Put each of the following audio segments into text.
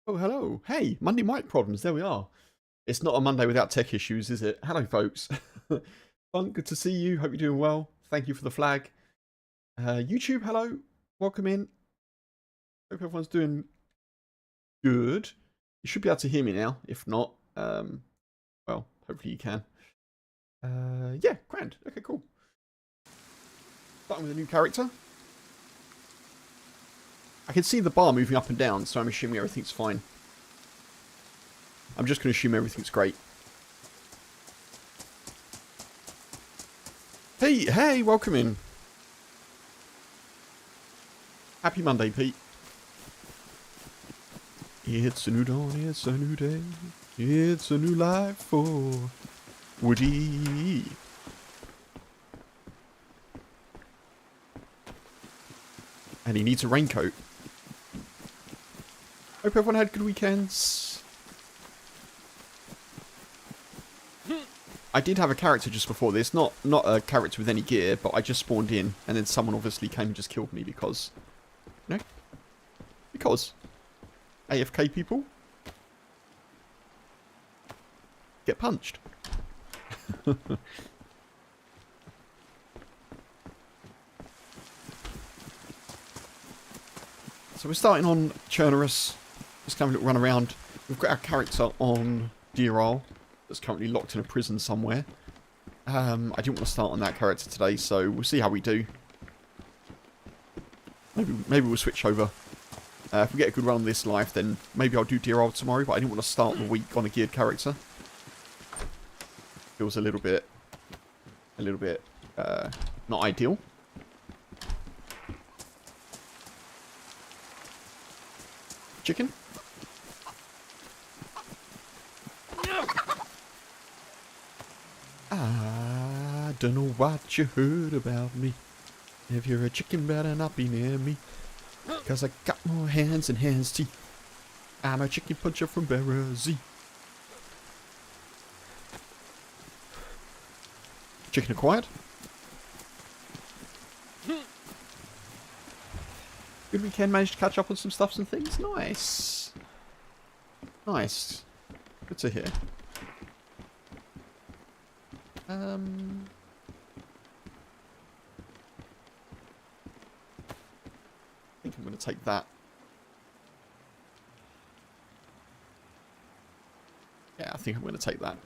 Oh, hello. Hey, Monday mic problems. There we are. It's not a Monday without tech issues, is it? Hello, folks. Fun, good to see you. Hope you're doing well. Thank you for the flag. YouTube, hello. Welcome in. Hope everyone's doing good. You should be able to hear me now. If not, well, hopefully you can. Yeah, grand. Okay, cool. Starting with a new character. I can see the bar moving up and down, so I'm assuming everything's fine. I'm just going to assume everything's great. Hey, welcome in. Happy Monday, Pete. It's a new dawn, it's a new day. It's a new life for Woody. And he needs a raincoat. Hope everyone had good weekends. I did have a character just before this. Not a character with any gear, but I just spawned in. And then someone obviously came and just killed me because... No? Because. AFK people. Get punched. So we're starting on Chernarus. Just having a little run around. We've got our character on dayz that's currently locked in a prison somewhere. I didn't want to start on that character today, so we'll see how we do. Maybe we'll switch over. If we get a good run on this life, then maybe I'll do dayz tomorrow, but I didn't want to start the week on a geared character. Feels a little bit not ideal. Chicken? I don't know what you heard about me. If you're a chicken, better not be near me. Cause I got more hands than hands teeth. I'm a chicken puncher from Berazee. Chicken acquired. Good weekend, managed to catch up on some stuffs and things. Nice. Nice. Good to hear. I think I'm going to take that. Yeah, I think I'm going to take that.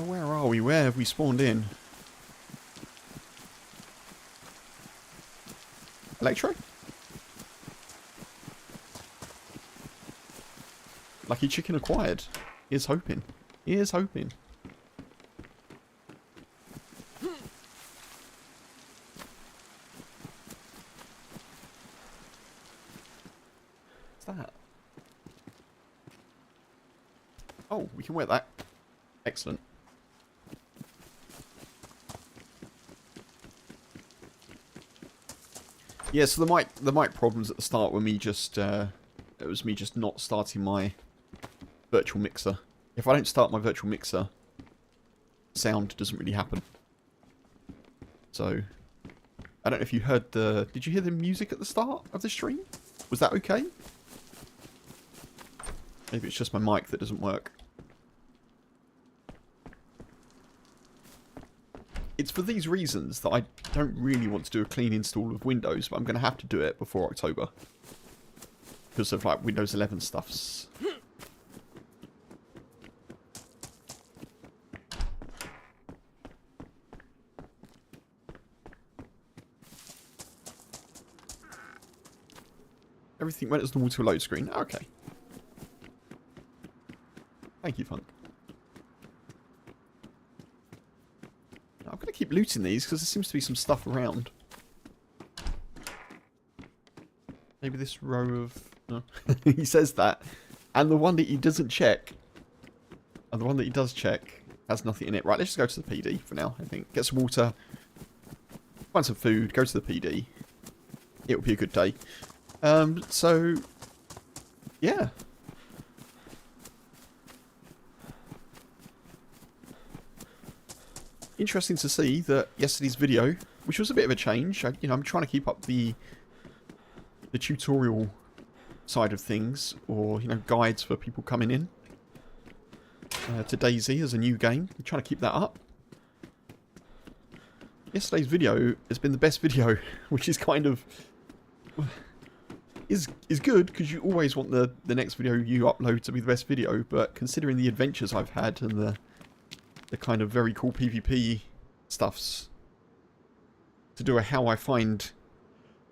Where are we? Where have we spawned in? Electro? Lucky chicken acquired. Here's hoping. Here's hoping. What's that? Oh, we can wear that. Excellent. Yeah, so the mic problems at the start were me just it was me just not starting my virtual mixer. If I don't start my virtual mixer, sound doesn't really happen. So I don't know if you heard the... Did you hear the music at the start of the stream? Was that okay? Maybe it's just my mic that doesn't work. It's for these reasons that I don't really want to do a clean install of Windows, but I'm going to have to do it before October. Because of like Windows 11 stuffs. Everything went as normal to a load screen. Okay. Thank you, Funk. I'm going to keep looting these because there seems to be some stuff around. Maybe this row of... No. He says that. And the one that he doesn't check, and the one that he does check, has nothing in it. Right, let's just go to the PD for now, I think. Get some water, find some food, go to the PD. It'll be a good day. So, yeah. Interesting to see that yesterday's video, which was a bit of a change, I'm trying to keep up the the tutorial side of things, or, you know, guides for people coming in to dayz as a new game. I'm trying to keep that up. Yesterday's video has been the best video, which is kind of is good, because you always want the next video you upload to be the best video, but considering the adventures I've had and the kind of very cool PvP stuffs, to do a how I find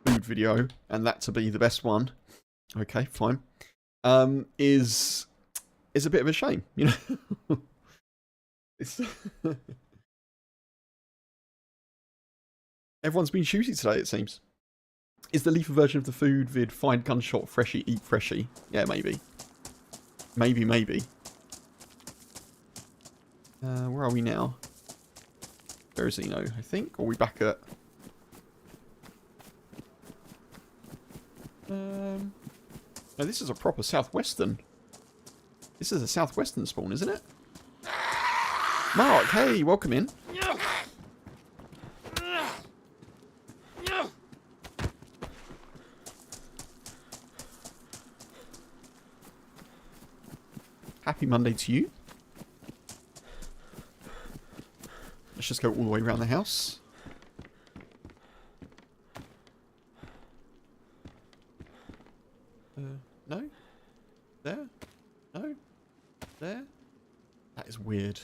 food video and that to be the best one, okay, fine, is a bit of a shame, you know. It's everyone's been shooty today, it seems. Is the leafer version of the food vid find gunshot freshy, eat freshy? Yeah, maybe. Maybe. Where are we now? Berezino, I think. Or are we back at... No, this is a proper southwestern. This is a southwestern spawn, isn't it? Mark, hey, welcome in. Happy Monday to you. Let's just go all the way around the house. No? There? No? There? That is weird.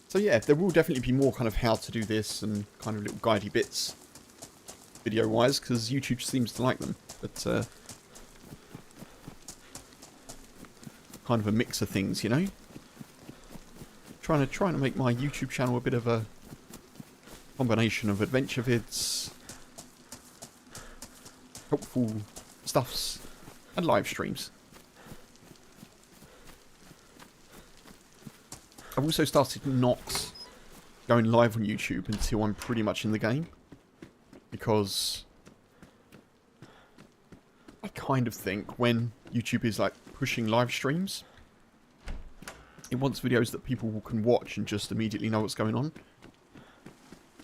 So yeah, there will definitely be more kind of how to do this and kind of little guidey bits video-wise, because YouTube seems to like them. But kind of a mix of things, you know. Trying to make my YouTube channel a bit of a combination of adventure vids, helpful stuffs, and live streams. I've also started not going live on YouTube until I'm pretty much in the game, because I kind of think when YouTube is like pushing live streams, it wants videos that people can watch and just immediately know what's going on.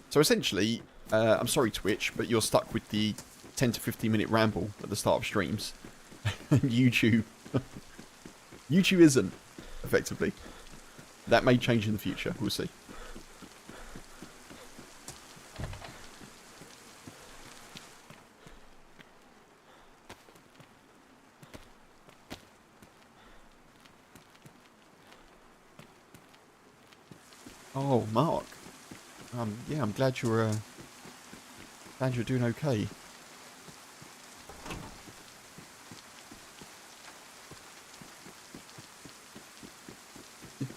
So essentially, I'm sorry Twitch, but you're stuck with the 10 to 15 minute ramble at the start of streams. And YouTube isn't, effectively. That may change in the future, we'll see. Oh, Mark. Yeah, I'm glad you're doing okay.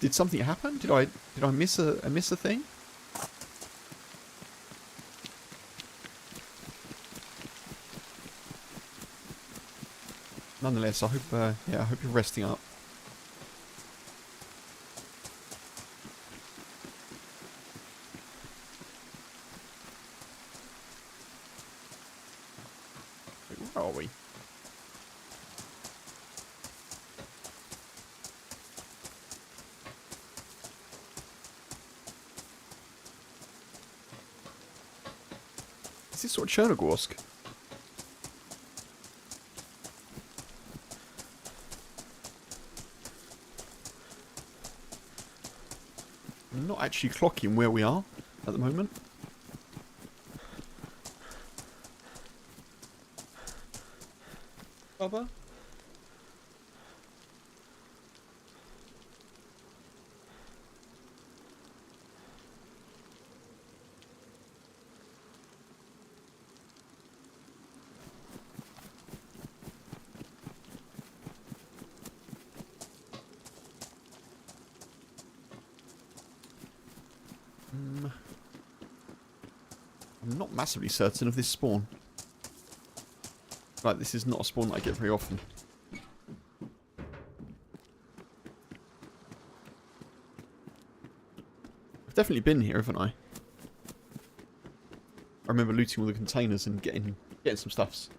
Did something happen? Did I miss a thing? Nonetheless, I hope yeah, I hope you're resting up. Wait, where are we? Is this sort of Chernarus? I'm not actually clocking where we are at the moment. Bubba? I'm not massively certain of this spawn. Like, this is not a spawn that I get very often. I've definitely been here, haven't I? I remember looting all the containers and getting Getting some stuffs.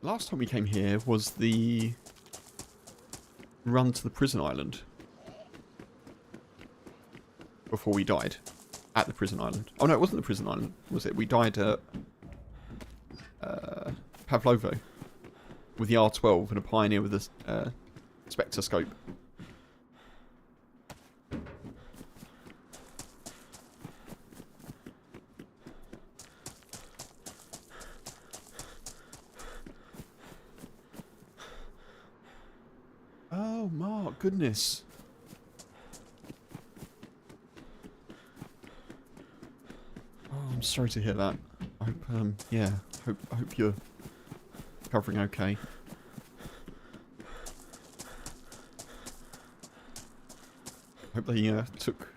Last time we came here was the run to the prison island. Before we died. At the prison island. Oh no, it wasn't the prison island, was it? We died at Pavlovo. With the R12 and a Pioneer with a spectroscope. Oh, Mark, goodness. Oh, I'm sorry to hear that. I hope, yeah, I hope you're recovering okay. I hope they took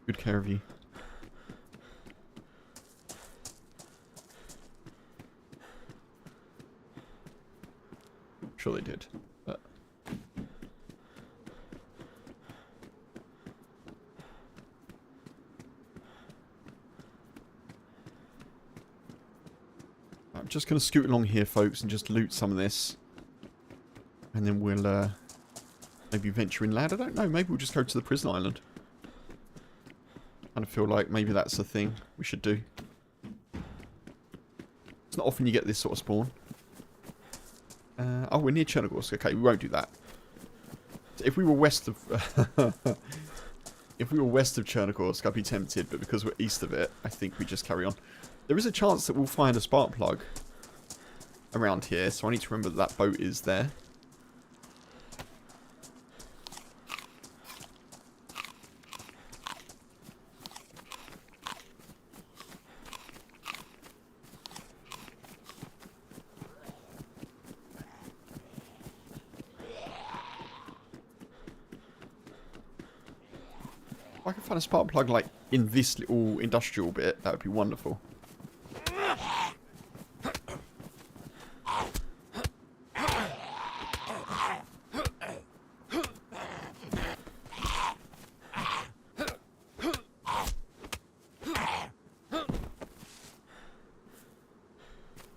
good care of you. I'm sure they did, but... I'm just going to scoot along here, folks, and just loot some of this. And then we'll maybe venture inland. I don't know, maybe we'll just go to the prison island. I kind of feel like maybe that's the thing we should do. It's not often you get this sort of spawn. Oh, we're near Chernarus. Okay, we won't do that. If we were west of... if we were west of Chernarus, I'd be tempted, but because we're east of it, I think we just carry on. There is a chance that we'll find a spark plug around here, so I need to remember that that boat is there. If I could find a spark plug like in this little industrial bit, that would be wonderful.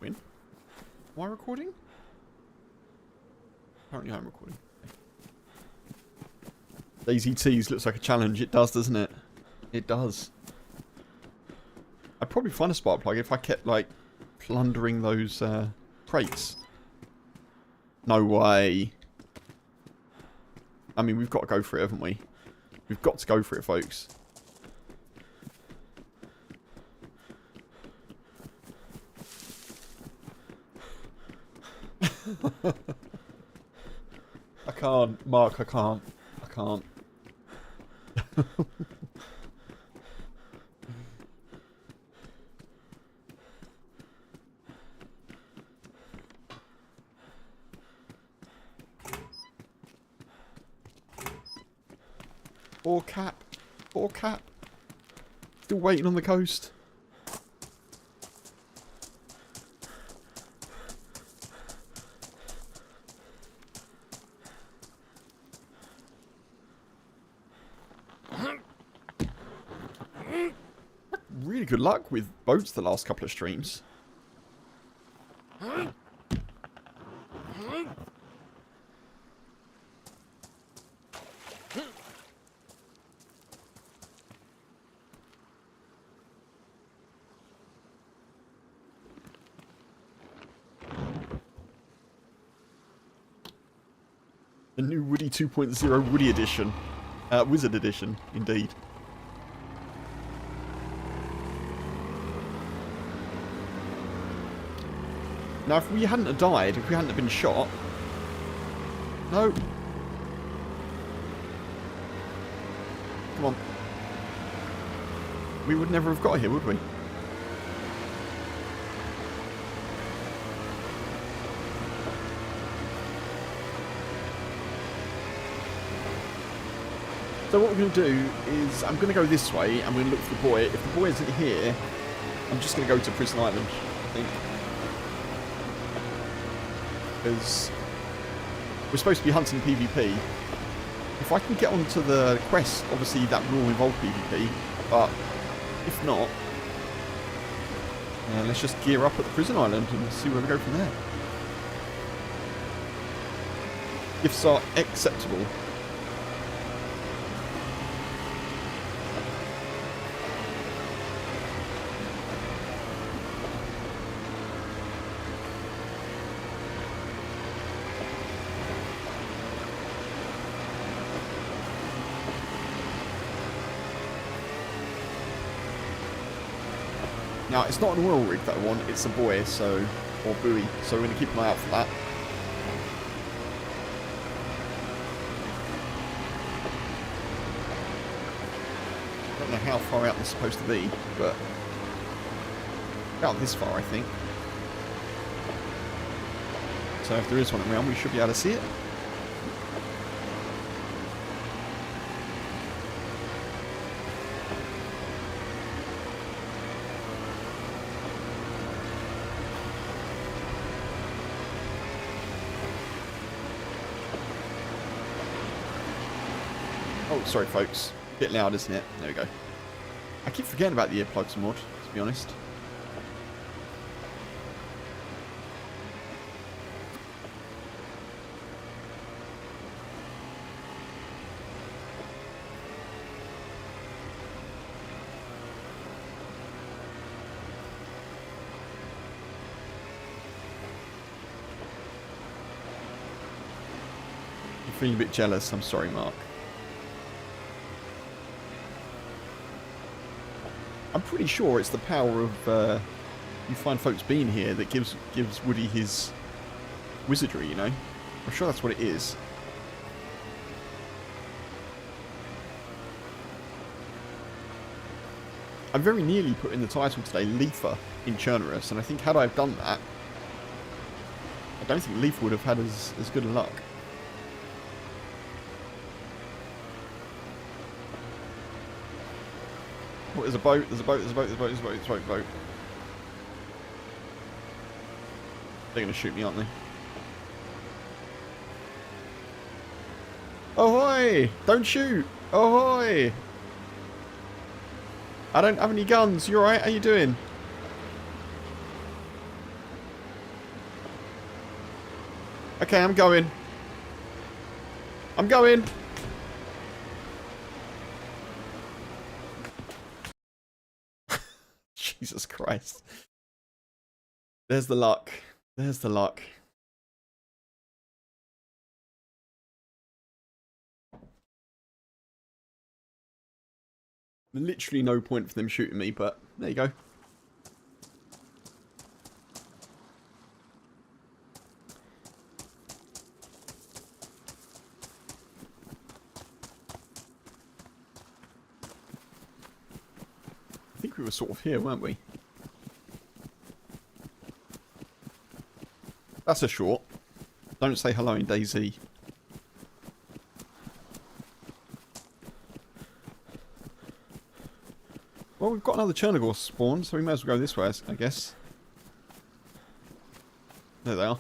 Win? Am I recording? Apparently I'm recording. dayz looks like a challenge. It does, doesn't it? It does. I'd probably find a spark plug if I kept, like, plundering those crates. No way. I mean, we've got to go for it, haven't we? We've got to go for it, folks. I can't, Mark, I can't. I can't. Poor Cap. Poor Cap. Still waiting on the coast. Really good luck with boats the last couple of streams. The new Woody 2.0 Woody Edition. Wizard Edition, indeed. Now, if we hadn't have died, if we hadn't have been shot... No. Come on. We would never have got here, would we? So what we're going to do is, I'm going to go this way, and we're going to look for the boy. If the boy isn't here, I'm just going to go to Prison Island, I think. Because we're supposed to be hunting PvP. If I can get onto the quest, obviously that will involve PvP, but if not, let's just gear up at the Prison Island and see where we go from there. Gifts are acceptable. Now, it's not an oil rig that I want, it's a buoy, or buoy, so we're going to keep an eye out for that. I don't know how far out they're supposed to be, but about this far, I think. So if there is one around, we should be able to see it. Oh, sorry folks. Bit loud, isn't it? There we go. I keep forgetting about the earplugs mod, to be honest. I'm feeling a bit jealous, I'm sorry, Mark. I'm pretty sure it's the power of you find folks being here that gives Woody his wizardry, you know? I'm sure that's what it is. I very nearly put in the title today, Leafer in Chernarus, and I think had I have done that, I don't think Leafer would have had as good a luck. Oh, there's a boat, there's a boat, there's a boat, there's a boat, there's a boat, there's a boat. They're going to shoot me, aren't they? Ahoy! Don't shoot! Ahoy! I don't have any guns. You alright? How you doing? Okay, I'm going. I'm going. Jesus Christ. There's the luck. There's the luck. Literally no point for them shooting me, but there you go. I think we were sort of here, weren't we? That's a short. Don't say hello in dayz. Well, we've got another Chernarus spawn, so we may as well go this way, I guess. There they are.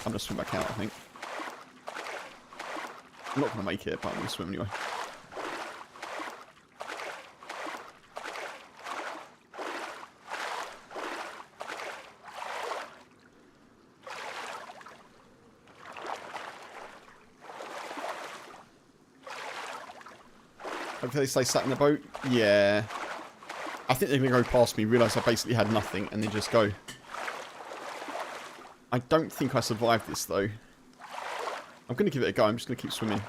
I'm going to swim back out, I think. I'm not going to make it, but I'm going to swim anyway. Hopefully they stay sat in the boat. Yeah. I think they're going to go past me, realise I basically had nothing, and then just go. I don't think I survived this, though. I'm going to give it a go. I'm just going to keep swimming.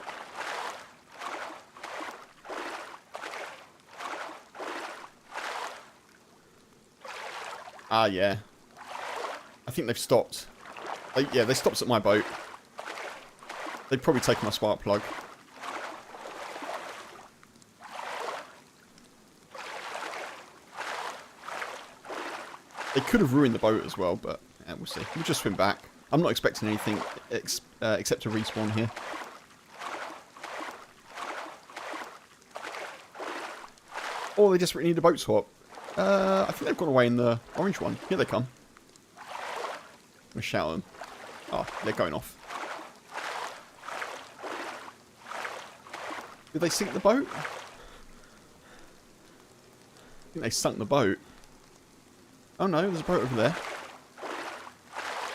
Ah, yeah. I think they've stopped. Yeah, they stopped at my boat. They'd probably taken my spark plug. They could have ruined the boat as well, but yeah, we'll see. We'll just swim back. I'm not expecting anything except a respawn here. Or they desperately need a boat swap. I think they've gone away in the orange one. Here they come. I'm going to shout them. Oh, they're going off. Did they sink the boat? I think they sunk the boat. Oh no, there's a boat over there.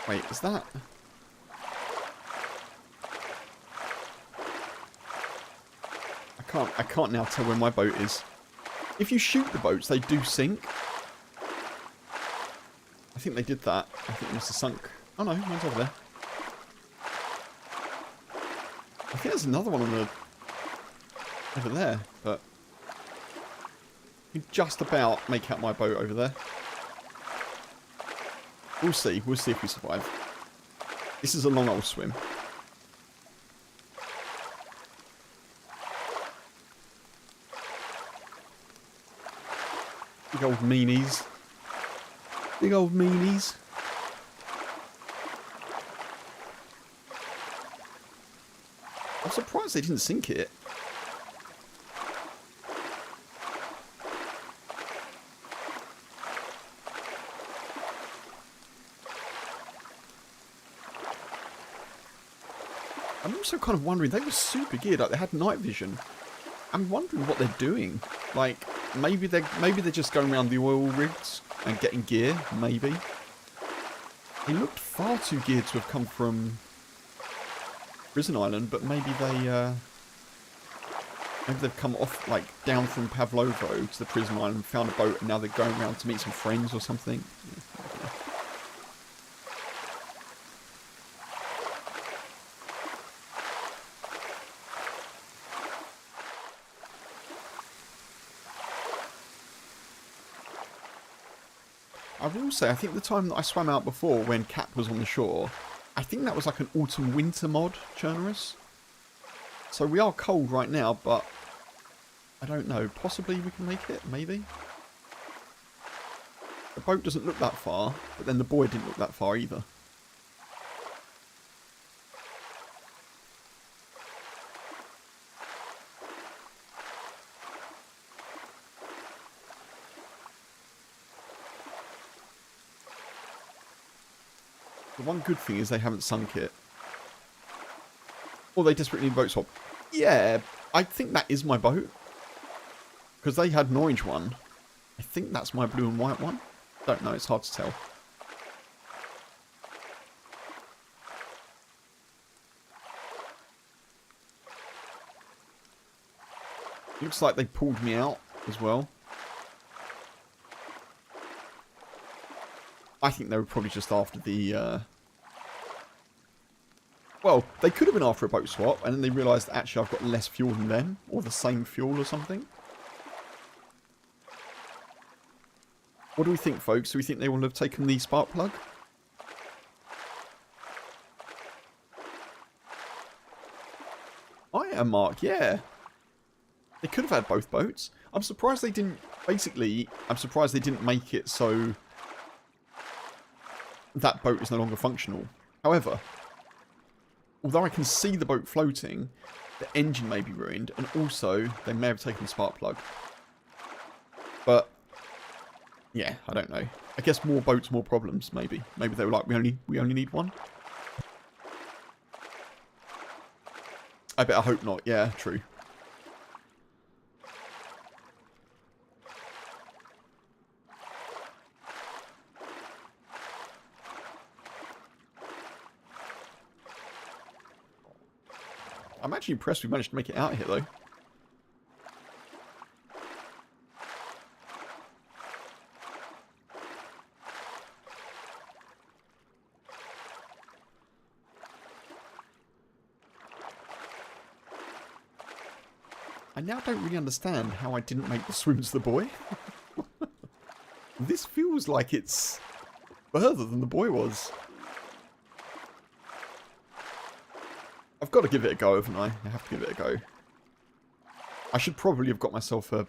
Wait, is that... I can't now tell where my boat is. If you shoot the boats, they do sink. I think they did that. I think it must have sunk. Oh no, mine's over there. I think there's another one on the... over there, but... you can just about make out my boat over there. We'll see. We'll see if we survive. This is a long old swim. Big old meanies. Big old meanies. I'm surprised they didn't sink it. I'm also kind of wondering, they were super geared up, they had night vision. I'm wondering what they're doing. Like, maybe they're just going around the oil rigs and getting gear, maybe. They looked far too geared to have come from Prison Island, but maybe they've come off, like, down from Pavlovo to the Prison Island, found a boat, and now they're going around to meet some friends or something. I will say, I think the time that I swam out before when Cap was on the shore, I think that was like an autumn-winter mod, Chernarus. So we are cold right now, but I don't know. Possibly we can make it, maybe? The boat doesn't look that far, but then the buoy didn't look that far either. The one good thing is they haven't sunk it. Or they desperately need a boat swap. Yeah, I think that is my boat. Because they had an orange one. I think that's my blue and white one. Don't know, it's hard to tell. Looks like they pulled me out as well. I think they were probably just after the... Well, they could have been after a boat swap, and then they realised that actually I've got less fuel than them, or the same fuel or something. What do we think, folks? Do we think they will have taken the spark plug? I am, Mark, yeah. They could have had both boats. I'm surprised they didn't... Basically, I'm surprised they didn't make it so... that boat is no longer functional. However, although I can see the boat floating, the engine may be ruined, and also they may have taken the spark plug. But yeah, I don't know. I guess more boats, more problems. Maybe they were like, we only need one. I better hope not. Yeah, true. I'm actually impressed we managed to make it out here, though. I now don't really understand how I didn't make the swim to the buoy. This feels like it's further than the buoy was. I've got to give it a go, haven't I? I have to give it a go. I should probably have got myself a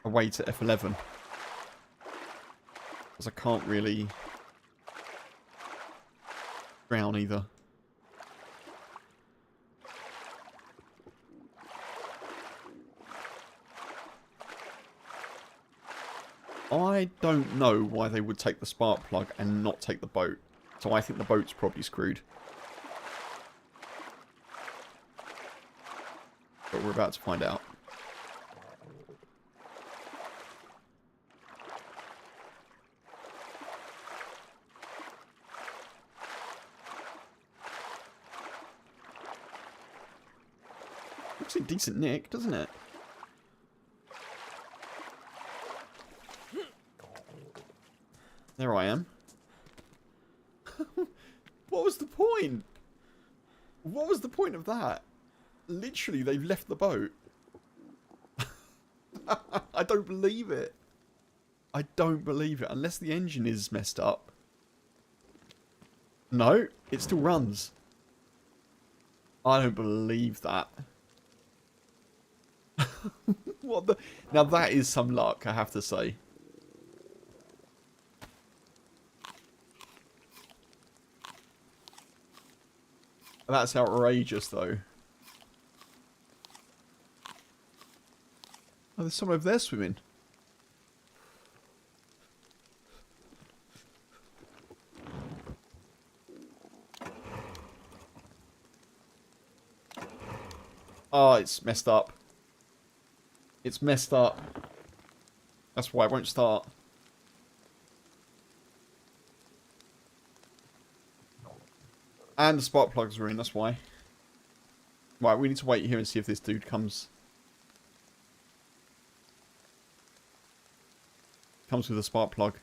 way to F11. Because I can't really drown either. I don't know why they would take the spark plug and not take the boat. So I think the boat's probably screwed. But we're about to find out. Looks in decent nick, doesn't it? There I am. What was the point? What was the point of that? Literally, they've left the boat. I don't believe it. I don't believe it. Unless the engine is messed up. No, it still runs. I don't believe that. What the... Now that is some luck, I have to say. That's outrageous, though. Oh, there's someone over there swimming. Oh, it's messed up. It's messed up. That's why it won't start. And the spark plugs are in, that's why. Right, we need to wait here and see if this dude comes. Comes with a spark plug.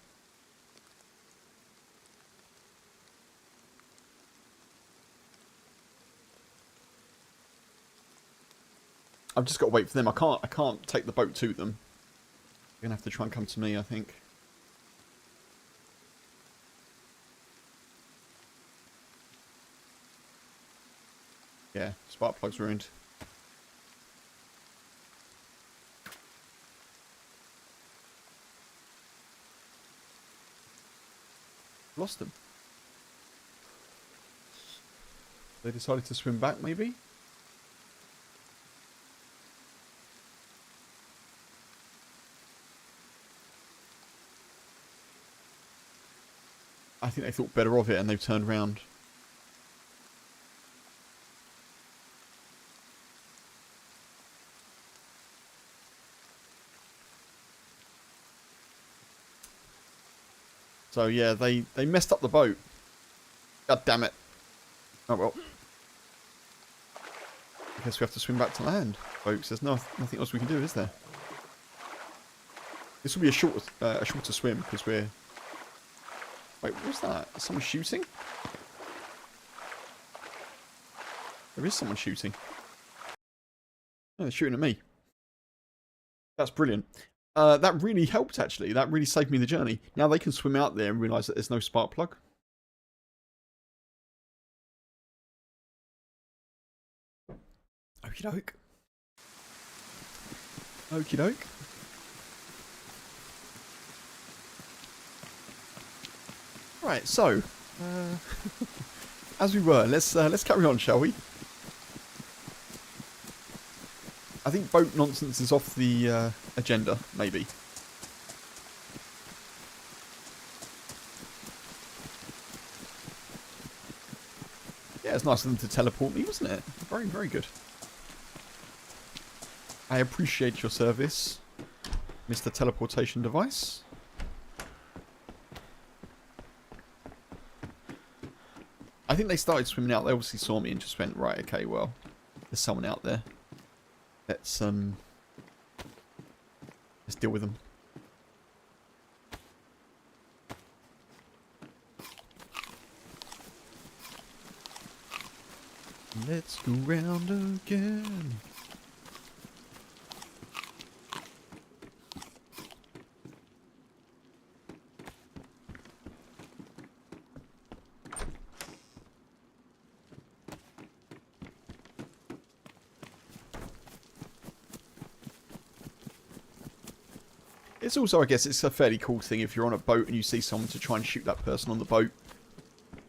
I've just got to wait for them. I can't take the boat to them. They're gonna have to try and come to me, I think. Yeah, spark plug's ruined. Lost them. They decided to swim back, maybe? I think they thought better of it and they've turned round. So yeah, they messed up the boat. God damn it. Oh well. I guess we have to swim back to land, folks. There's nothing else we can do, is there? This will be a shorter swim because we're... Wait, what was that? Is someone shooting? There is someone shooting. Oh, they're shooting at me. That's brilliant. That really helped, actually. That really saved me the journey. Now they can swim out there and realise that there's no spark plug. Okie doke. Okie doke. Right, so as we were, let's carry on, shall we? I think boat nonsense is off the agenda, maybe. Yeah, it's nice of them to teleport me, wasn't it? Very, very good. I appreciate your service, Mr. Teleportation Device. I think they started swimming out. They obviously saw me and just went, right, okay, well, there's someone out there. Let's deal with them. Let's go round again. It's also, I guess, it's a fairly cool thing if you're on a boat and you see someone to try and shoot that person on the boat.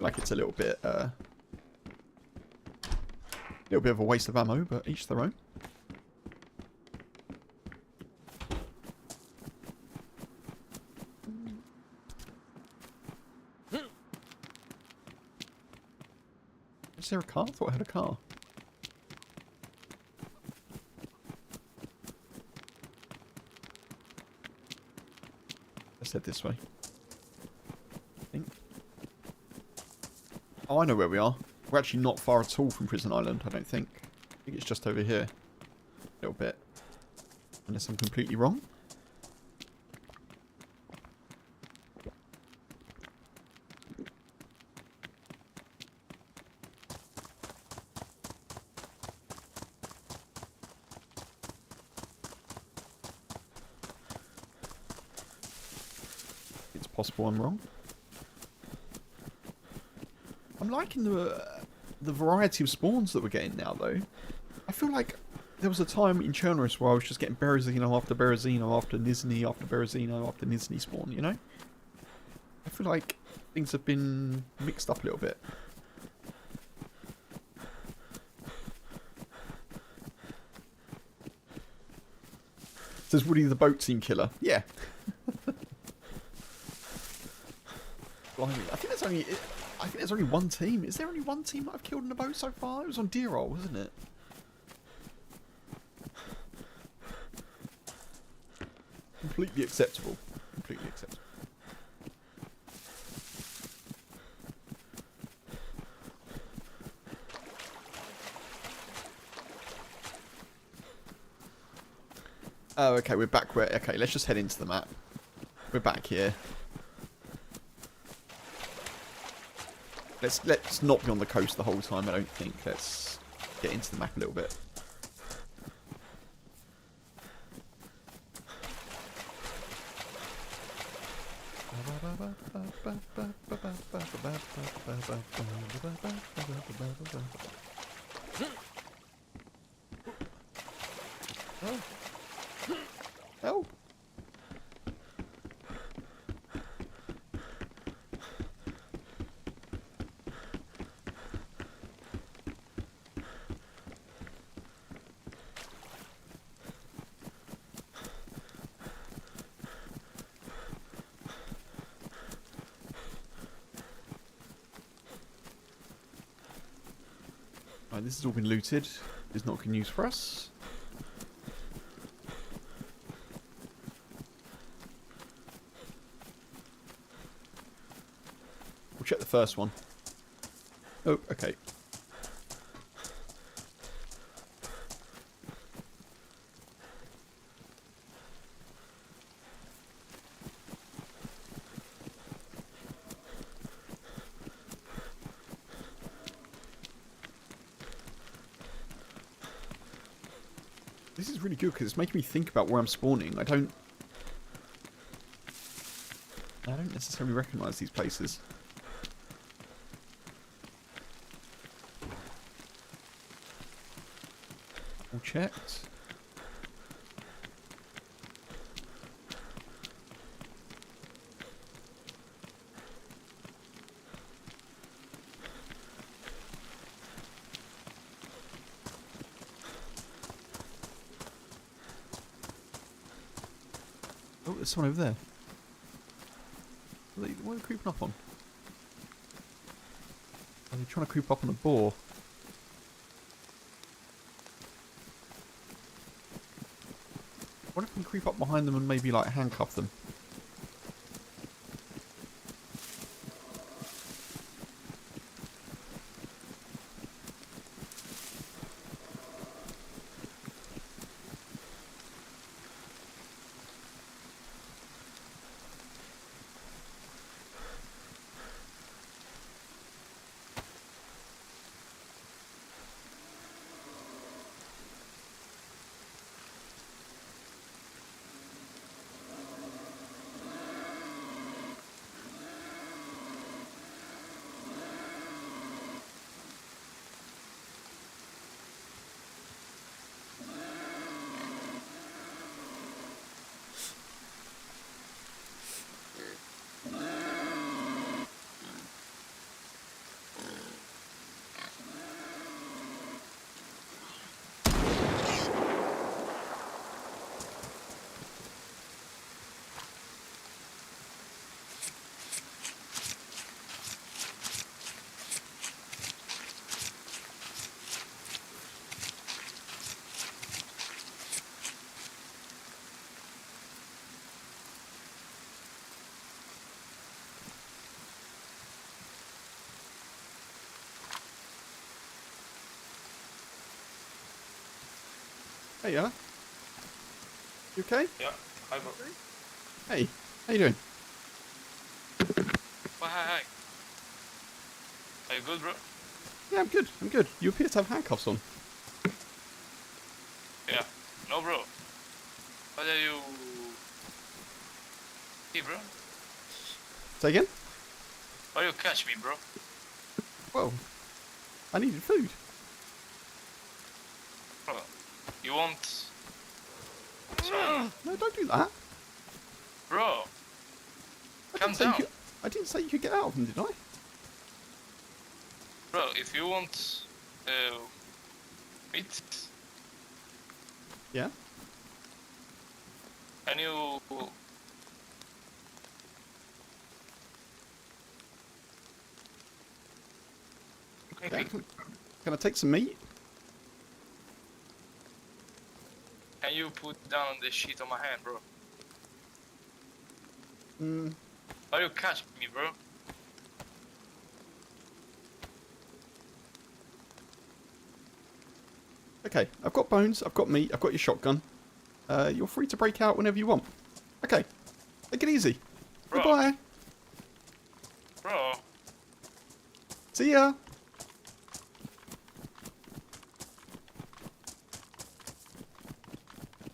Like, it's a little bit of a waste of ammo, but each their own. Is there a car? I thought I had a car. Let's head this way. I think. Oh, I know where we are. We're actually not far at all from Prison Island, I don't think. I think it's just over here. A little bit. Unless I'm completely wrong. It's possible I'm wrong. I'm liking the variety of spawns that we're getting now, though. I feel like there was a time in Chernarus where I was just getting Berezino after Berezino after Nizhny after Berezino after Nizhny spawn, you know? I feel like things have been mixed up a little bit. Says Woody the boat scene killer. Yeah. Blimey. I think there's only one team. Is there only one team that I've killed in a boat so far? It was on Deerroll, wasn't it? Completely acceptable. Completely acceptable. Oh, okay, we're back where... Okay, let's just head into the map. We're back here. Let's not be on the coast the whole time, I don't think. Let's get into the map a little bit. Oh. Oh. Right, this has all been looted. It's not good news for us. We'll check the first one. Oh, okay. This is really good because it's making me think about where I'm spawning. I don't necessarily recognise these places. All checked. Oh, there's someone over there. What are they creeping up on? Are they trying to creep up on a boar? What if we can creep up behind them and maybe like handcuff them? Hey, yeah. You okay? Yeah, hi bro. Hey, how you doing? Oh, hi. Are you good, bro? Yeah, I'm good. I'm good. You appear to have handcuffs on. Yeah. No, bro. What are you... Hey, bro? Say again? Why you catch me, bro? Well, I needed food. Bro, you want... some... No, don't do that. Bro, I calm didn't say you down. could. I didn't say you could get out of them, did I? Bro, if you want... meat, Yeah. can you... Yeah. Can I take some meat? Can you put down the sheet on my hand, bro? Why you catch me, bro? Okay. I've got bones. I've got meat. I've got your shotgun. You're free to break out whenever you want. Okay. Take it easy. Bro. Goodbye. Bro. See ya.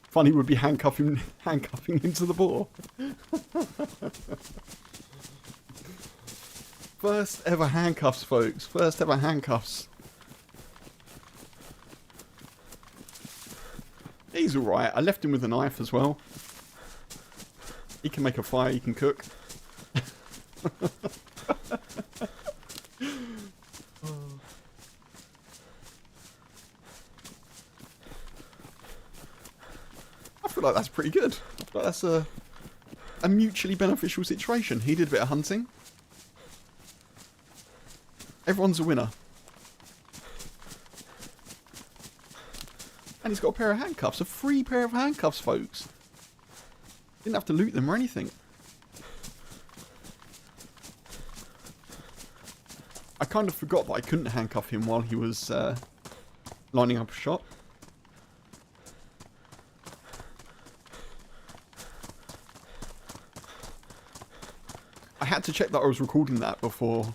Funny would be handcuffing him to the boar. First ever handcuffs, folks. First ever handcuffs. He's alright. I left him with a knife as well. He can make a fire, he can cook. I feel like that's pretty good. I feel like that's a mutually beneficial situation. He did a bit of hunting. Everyone's a winner. And he's got a pair of handcuffs. A free pair of handcuffs, folks. Didn't have to loot them or anything. I kind of forgot that I couldn't handcuff him while he was lining up a shot. I had to check that I was recording that before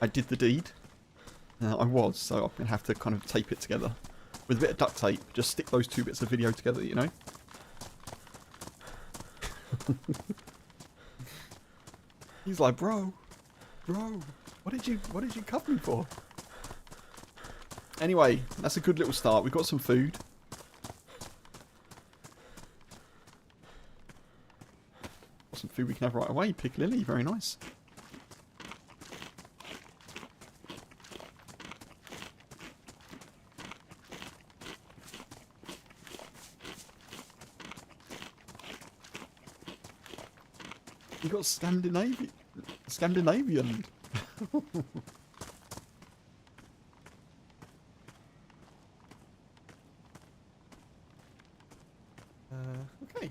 I did the deed. I was, so I'm going to have to kind of tape it together. With a bit of duct tape. Just stick those two bits of video together, you know? He's like, bro, what did you cuff me for? Anyway, that's a good little start. We've got some food. Got some food we can have right away. Piccalilli, very nice. You got Scandinavian. Okay.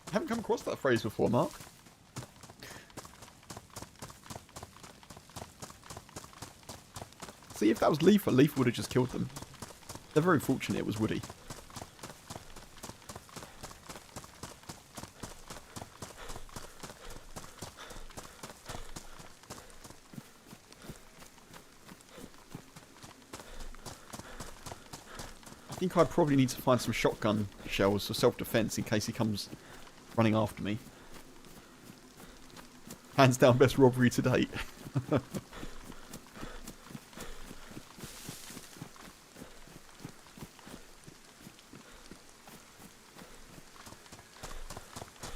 I haven't come across that phrase before, Mark. See, if that was Leafer, Leafer would have just killed them. They're very fortunate it was Woody. I think I probably need to find some shotgun shells for self-defense in case he comes running after me. Hands down, best robbery to date.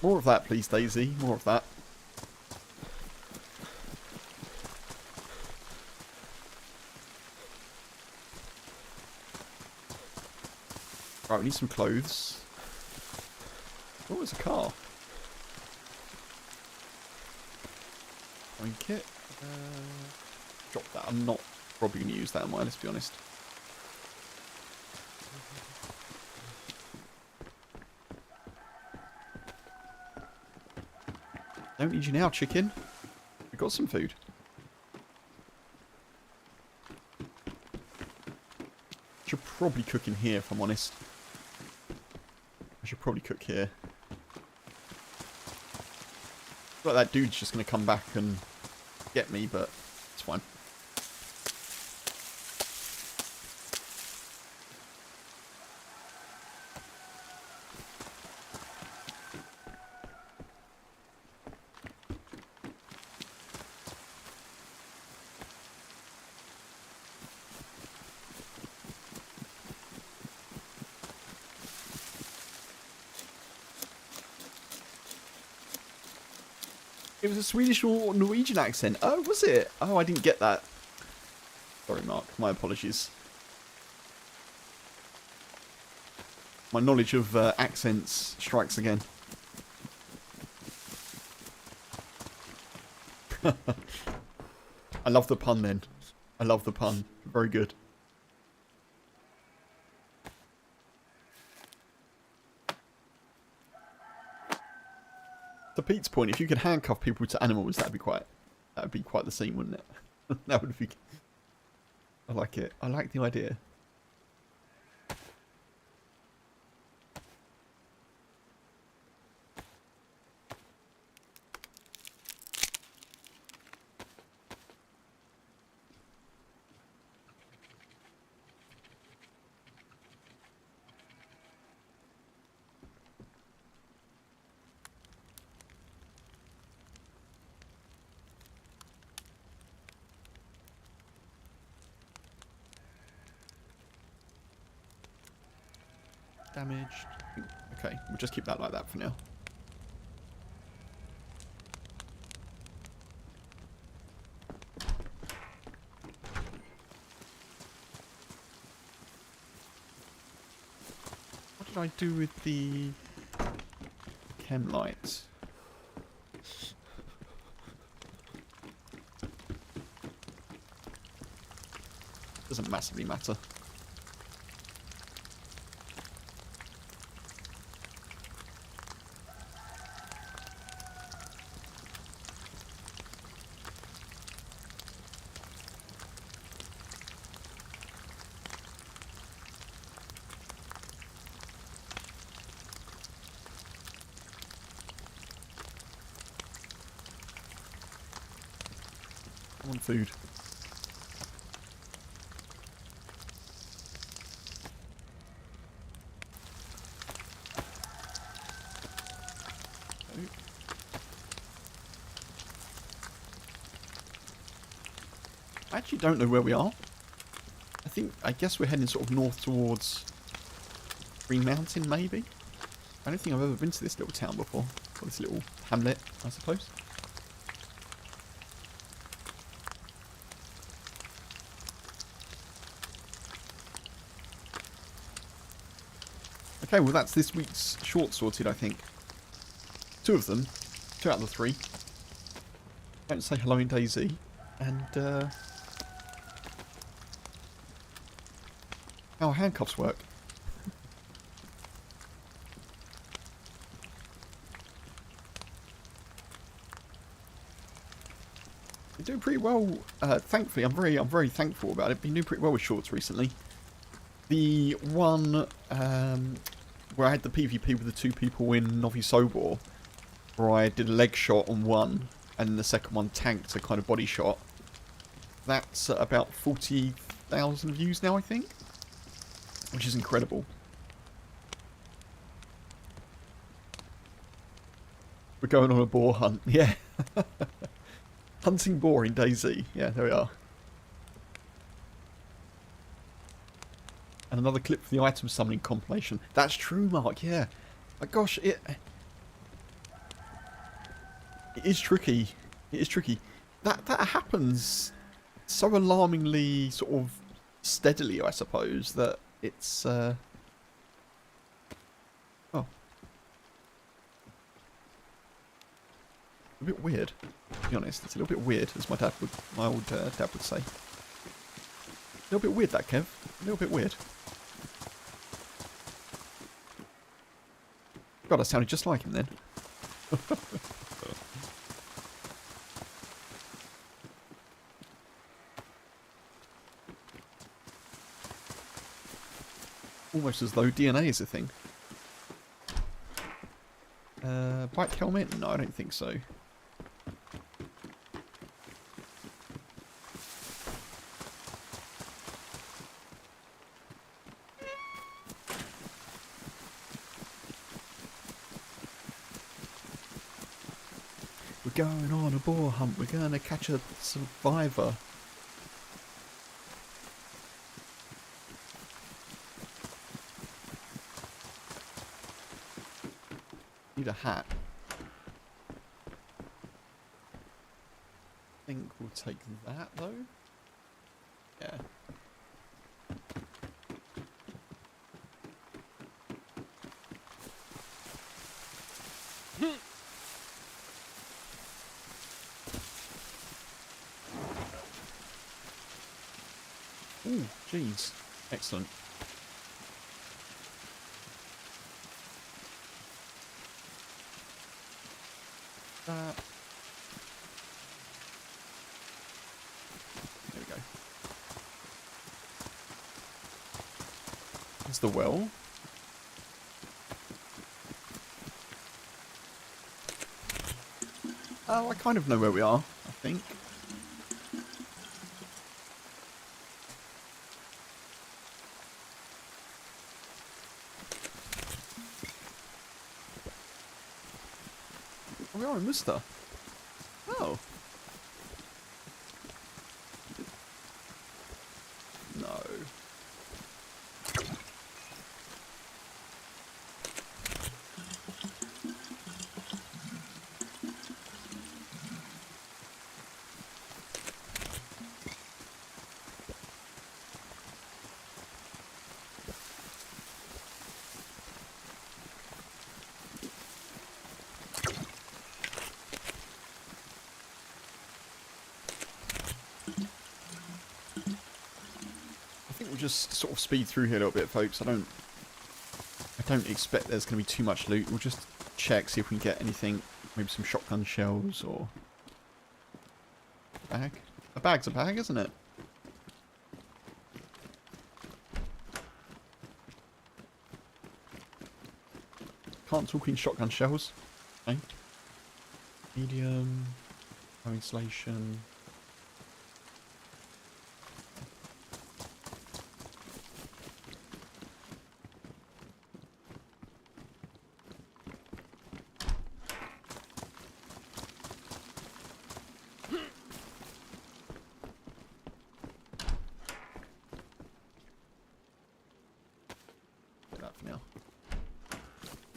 More of that, please, Daisy. More of that. Right, we need some clothes. Oh, there's a car. Coin kit. Drop that. I'm not probably going to use that on mine, let's be honest. Don't need you now, chicken. We've got some food. Should probably cook in here, if I'm honest. I should probably cook here. Like that dude's just going to come back and get me, but it's fine. It was a Swedish or Norwegian accent. Oh, was it? Oh, I didn't get that. Sorry, Mark. My apologies. My knowledge of accents strikes again. I love the pun then. I love the pun. Very good. To Pete's point, if you could handcuff people to animals, that'd be quite the scene, wouldn't it? That would be. I like it. I like the idea. Damaged. Okay, we'll just keep that like that for now. What did I do with the chem light? Doesn't massively matter. I want food. I actually don't know where we are. I guess we're heading sort of north towards Green Mountain, maybe? I don't think I've ever been to this little town before. Or this little hamlet, I suppose. Okay, well that's this week's short sorted, I think. 2 of them. 2 out of the 3. Don't say hello in dayz. And, how handcuffs work. You're doing pretty well, thankfully. I'm very thankful about it. Been doing pretty well with shorts recently. The one, where I had the PvP with the 2 people in Novi Sobor, where I did a leg shot on one, and the second one tanked a kind of body shot. That's at about 40,000 views now, I think. Which is incredible. We're going on a boar hunt. Yeah. Hunting boar in dayz. Yeah, there we are. And another clip for the item summoning compilation. That's true, Mark, yeah. But gosh, it is tricky. It is tricky. That happens so alarmingly sort of steadily, I suppose, that it's oh. A bit weird, to be honest. It's a little bit weird, as my old dad would say. A little bit weird, that, Kev. A little bit weird. God, I sounded just like him then. Almost as though DNA is a thing. Bike helmet? No, I don't think so. We're going on a boar hunt. We're going to catch a survivor. Need a hat. I think we'll take that though. Yeah. Ooh, jeez. Excellent. There we go. There's the well. Oh, I kind of know where we are, I think. We are in Worcester. Oh. No. We'll just sort of speed through here a little bit, folks. I don't expect there's going to be too much loot. We'll just check, see if we can get anything. Maybe some shotgun shells or bag. A bag's a bag, isn't it? Can't talk in shotgun shells. Okay. Medium. No insulation. Now.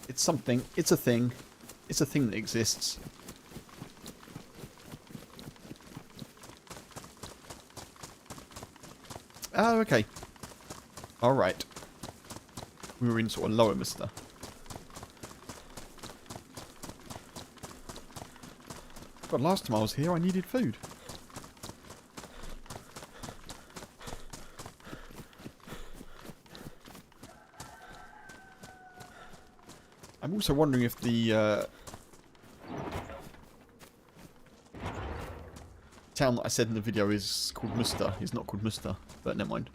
It's something. It's a thing. It's a thing that exists. Oh, okay. Alright. We were in sort of Lower Mister. But last time I was here, I needed food. I'm also wondering if the town that I said in the video is called Muster. It's not called Muster, but never mind.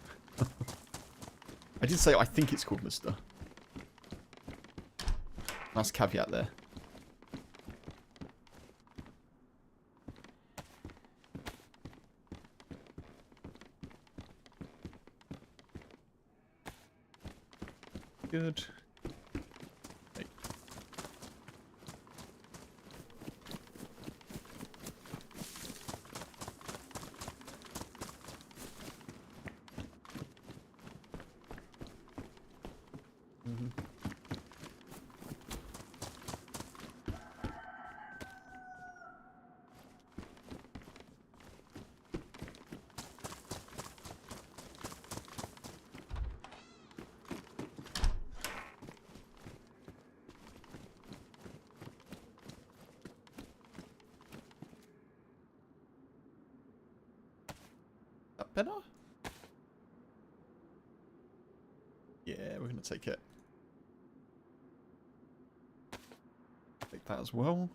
I did say I think it's called Muster. Nice caveat there. Good. That better? Yeah, we're going to take it. Take that as well.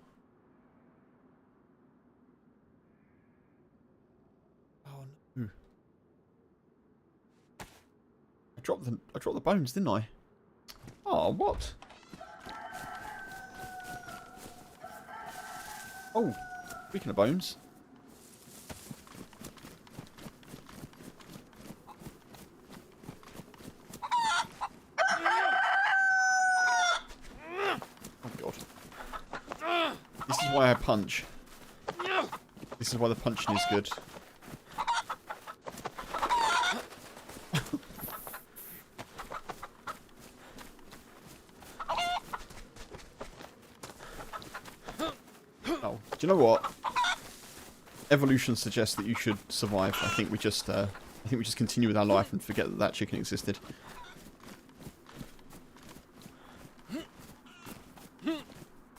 Oh no. I I dropped the bones, didn't I? Oh, what? Oh, speaking of bones. Oh god. This is why I punch. This is why the punching is good. Oh, do you know what? Evolution suggests that you should survive. I think we just continue with our life and forget that that chicken existed.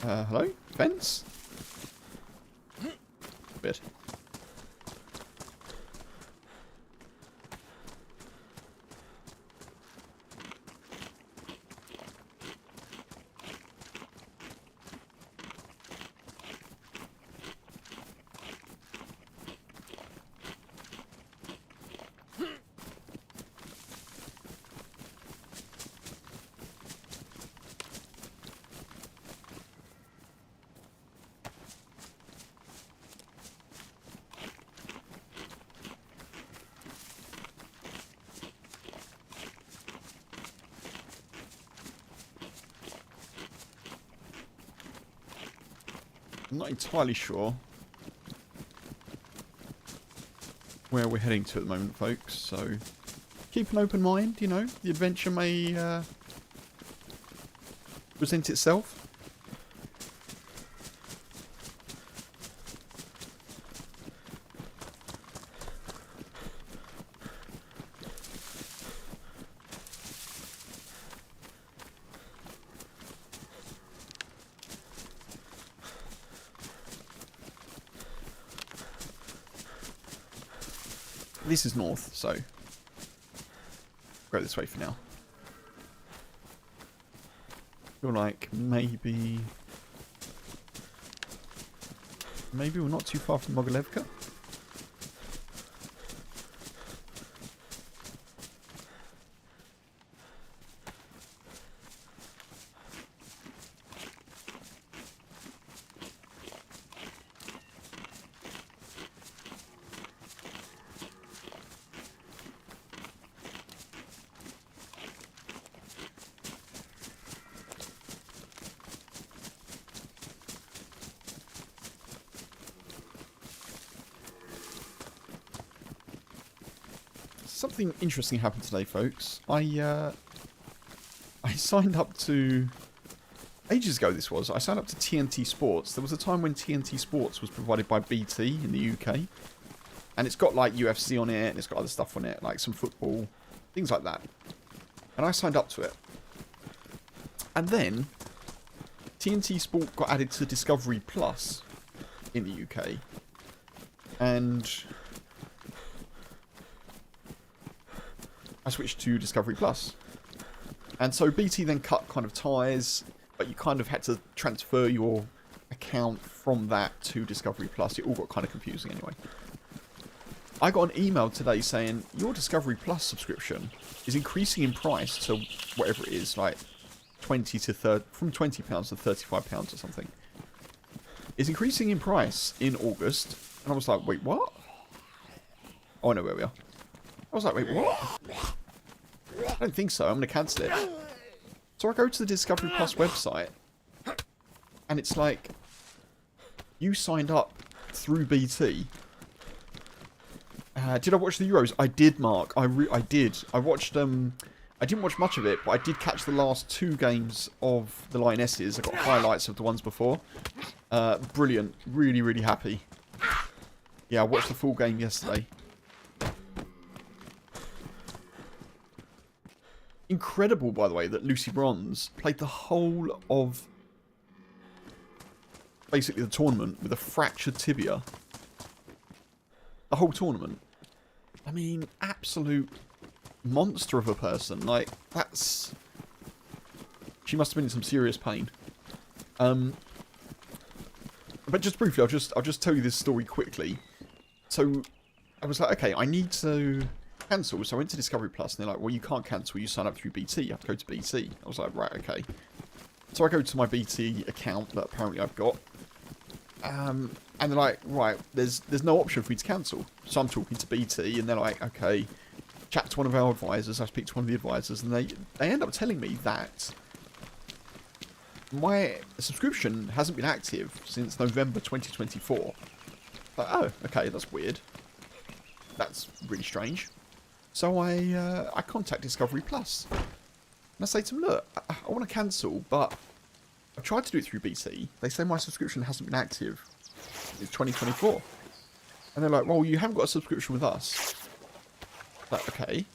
Hello? Fence? Bit. I'm not entirely sure where we're heading to at the moment, folks, so keep an open mind, you know, the adventure may present itself. This is north, so go this way for now. Feel like maybe we're not too far from Mogilevka. Something interesting happened today, folks. I signed up to... Ages ago this was. I signed up to TNT Sports. There was a time when TNT Sports was provided by BT in the UK. And it's got like UFC on it, and it's got other stuff on it, like some football, things like that. And I signed up to it. And then TNT Sport got added to Discovery Plus in the UK. And I switched to Discovery Plus. And so BT then cut kind of ties, but you kind of had to transfer your account from that to Discovery Plus. It all got kind of confusing anyway. I got an email today saying your Discovery Plus subscription is increasing in price to whatever it is, like from £20 to £35 or something. It's increasing in price in August. And I was like, wait, what? Oh, I know where we are. I was like, wait, what? I don't think so. I'm going to cancel it. So I go to the Discovery Plus website, and it's like, you signed up through BT. Did I watch the Euros? I did, Mark. I did. I watched, I didn't watch much of it, but I did catch the last 2 games of the Lionesses. I got highlights of the ones before. Brilliant. Really, really happy. Yeah, I watched the full game yesterday. Incredible, by the way, that Lucy Bronze played the whole of basically the tournament with a fractured tibia. The whole tournament. I mean, absolute monster of a person. Like, that's... She must have been in some serious pain. But just briefly, I'll just tell you this story quickly. So, I was like, okay, I need to cancel. So I went to Discovery Plus, and they're like, well, you can't cancel. You sign up through BT. You have to go to BT. I was like, right, okay. So I go to my BT account that apparently I've got. And they're like, right, there's no option for me to cancel. So I'm talking to BT, and they're like, okay, chat to one of our advisors. I speak to one of the advisors, and they end up telling me that my subscription hasn't been active since November 2024. Like, oh, okay, that's weird. That's really strange. So I contact Discovery Plus, and I say to them, look, I want to cancel, but I've tried to do it through BT. They say my subscription hasn't been active since 2024. And they're like, well, you haven't got a subscription with us. Like, okay.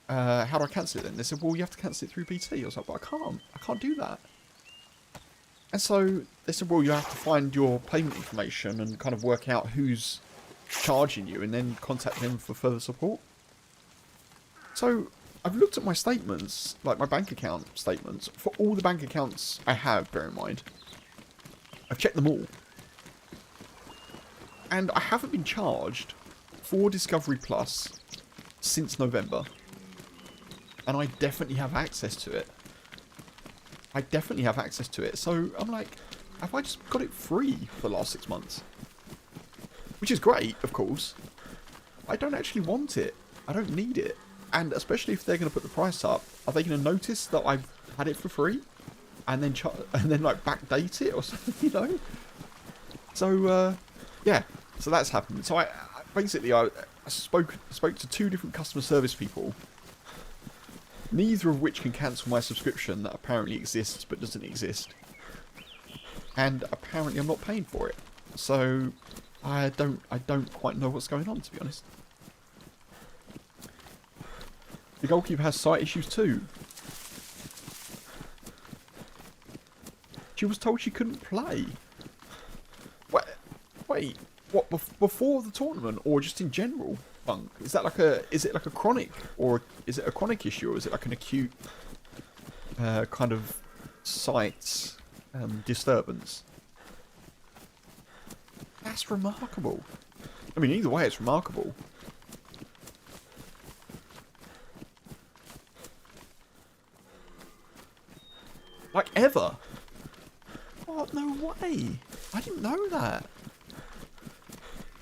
How do I cancel it then? They said, well, you have to cancel it through BT. I was like, but I can't do that. And so they said, well, you have to find your payment information and kind of work out who's charging you and then contact them for further support. So I've looked at my statements, like my bank account statements, for all the bank accounts I have, bear in mind. I've checked them all. And I haven't been charged for Discovery Plus since November. And I definitely have access to it. So I'm like, have I just got it free for the last 6 months? Which is great, of course. I don't actually want it. I don't need it. And especially if they're going to put the price up, are they going to notice that I've had it for free? And then like backdate it or something, you know? So, yeah. So that's happened. So I basically spoke to 2 different customer service people, neither of which can cancel my subscription that apparently exists but doesn't exist. And apparently I'm not paying for it. So I don't quite know what's going on, to be honest. The goalkeeper has sight issues too. She was told she couldn't play. Wait, what? Before the tournament, or just in general? Funk? Is it like a chronic, or is it a chronic issue, or is it like an acute kind of sight disturbance? That's remarkable. I mean, either way, it's remarkable. Like, ever? What? No way. I didn't know that.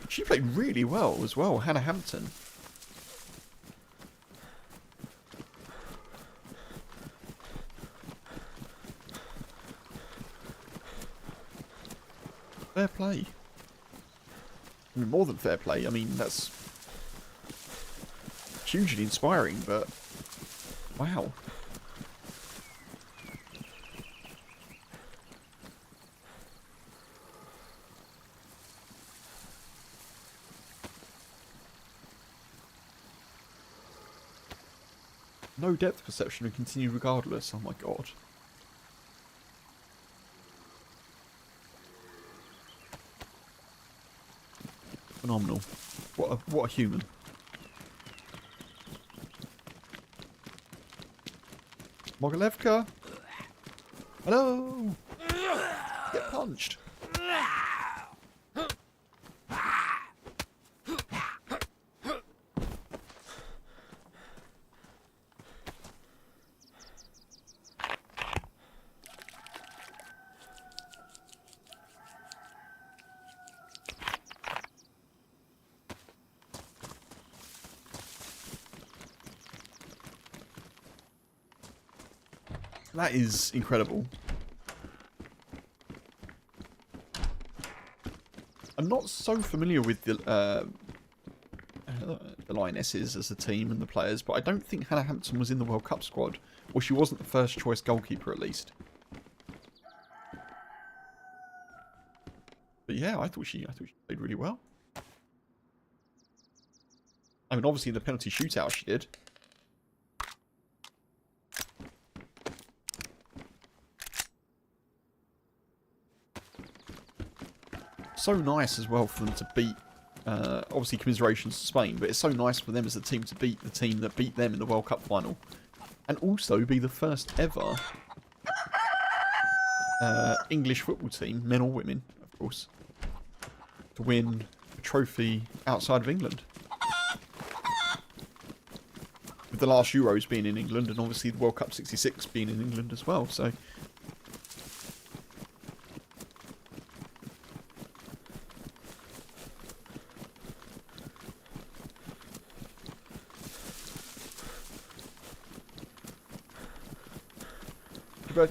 She played really well as well, Hannah Hampton. Fair play. I mean, more than fair play. I mean, that's hugely inspiring, but wow. No depth perception and continue regardless. Oh my god. Phenomenal. What a human. Mogalevka. Hello. Get punched. That is incredible. I'm not so familiar with the Lionesses as a team and the players, but I don't think Hannah Hampton was in the World Cup squad, or she wasn't the first choice goalkeeper at least. But yeah, I thought she played really well. I mean, obviously in the penalty shootout she did. So nice as well for them to beat, obviously commiserations to Spain, but it's so nice for them as a team to beat the team that beat them in the World Cup final. And also be the first ever English football team, men or women, of course, to win a trophy outside of England. with the last Euros being in England, and obviously the World Cup '66 being in England as well. So.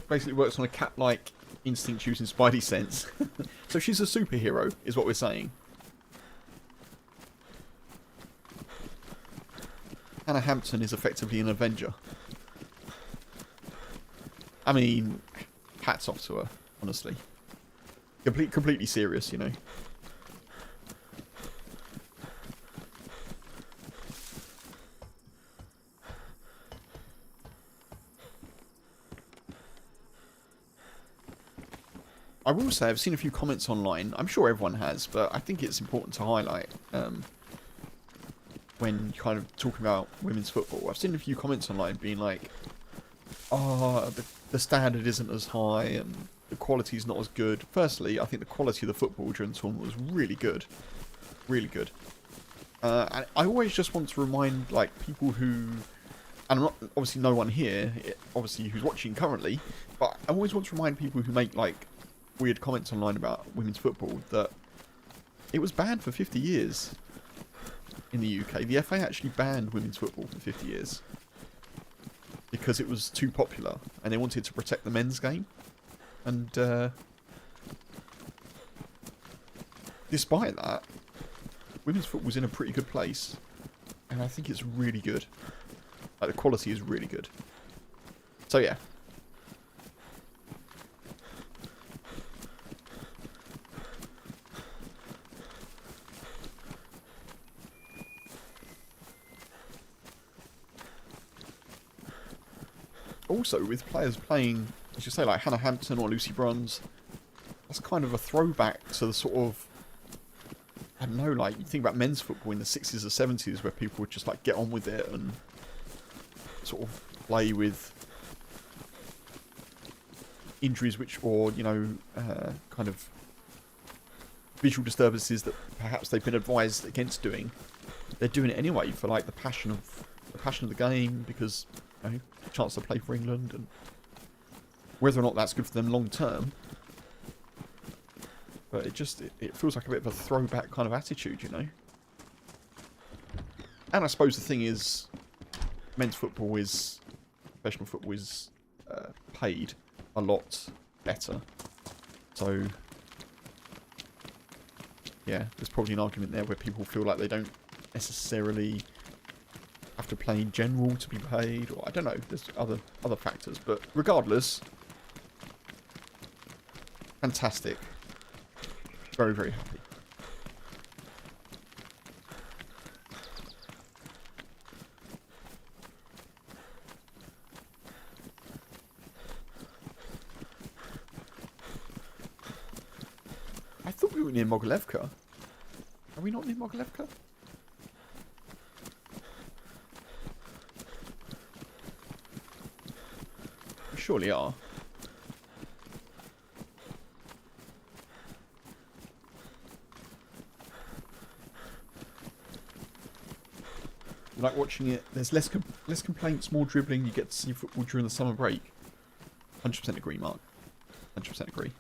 Basically works on a cat-like instinct using spidey sense. So she's a superhero, is what we're saying. Hannah Hampton is effectively an Avenger. I mean, hats off to her, honestly. Completely serious, you know. I will say I've seen a few comments online. I'm sure everyone has, but I think it's important to highlight when kind of talking about women's football. I've seen a few comments online being like, "Oh, the standard isn't as high and the quality's not as good." Firstly, I think the quality of the football during the tournament was really good, really good. And I always just want to remind like people who, and I'm not obviously no one here, obviously who's watching currently, but I always want to remind people who make like weird comments online about women's football that it was banned for 50 years in the UK. The FA actually banned women's football for 50 years because it was too popular and they wanted to protect the men's game. And despite that, women's football was in a pretty good place, and I think it's really good. Like, the quality is really good. So yeah. Also, with players playing, as you say, like Hannah Hampton or Lucy Bronze, that's kind of a throwback to the sort of, I don't know, like, you think about men's football in the 60s or 70s where people would just, like, get on with it and sort of play with injuries which, or, you know, kind of visual disturbances that perhaps they've been advised against doing. They're doing it anyway for, like, the passion of the game, because, you know, chance to play for England, and whether or not that's good for them long term, but it feels like a bit of a throwback kind of attitude, you know. And I suppose the thing is, men's football is, professional football is paid a lot better, so yeah, there's probably an argument there where people feel like they don't necessarily have to play in general to be paid, or I don't know, there's other factors, but regardless, fantastic. Very, very happy. I thought we were near Mogilevka. Are we not near Mogilevka? We surely are. Like watching it, there's less complaints, more dribbling. You get to see football during the summer break. 100% agree, Mark. 100% agree.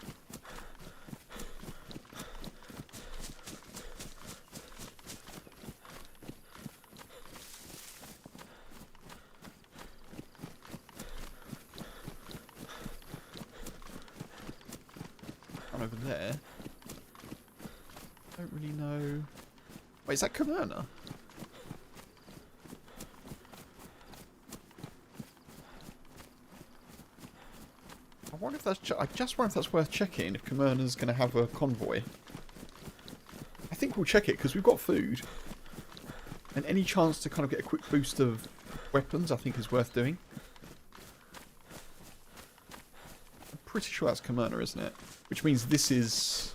I'm over there. Don't really know. Wait, is that Chernarus? I wonder if that's. I just wonder if that's worth checking. If Chernarus going to have a convoy. I think we'll check it because we've got food, and any chance to kind of get a quick boost of weapons, I think, is worth doing. I'm pretty sure that's Chernarus, isn't it? Which means this is.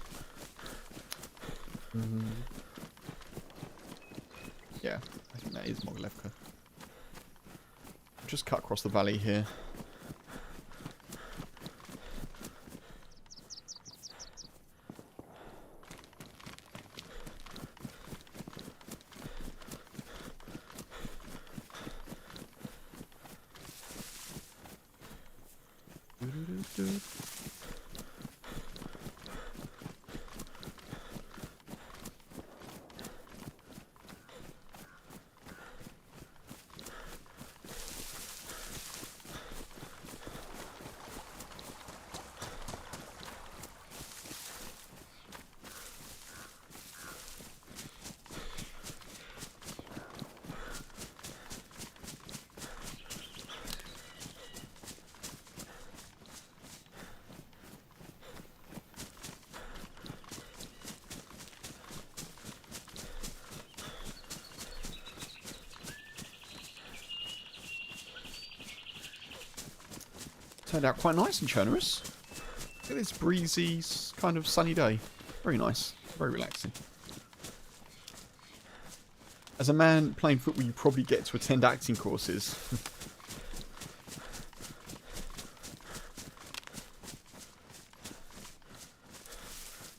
Yeah, I think that is Mogilevka. Just cut across the valley here. Turned out quite nice in Chernarus. Look at this breezy, kind of sunny day. Very nice. Very relaxing. As a man playing football, you probably get to attend acting courses.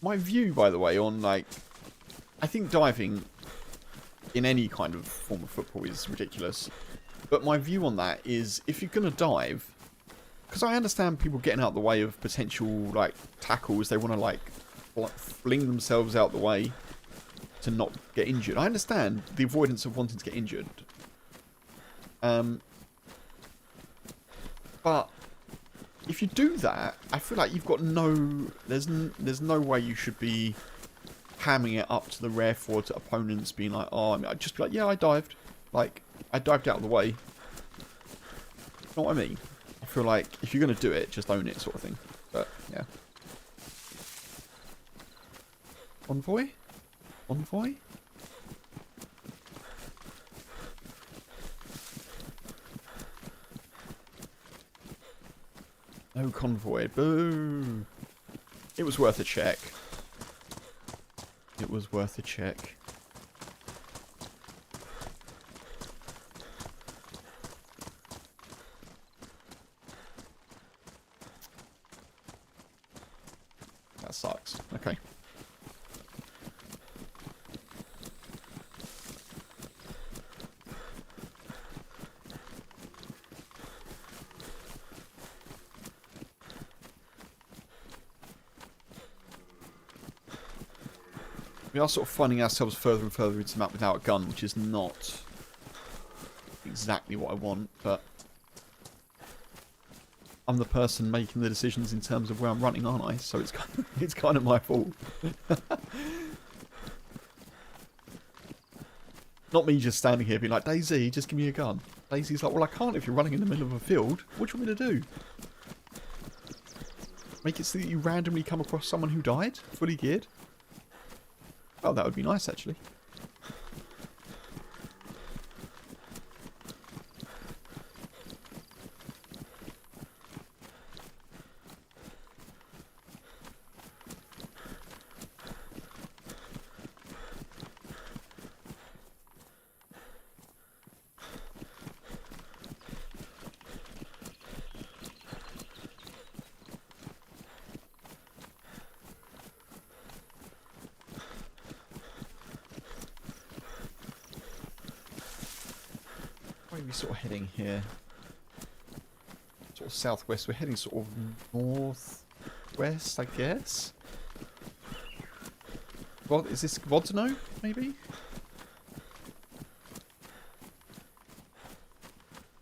My view, by the way, on, like... I think diving in any kind of form of football is ridiculous. But my view on that is, if you're going to dive... Because I understand people getting out the way of potential, like, tackles. They want to, like, fling themselves out the way to not get injured. I understand the avoidance of wanting to get injured. But if you do that, I feel like you've got no... There's no way you should be hamming it up to the rare for to opponents, being like, oh, I mean, I'd just be like, yeah, I dived. Like, I dived out of the way. You know what I mean? I feel like if you're going to do it, just own it, sort of thing. But, yeah. Envoy? Envoy? No convoy. Boo! It was worth a check. It was worth a check. That sucks. Okay. We are sort of finding ourselves further and further into the map without a gun, which is not exactly what I want, but I'm the person making the decisions in terms of where I'm running, aren't I? So it's kind of my fault. Not me just standing here being like, dayz, just give me a gun. Daisy's like, well, I can't if you're running in the middle of a field. What do you want me to do? Make it so that you randomly come across someone who died, fully geared? Oh, that would be nice, actually. Where are we sort of heading here? Sort of southwest. We're heading sort of northwest, I guess. What is this? Vodno, maybe?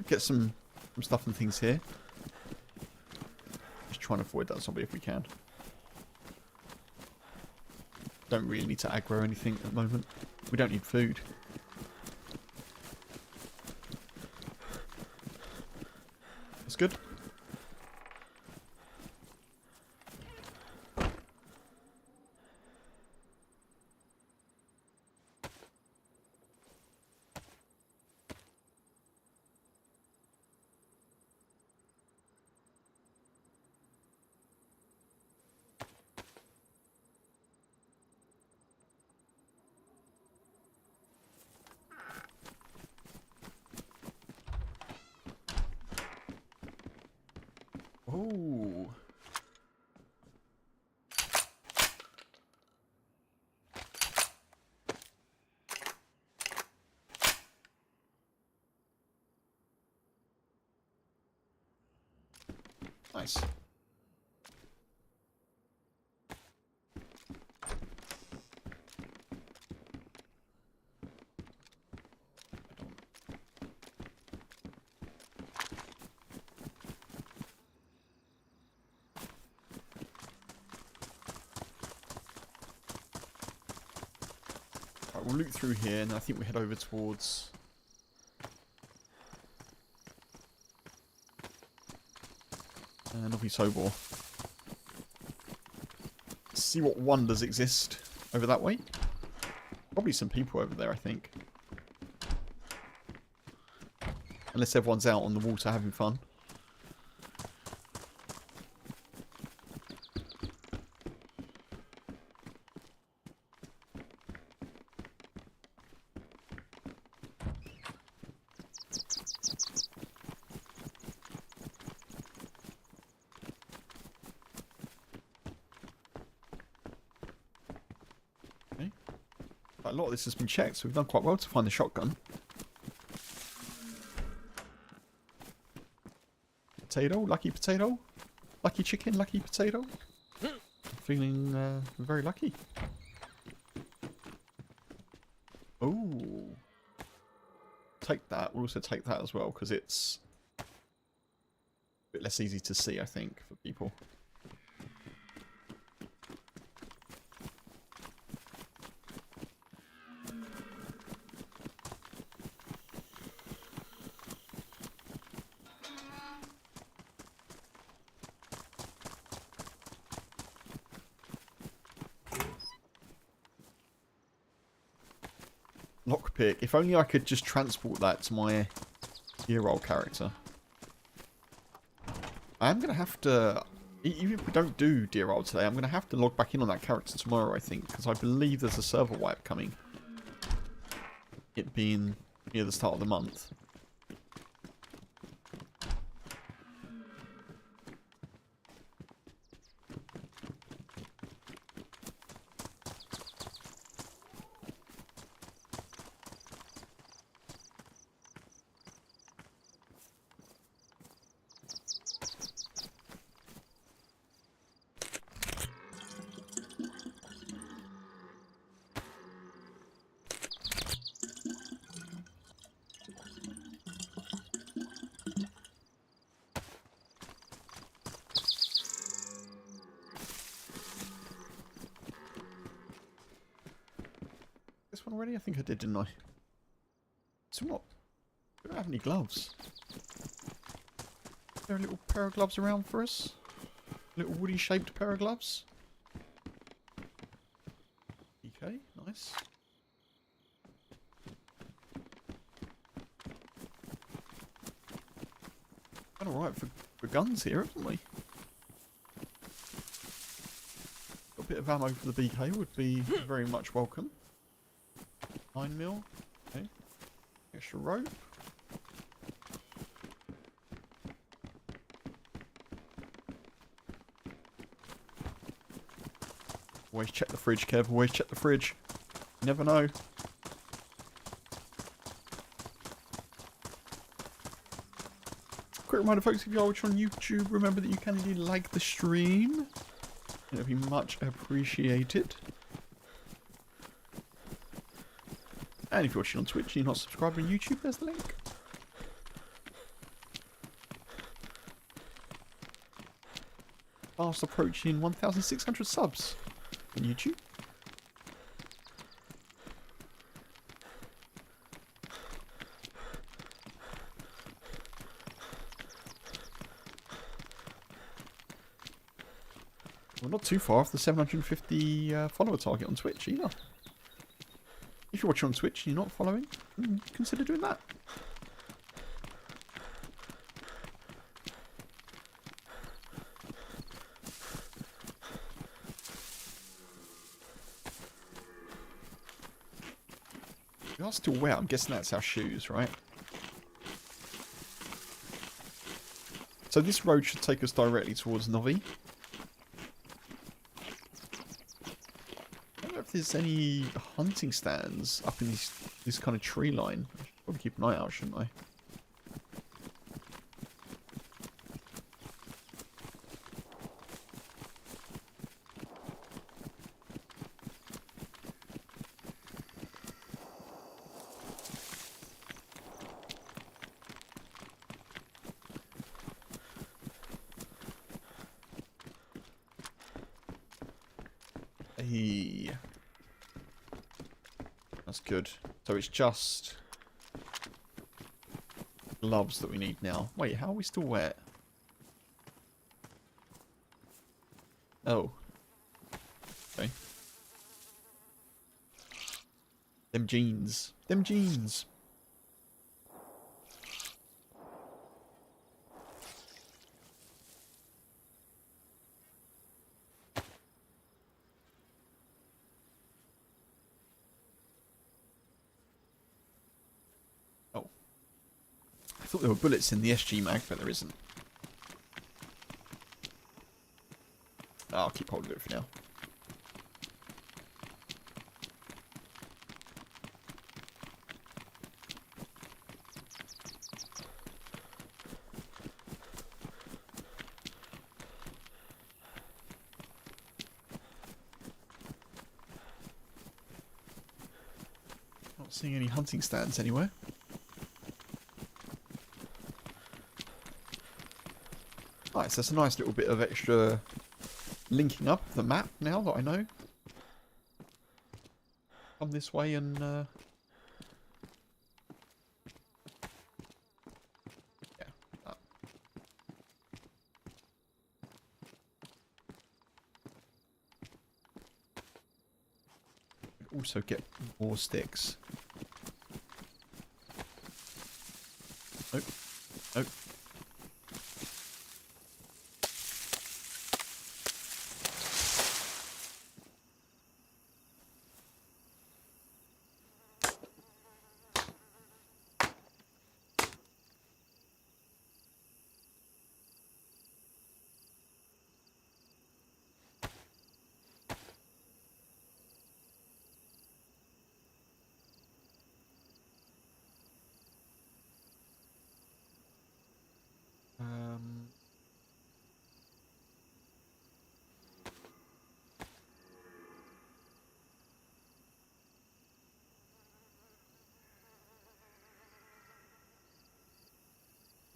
Get some stuff and things here. Just trying to avoid that zombie if we can. Don't really need to aggro anything at the moment. We don't need food. That's good. Oh. Nice. Right, we'll loot through here, and I think we head over towards... Novi Sobor. See what wonders exist over that way. Probably some people over there, I think. Unless everyone's out on the water having fun. Okay. A lot of this has been checked, so we've done quite well to find the shotgun. Potato, lucky potato. Lucky chicken, lucky potato. Feeling very lucky. Oh. Take that. We'll also take that as well, because it's a bit less easy to see, I think, for people. Lockpick. If only I could just transport that to my year-roll character. I am going to have to... Even if we don't do deer roll today, I'm going to have to log back in on that character tomorrow, I think. Because I believe there's a server wipe coming. It being near the start of the month. This one already? I think I did, didn't I? So what? We don't have any gloves. Is there a little pair of gloves around for us? A little woody shaped pair of gloves? Okay, nice. Done alright for guns here, haven't we? A bit of ammo for the BK would be very much welcome. 9mm. Okay. Extra rope. Always check the fridge, Kev. Always check the fridge. You never know. Quick reminder, folks, if you are watching on YouTube, remember that you can indeed like the stream. It would be much appreciated. And if you're watching on Twitch and you're not subscribed on YouTube, there's the link. Fast approaching 1,600 subs on YouTube. We're not too far off the 750 follower target on Twitch either. If you're watching on Twitch and you're not following, consider doing that. They are still wet. I'm guessing that's our shoes, right? So this road should take us directly towards Novi. If there's any hunting stands up in this kind of tree line, I should probably keep an eye out, shouldn't I? Hey. That's good. So it's just gloves that we need now. Wait, how are we still wet? Oh. Okay. Them jeans. Them jeans. Oh. I thought there were bullets in the SG mag, but there isn't. I'll keep hold of it for now. Not seeing any hunting stands anywhere. Nice, that's a nice little bit of extra linking up the map now that I know. Come this way and yeah. Also get more sticks. Nope. Nope.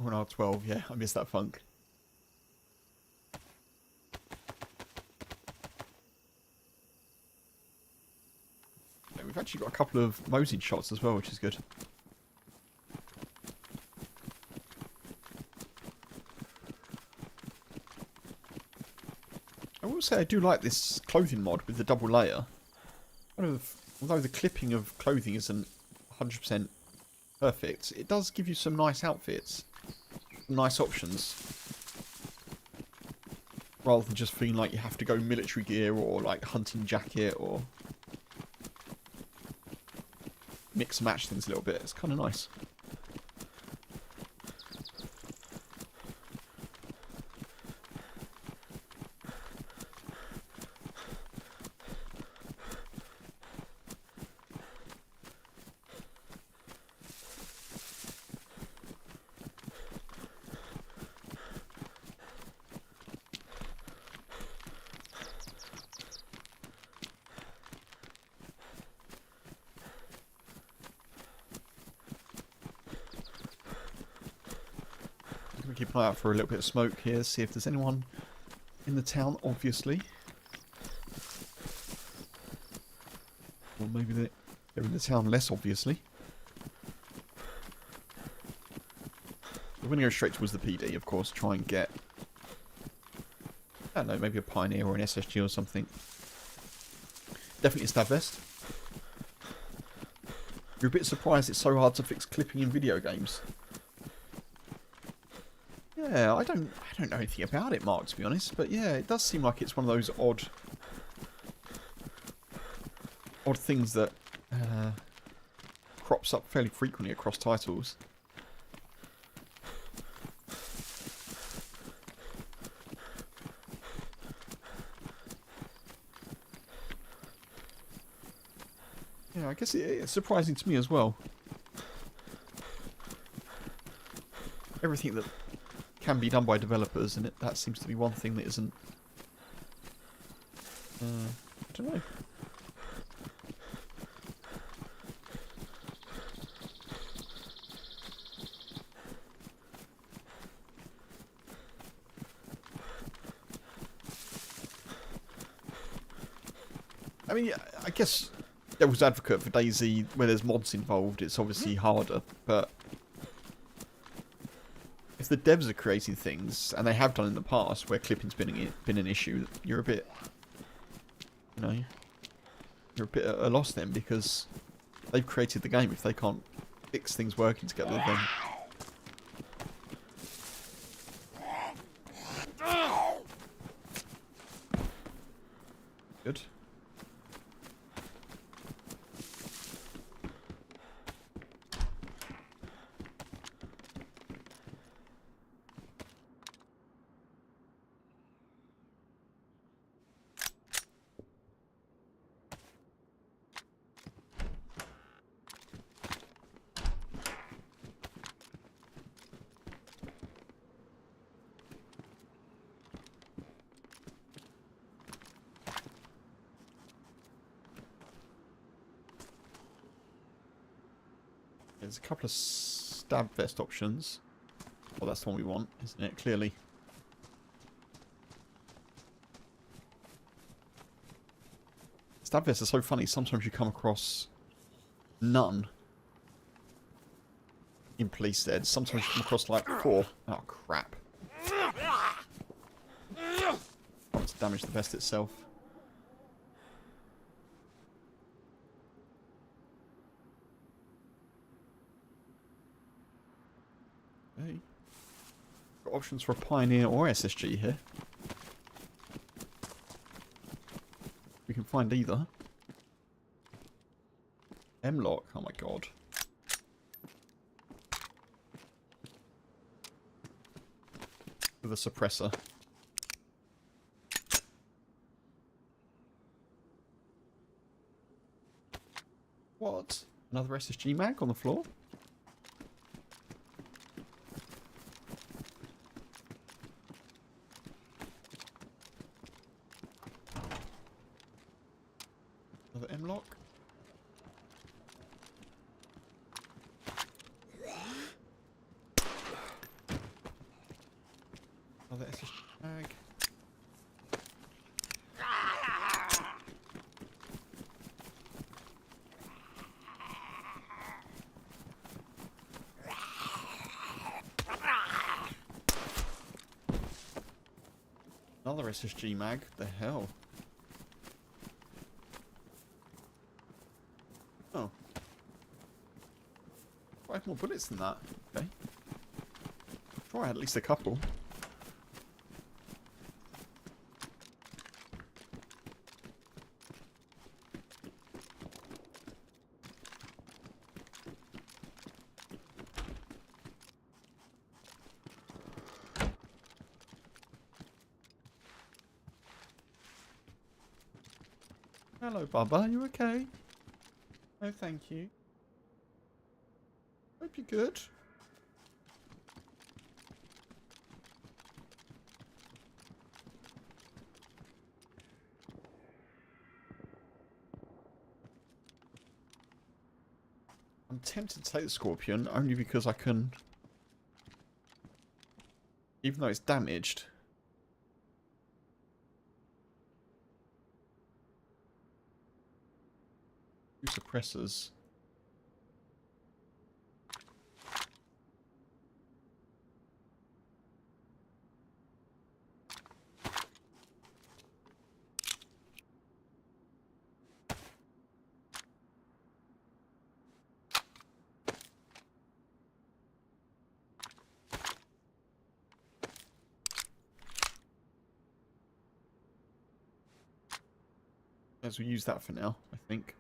Oh no, 12, yeah, I missed that funk. Yeah, we've actually got a couple of moseyed shots as well, which is good. I will say I do like this clothing mod with the double layer. Although the clipping of clothing isn't 100% perfect, it does give you some nice outfits. Nice options. Rather than just feeling like you have to go military gear or like hunting jacket or mix and match things a little bit. It's kind of nice. Keep an eye out for a little bit of smoke here, see if there's anyone in the town, obviously. Or maybe they're in the town less obviously. We're going to go straight towards the PD, of course, try and get, I don't know, maybe a Pioneer or an SSG or something. Definitely a stab vest. You're a bit surprised it's so hard to fix clipping in video games. Yeah, I don't know anything about it, Mark, to be honest, but yeah, it does seem like it's one of those odd things that crops up fairly frequently across titles. Yeah, I guess it's surprising to me as well. Everything that can be done by developers, and that seems to be one thing that isn't. I don't know. I mean, I guess devil's advocate for dayz, where there's mods involved, it's obviously harder, but if the devs are creating things, and they have done in the past, where clipping's been an issue, you're a bit, you know, you're a bit at a loss then, because they've created the game. If they can't fix things working together, then good. There's a couple of stab vest options. Well, that's the one we want, isn't it? Clearly. Stab vests are so funny. Sometimes you come across none in police steads. Sometimes you come across like 4. Oh, crap. Not to damage the vest itself. Okay. Got options for a Pioneer or SSG here. We can find either. M-lock, oh my god. With a suppressor. What? Another SSG mag on the floor? Another M-lock? Another SSG mag. Another SSG mag? The hell? Oh. 5 more bullets than that. Okay. I'm sure I had at least a couple. Hello, Bubba. You okay? Oh, thank you. Hope you're good. I'm tempted to take the Scorpion only because I can, even though it's damaged. Suppressors. As we use that for now, I think.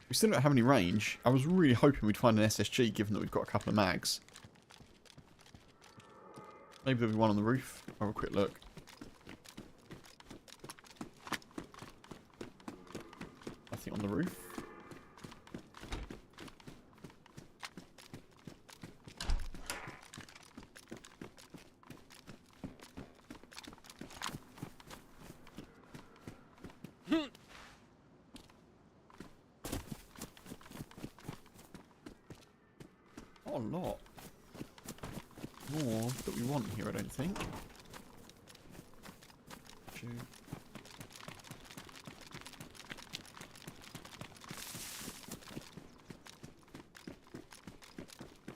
We still don't have any range. I was really hoping we'd find an SSG, given that we've got a couple of mags. Maybe there'll be one on the roof. I'll have a quick look. Nothing on the roof. a lot more that we want here, I don't think.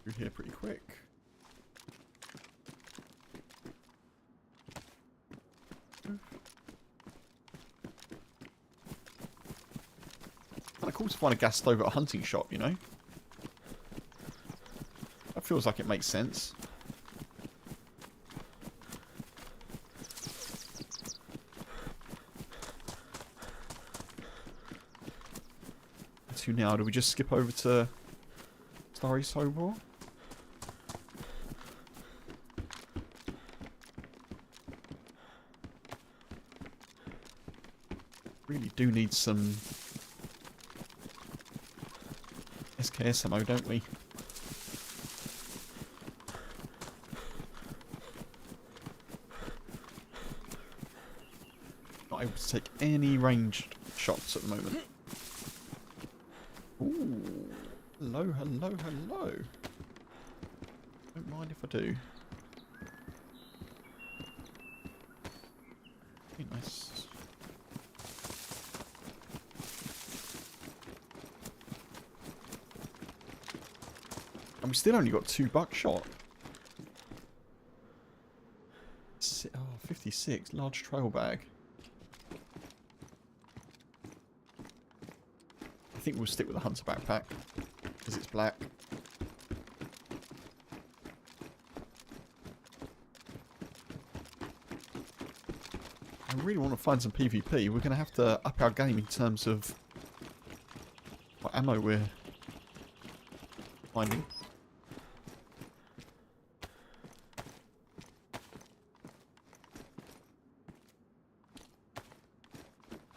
Through here pretty quick. Kind of cool to find a gas stove at a hunting shop, you know? That feels like it makes sense. To now, do we just skip over to Starry Sobor? Really do need some SKS ammo, don't we? Not able to take any ranged shots at the moment. Ooh, hello, hello, hello. Don't mind if I do. Very nice. And we still only got 2 buckshot. Oh, 56, large trail bag. I think we'll stick with the hunter backpack because it's black. I really want to find some PvP. We're going to have to up our game in terms of what ammo we're finding.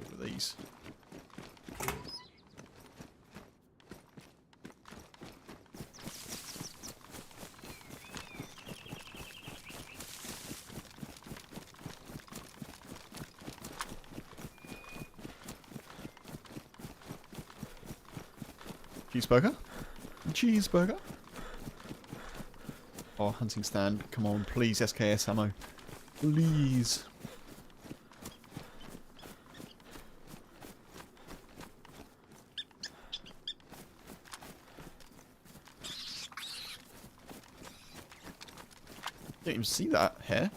Look at these. Cheeseburger? Cheeseburger? Oh, hunting stand. Come on, please, SKS ammo. Please. Didn't even see that hair.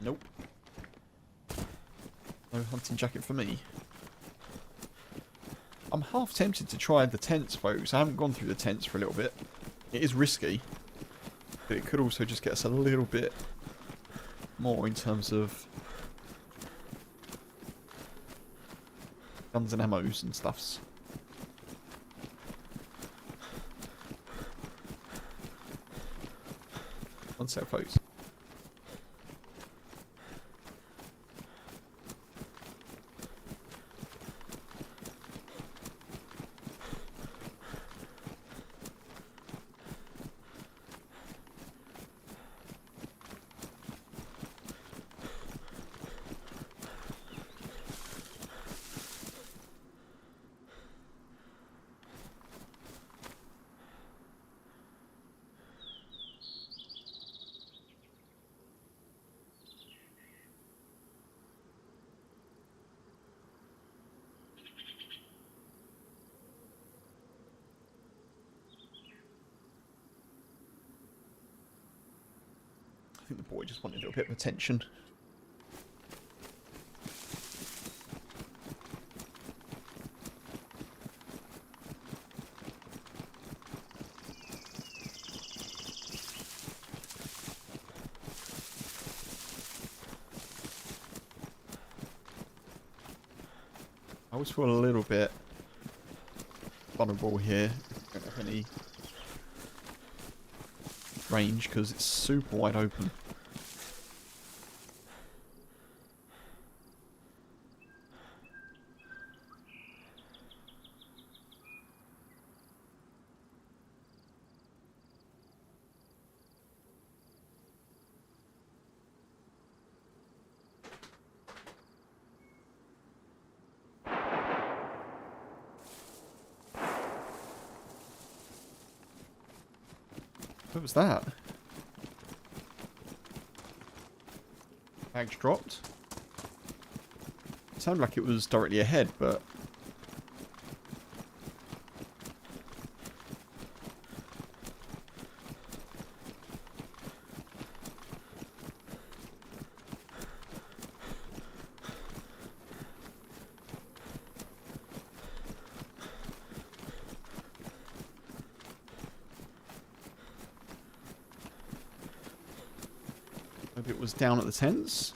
Nope. No hunting jacket for me. I'm half tempted to try the tents, folks. I haven't gone through the tents for a little bit. It is risky, but it could also just get us a little bit more in terms of guns and ammos and stuffs. One sec, folks. I think the boy just wanted a little bit of attention. I always feel a little bit vulnerable here. Don't have any range because it's super wide open. What was that? Bags dropped. It sounded like it was directly ahead, but... maybe it was down at the tents.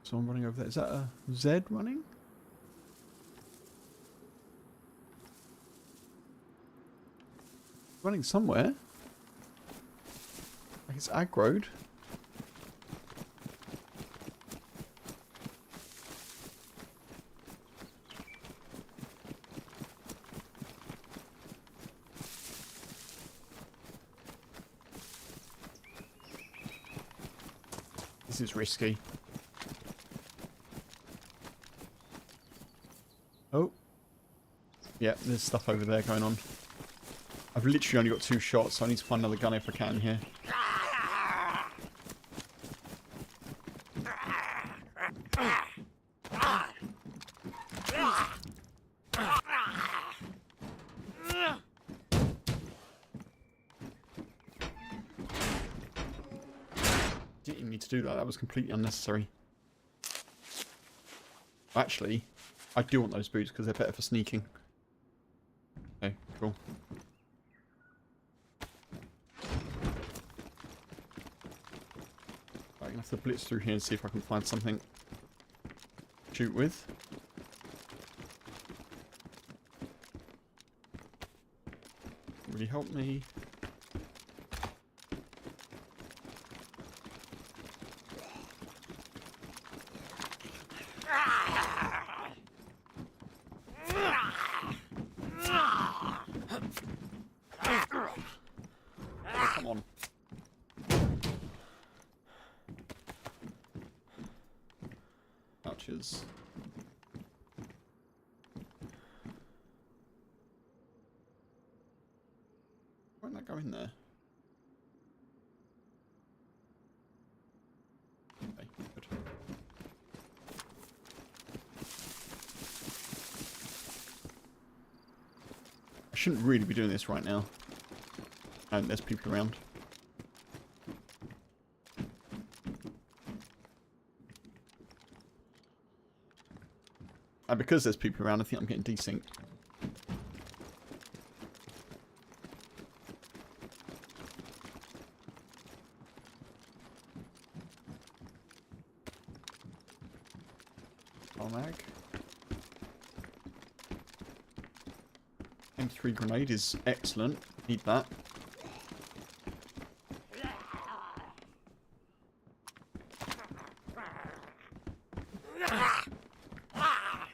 Someone running over there. Is that a Z running? Running somewhere. Like it's aggroed. This is risky. Oh. Yeah, there's stuff over there going on. I've literally only got 2 shots, so I need to find another gun if I can here. Didn't need to do that, that was completely unnecessary. Actually, I do want those boots because they're better for sneaking. Okay, cool. I'm gonna have to blitz through here and see if I can find something to shoot with. Really help me. Come on. Pouches. Why didn't that go in there? Okay, good. I shouldn't really be doing this right now. And there's people around. And because there's people around, I think I'm getting desynced. Mag. M3 grenade is excellent. Need that.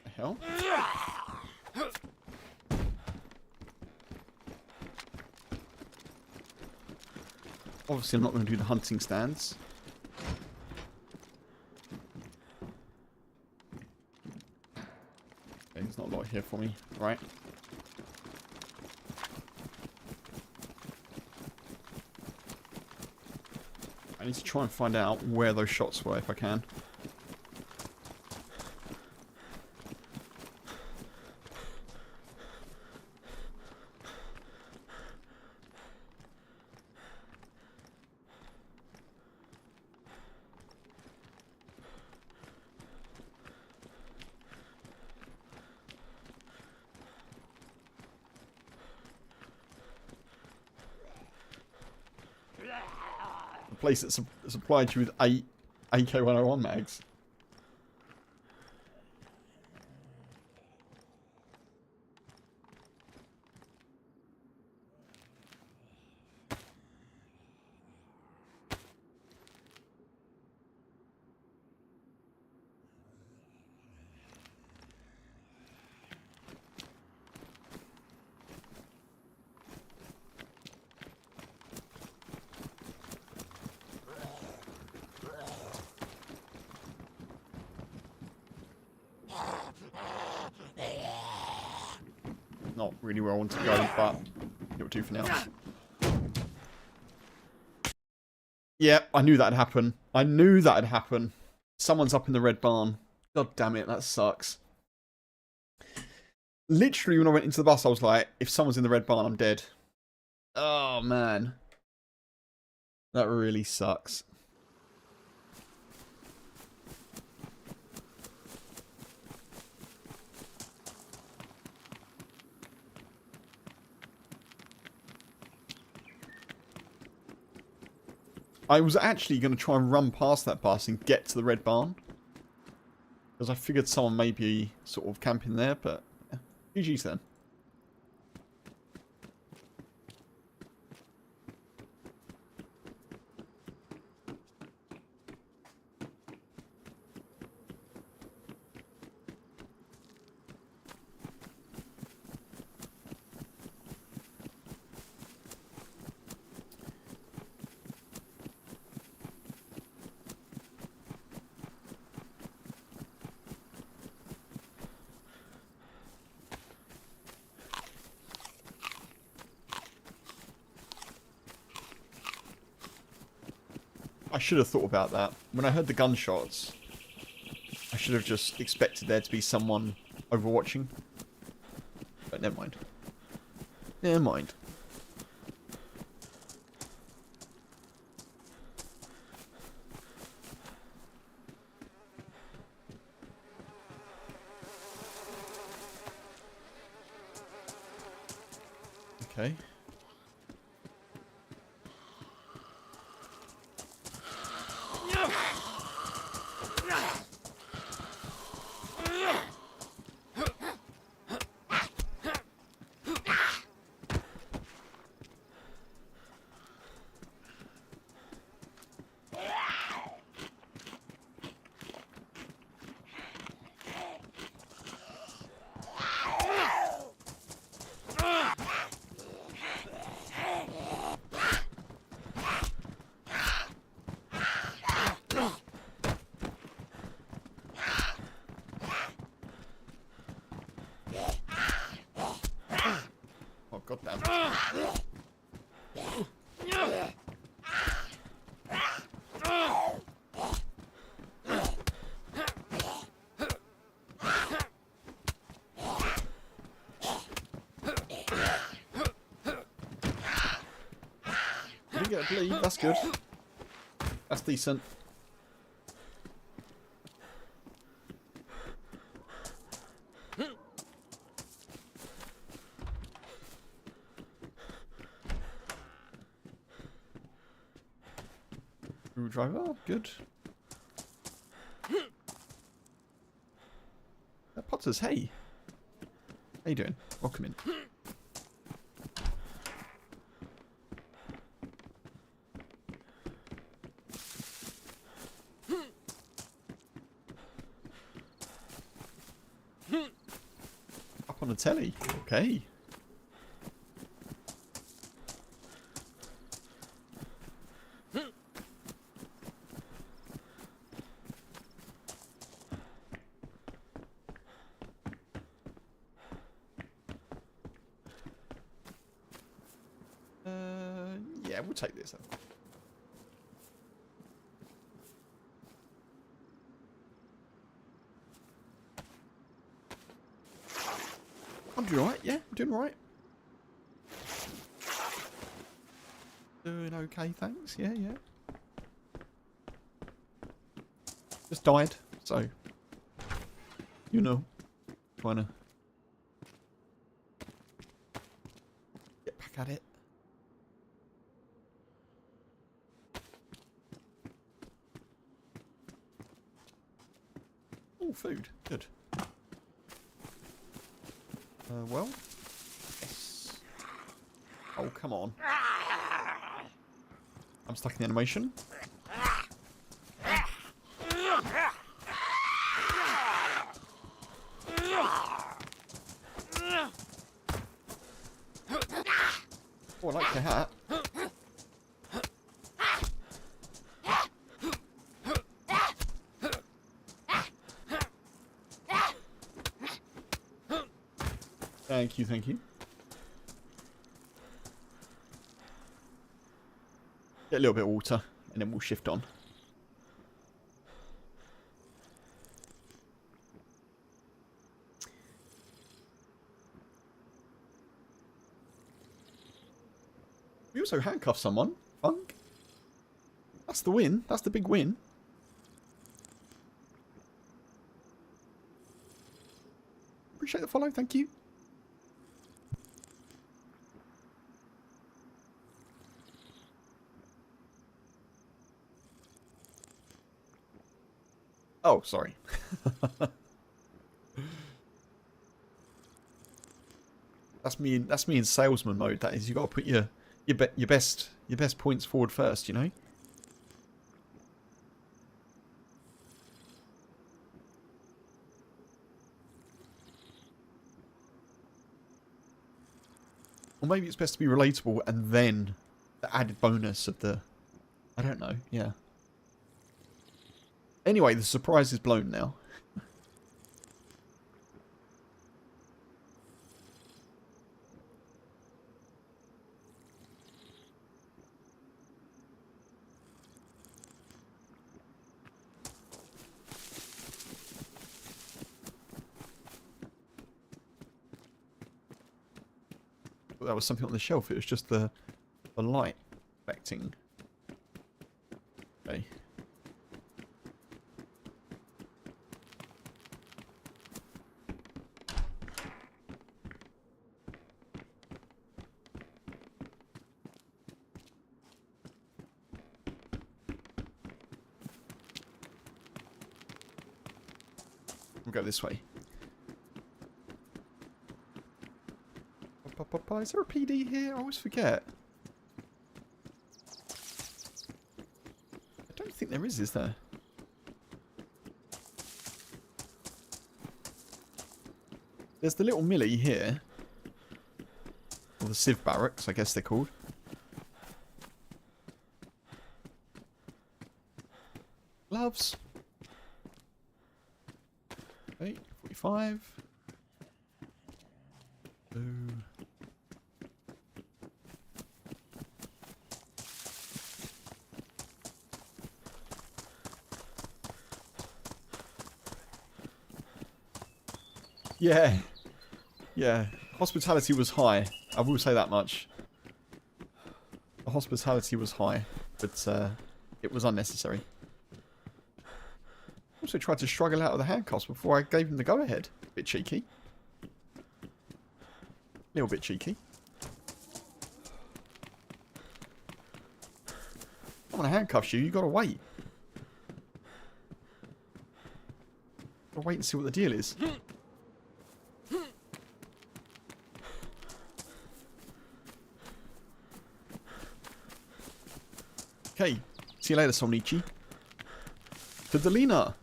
The hell? Obviously, I'm not going to do the hunting stands. Okay, there's not a lot here for me, right? I need to try and find out where those shots were if I can. Place that supplied you with 8 AK-101 mags. Not really where I want to go, but it'll do for now. Yeah, I knew that'd happen. I knew that'd happen. Someone's up in the red barn. God damn it, that sucks. Literally, when I went into the bus, I was like, if someone's in the red barn, I'm dead. Oh, man. That really sucks. I was actually going to try and run past that bus and get to the red barn. Because I figured someone may be sort of camping there, but yeah. GG's then. I should have thought about that. When I heard the gunshots, I should have just expected there to be someone overwatching. But never mind. Never mind. Okay. Oh, goddamn. Did he get a bleed? That's good. That's decent. Screwdriver, good. Potters, hey. How you doing? Welcome in. Up on the telly, okay. Yeah, we'll take this then. I'm doing alright, yeah, I'm doing alright. Doing okay, thanks, yeah, yeah. Just died, so, you know, trying to get back at it. Oh, food, good. Well, yes. Oh, come on. I'm stuck in the animation. Oh, I like your hat. Thank you, thank you. Get a little bit of water, and then we'll shift on. We also handcuffed someone. Funk. That's the win. That's the big win. Appreciate the follow. Thank you. Oh, sorry. That's me in salesman mode. That is, you got to put your best points forward first, you know. Or maybe it's best to be relatable and then the added bonus of the... I don't know, yeah. Anyway, the surprise is blown now. That was something on the shelf. It was just the light affecting. Okay. We'll go this way. Is there a PD here? I always forget. I don't think there is there? There's the little millie here. Or the Civ barracks, I guess they're called. Gloves. Okay, 45. Blue. Yeah. Yeah. Hospitality was high. I will say that much. The hospitality was high, but it was unnecessary. Also tried to struggle out of the handcuffs before I gave him the go-ahead. Bit cheeky. Little bit cheeky. I want to handcuff you gotta wait. Gotta wait and see what the deal is. Okay, see you later, Solnichi. To Delina.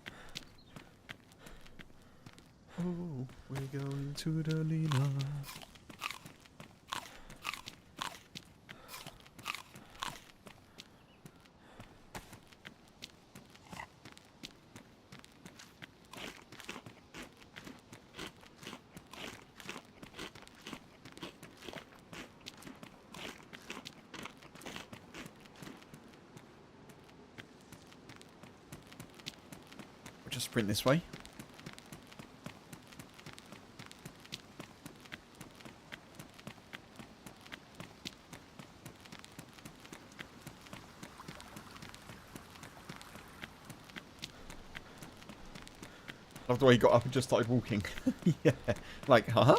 Oh, we're going to Delina. Just sprint this way. Love the way he got up and just started walking. Yeah, like, huh?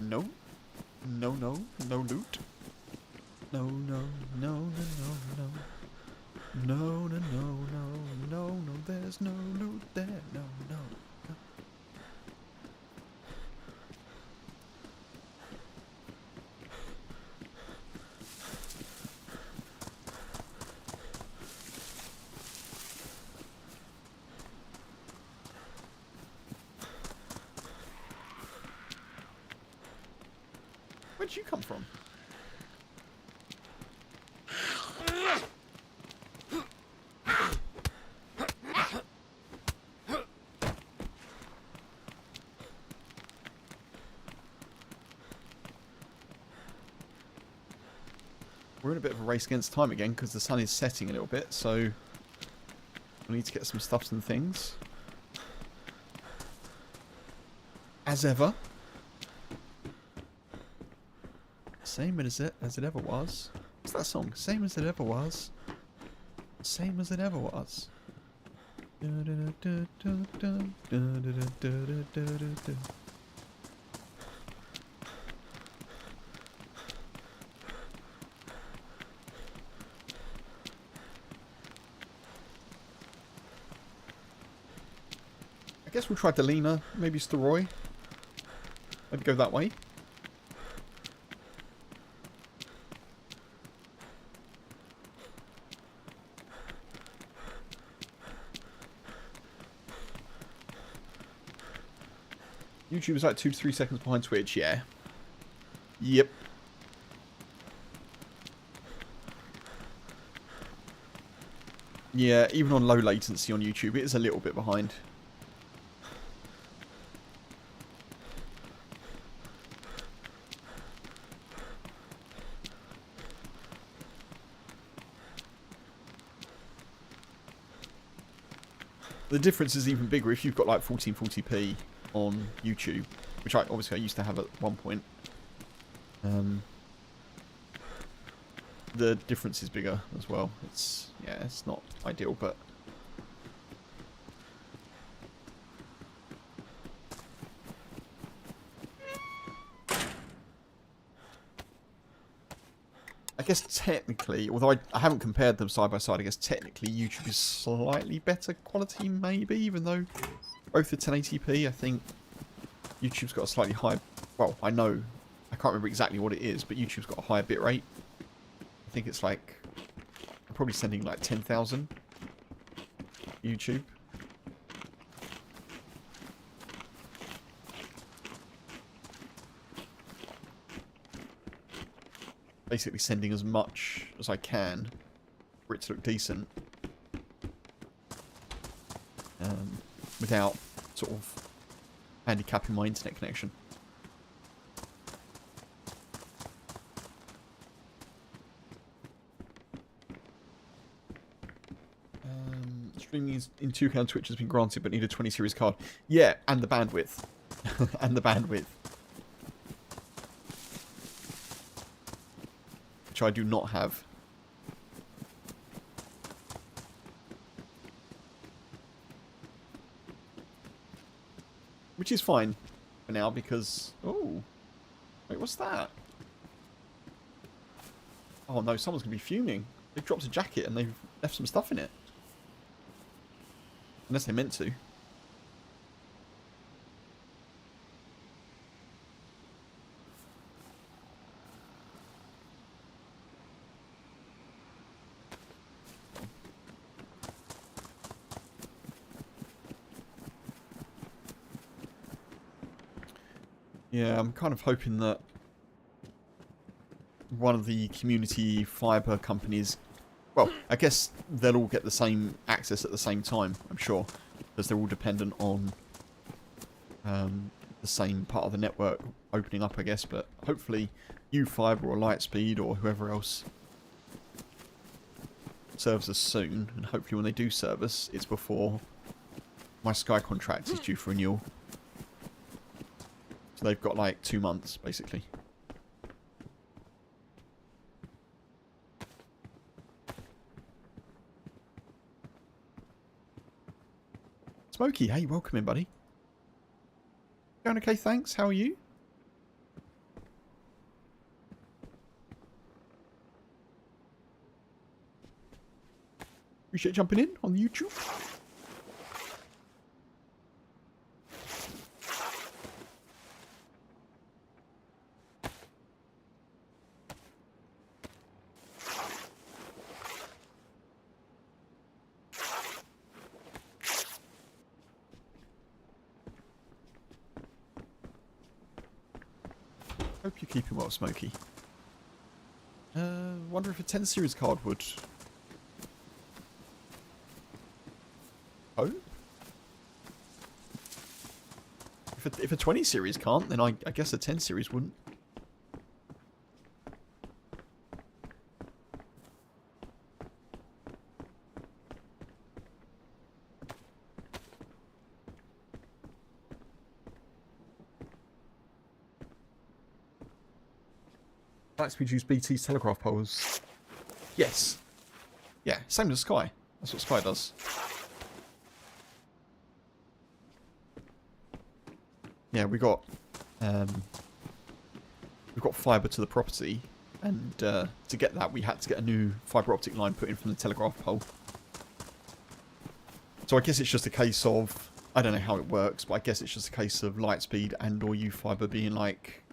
No. No, no. No loot. No, no, no, no, no, no. No, no, no, no, no, no, there's no loot there. No, no, no. did you come from? We're in a bit of a race against time again because the sun is setting a little bit, so we need to get some stuffs and things. As ever. Same as it ever was. What's that song? Same as it ever was. Same as it ever was. I guess we'll try Delina, maybe Steroy. I'd go that way. YouTube is like 2 to 3 seconds behind Twitch, yeah. Yep. Yeah, even on low latency on YouTube, it is a little bit behind. The difference is even bigger if you've got like 1440p on YouTube, which I used to have at one point. The difference is bigger as well. It's not ideal, but I guess technically, although I haven't compared them side by side, I guess technically YouTube is slightly better quality, maybe, even though both are 1080p. I think YouTube's got a slightly high, well, I can't remember exactly what it is, but YouTube's got a higher bit rate. I think it's like, I'm probably sending like 10,000 YouTube. Basically sending as much as I can for it to look decent. Without sort of handicapping my internet connection. Streaming in 2K on Twitch has been granted but need a 20 series card. Yeah, and the bandwidth. And the bandwidth. Which I do not have. Which is fine for now because... Oh. Wait, what's that? Oh no, someone's going to be fuming. They've dropped a jacket and they've left some stuff in it. Unless they meant to. Yeah, I'm kind of hoping that one of the community fiber companies, well, I guess they'll all get the same access at the same time, I'm sure, because they're all dependent on the same part of the network opening up, I guess, but hopefully UFiber or Lightspeed or whoever else serves us soon, and hopefully when they do service, it's before my Sky contract is due for renewal. So they've got like 2 months, basically. Smokey, hey, welcome in, buddy. Going okay, thanks. How are you? Appreciate jumping in on YouTube. Hope you're keeping well, Smokey. Wonder if a 10 series card would. Oh? If a 20 series can't, then I guess a 10 series wouldn't. Lightspeed use BT's telegraph poles. Yes. Yeah, same as Sky. That's what Sky does. Yeah, we got fibre to the property, and to get that we had to get a new fibre optic line put in from the telegraph pole. So I guess it's just a case of, I don't know how it works, but I guess it's just a case of Lightspeed and or U-Fibre being like,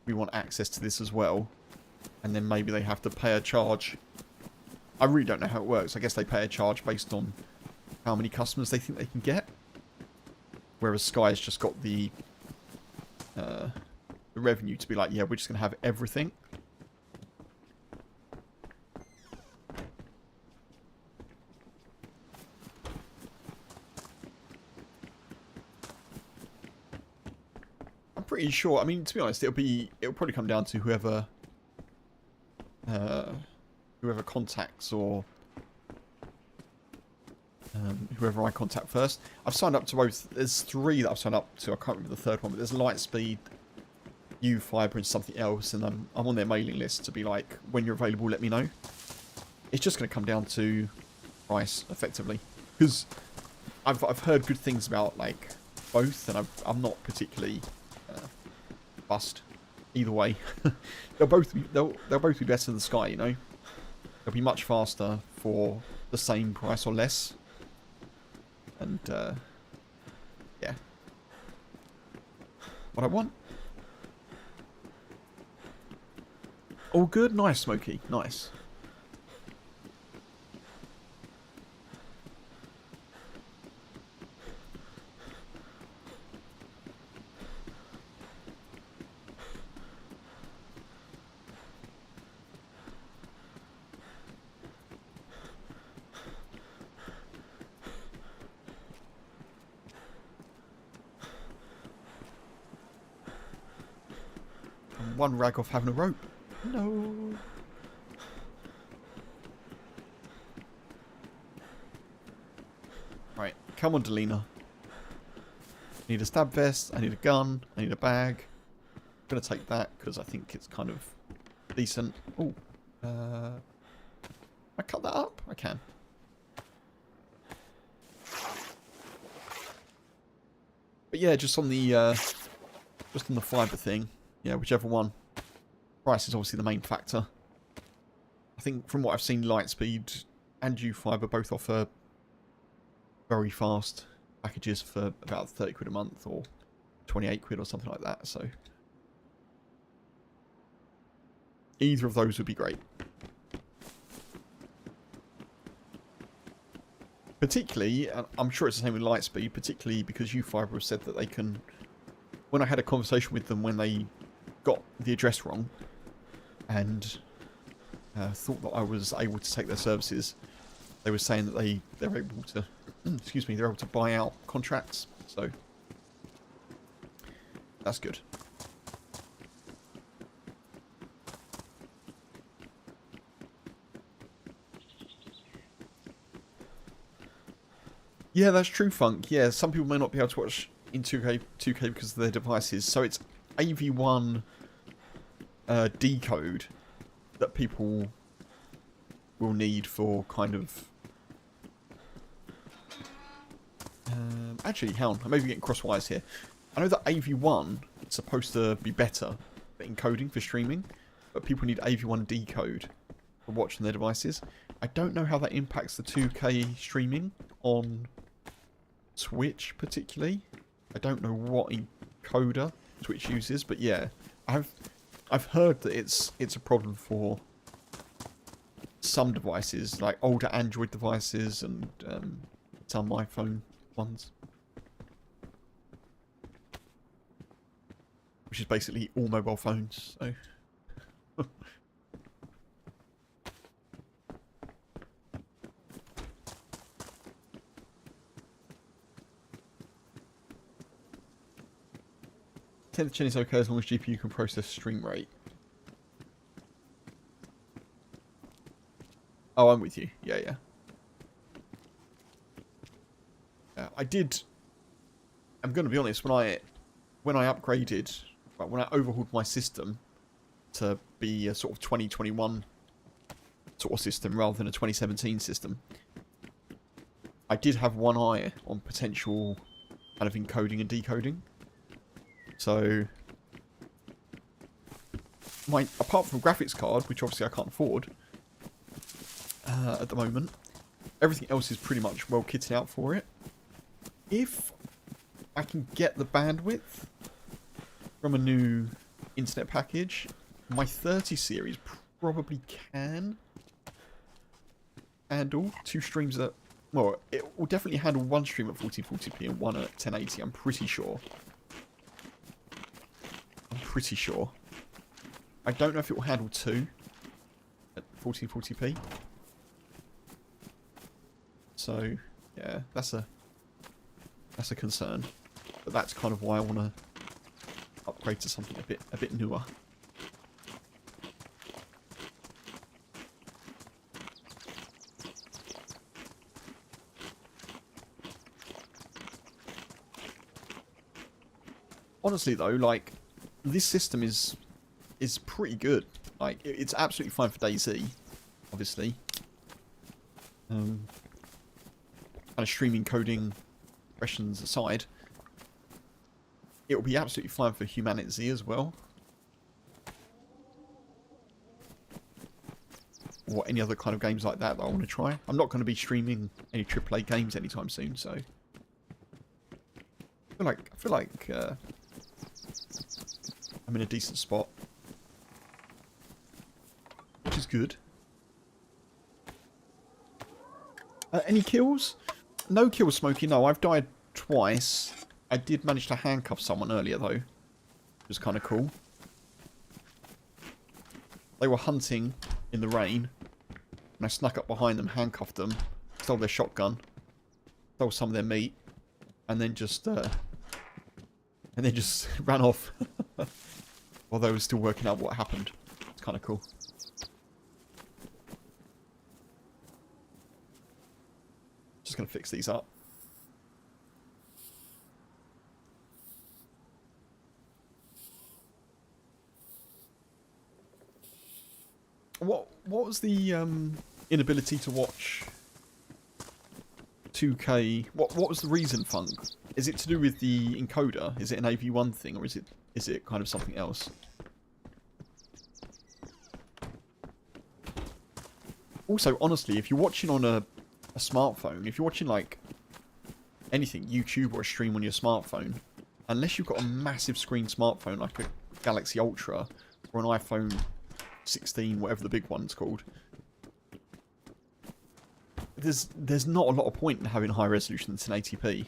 we want access to this as well, and then maybe they have to pay a charge. I really don't know how it works. I guess they pay a charge based on how many customers they think they can get, whereas Sky's just got the revenue to be like, yeah, we're just going to have everything. I'm pretty sure. I mean, to be honest, it'll probably come down to whoever contacts, or whoever I contact first. I've signed up to both. There's 3 that I've signed up to. I can't remember the third one, but there's Lightspeed, U-Fibre, and something else, and I'm on their mailing list to be like, when you're available, let me know. It's just going to come down to price, effectively, because I've heard good things about like both, and I'm not particularly fussed either way. they'll both be better than Sky, you know. They'll be much faster for the same price or less, and yeah, what I want. All good, nice, Smokey, nice. One rag off having a rope. No. Right, come on, Delina. I need a stab vest, I need a gun, I need a bag. I'm going to take that because I think it's kind of decent. Oh, I cut that up? I can. But yeah, just on the fibre thing. Yeah, whichever one. Price is obviously the main factor. I think from what I've seen, Lightspeed and U-Fibre both offer very fast packages for about 30 quid a month, or 28 quid or something like that, so either of those would be great. Particularly, I'm sure it's the same with Lightspeed, particularly because U-Fibre have said that they can, when I had a conversation with them when they got the address wrong and thought that I was able to take their services, they were saying that they're able to excuse me, they're able to buy out contracts, so that's good. Yeah, that's true, Funk. Yeah, some people may not be able to watch in 2K because of their devices, so it's AV1 decode that people will need for kind of actually, hang on, I may be getting cross wires here. I know that AV1 is supposed to be better at encoding for streaming, but people need AV1 decode for watching their devices. I don't know how that impacts the 2K streaming on Twitch particularly. I don't know what encoder Twitch uses, but yeah, I've heard that it's a problem for some devices, like older Android devices and some iPhone ones. which is basically all mobile phones. So. The chin is okay as long as GPU can process stream rate. Oh, I'm with you. Yeah, yeah. Yeah, I did. I'm going to be honest. When I upgraded, when I overhauled my system to be a sort of 2021 sort of system rather than a 2017 system, I did have one eye on potential kind of encoding and decoding. So, apart from graphics card, which obviously I can't afford at the moment, everything else is pretty much well kitted out for it. If I can get the bandwidth from a new internet package, my 30 series probably can handle 2 streams at... Well, it will definitely handle 1 stream at 1440p and 1 at 1080, I'm pretty sure. Pretty sure. I don't know if it will handle 2 at 1440p. So, yeah, that's a concern. But that's kind of why I want to upgrade to something a bit newer. Honestly though, like, this system is pretty good. Like, it's absolutely fine for dayz, obviously. Kind of streaming coding questions aside, it will be absolutely fine for humanity as well. Or any other kind of games like that I want to try. I'm not going to be streaming any AAA games anytime soon, so I feel like I'm in a decent spot, which is good. Any kills? No kills, Smokey. No, I've died twice. I did manage to handcuff someone earlier, though, which was kind of cool. They were hunting in the rain, and I snuck up behind them, handcuffed them, stole their shotgun, stole some of their meat, and then just ran off. While they were still working out what happened. It's kind of cool. Just going to fix these up. What was the inability to watch 2K? What was the reason, Funk? Is it to do with the encoder? Is it an AV1 thing, or is it kind of something else? Also, honestly, if you're watching on a smartphone, if you're watching like anything, YouTube or a stream on your smartphone, unless you've got a massive screen smartphone like a Galaxy Ultra or an iPhone 16, whatever the big one's called, there's not a lot of point in having high resolution than 1080p.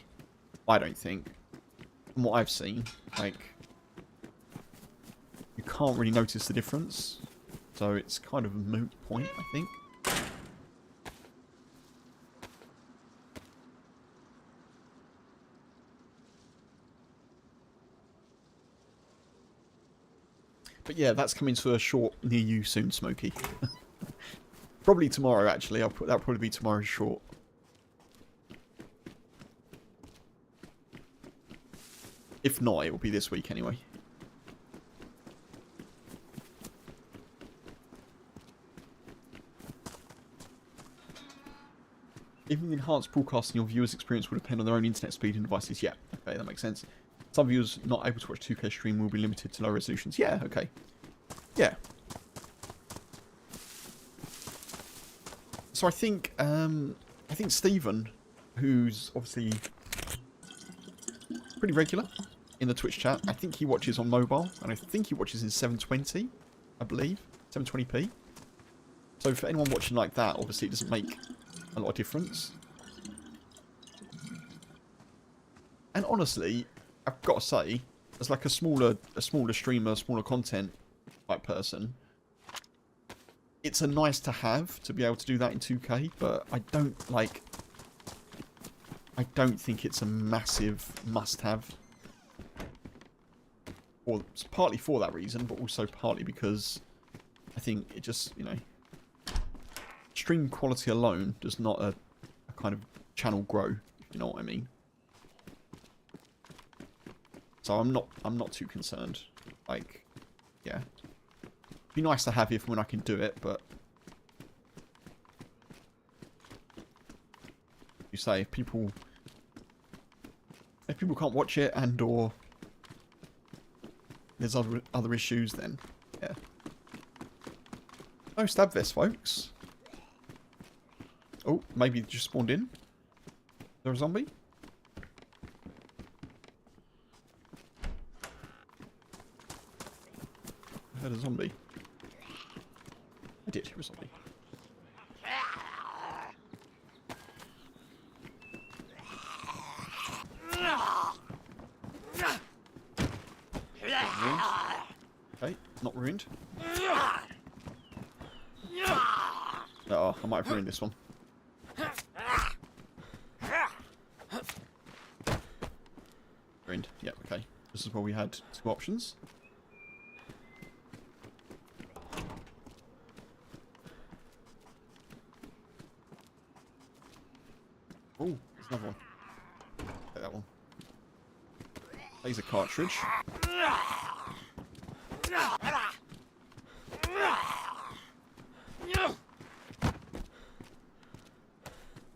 I don't think. From what I've seen, like, you can't really notice the difference. So it's kind of a moot point, I think. But yeah, that's coming to a short near you soon, Smokey. Probably tomorrow, actually. That'll probably be tomorrow's short. If not, it will be this week anyway. Even the enhanced broadcasting, your viewers' experience will depend on their own internet speed and devices. Yeah, okay, that makes sense. Some viewers not able to watch 2K stream will be limited to low resolutions. Yeah, okay. Yeah. So I think Stephen, who's obviously pretty regular in the Twitch chat, I think he watches on mobile, and I think he watches in 720, I believe, 720p. So for anyone watching like that, obviously it doesn't make a lot of difference. And honestly, I've got to say, as like a smaller streamer, smaller content type person, it's a nice to have to be able to do that in 2K, but I don't think it's a massive must-have. Or it's partly for that reason, but also partly because I think it just, you know, stream quality alone does not a kind of channel grow, if you know what I mean. So I'm not too concerned. Like, yeah. It'd be nice to have if when I can do it, but you say if people can't watch it and or there's other issues, then yeah. No stab vest, folks. Oh, maybe just spawned in. Is there a zombie? I heard a zombie. I did hear a zombie. Okay, not ruined. Oh, I might have ruined this one. Ruined. Yep, okay. This is where we had 2 options. Oh, there's another one. Take that one. Laser cartridge.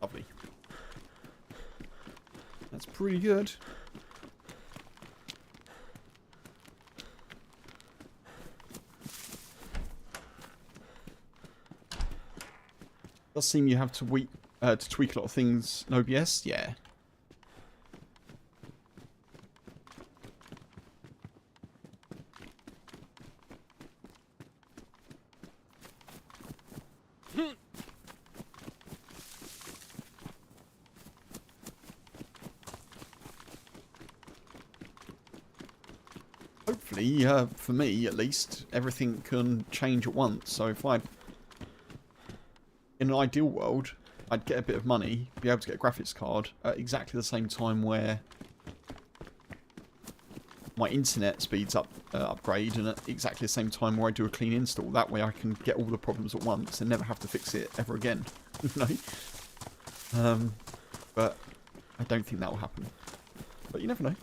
Lovely. That's pretty good. Does seem you have to tweak a lot of things in OBS, yeah. Hopefully, for me at least, everything can change at once. So if I, in an ideal world, I'd get a bit of money, be able to get a graphics card at exactly the same time where my internet speeds up upgrade, and at exactly the same time where I do a clean install. That way I can get all the problems at once and never have to fix it ever again. You know? But I don't think that will happen. But you never know.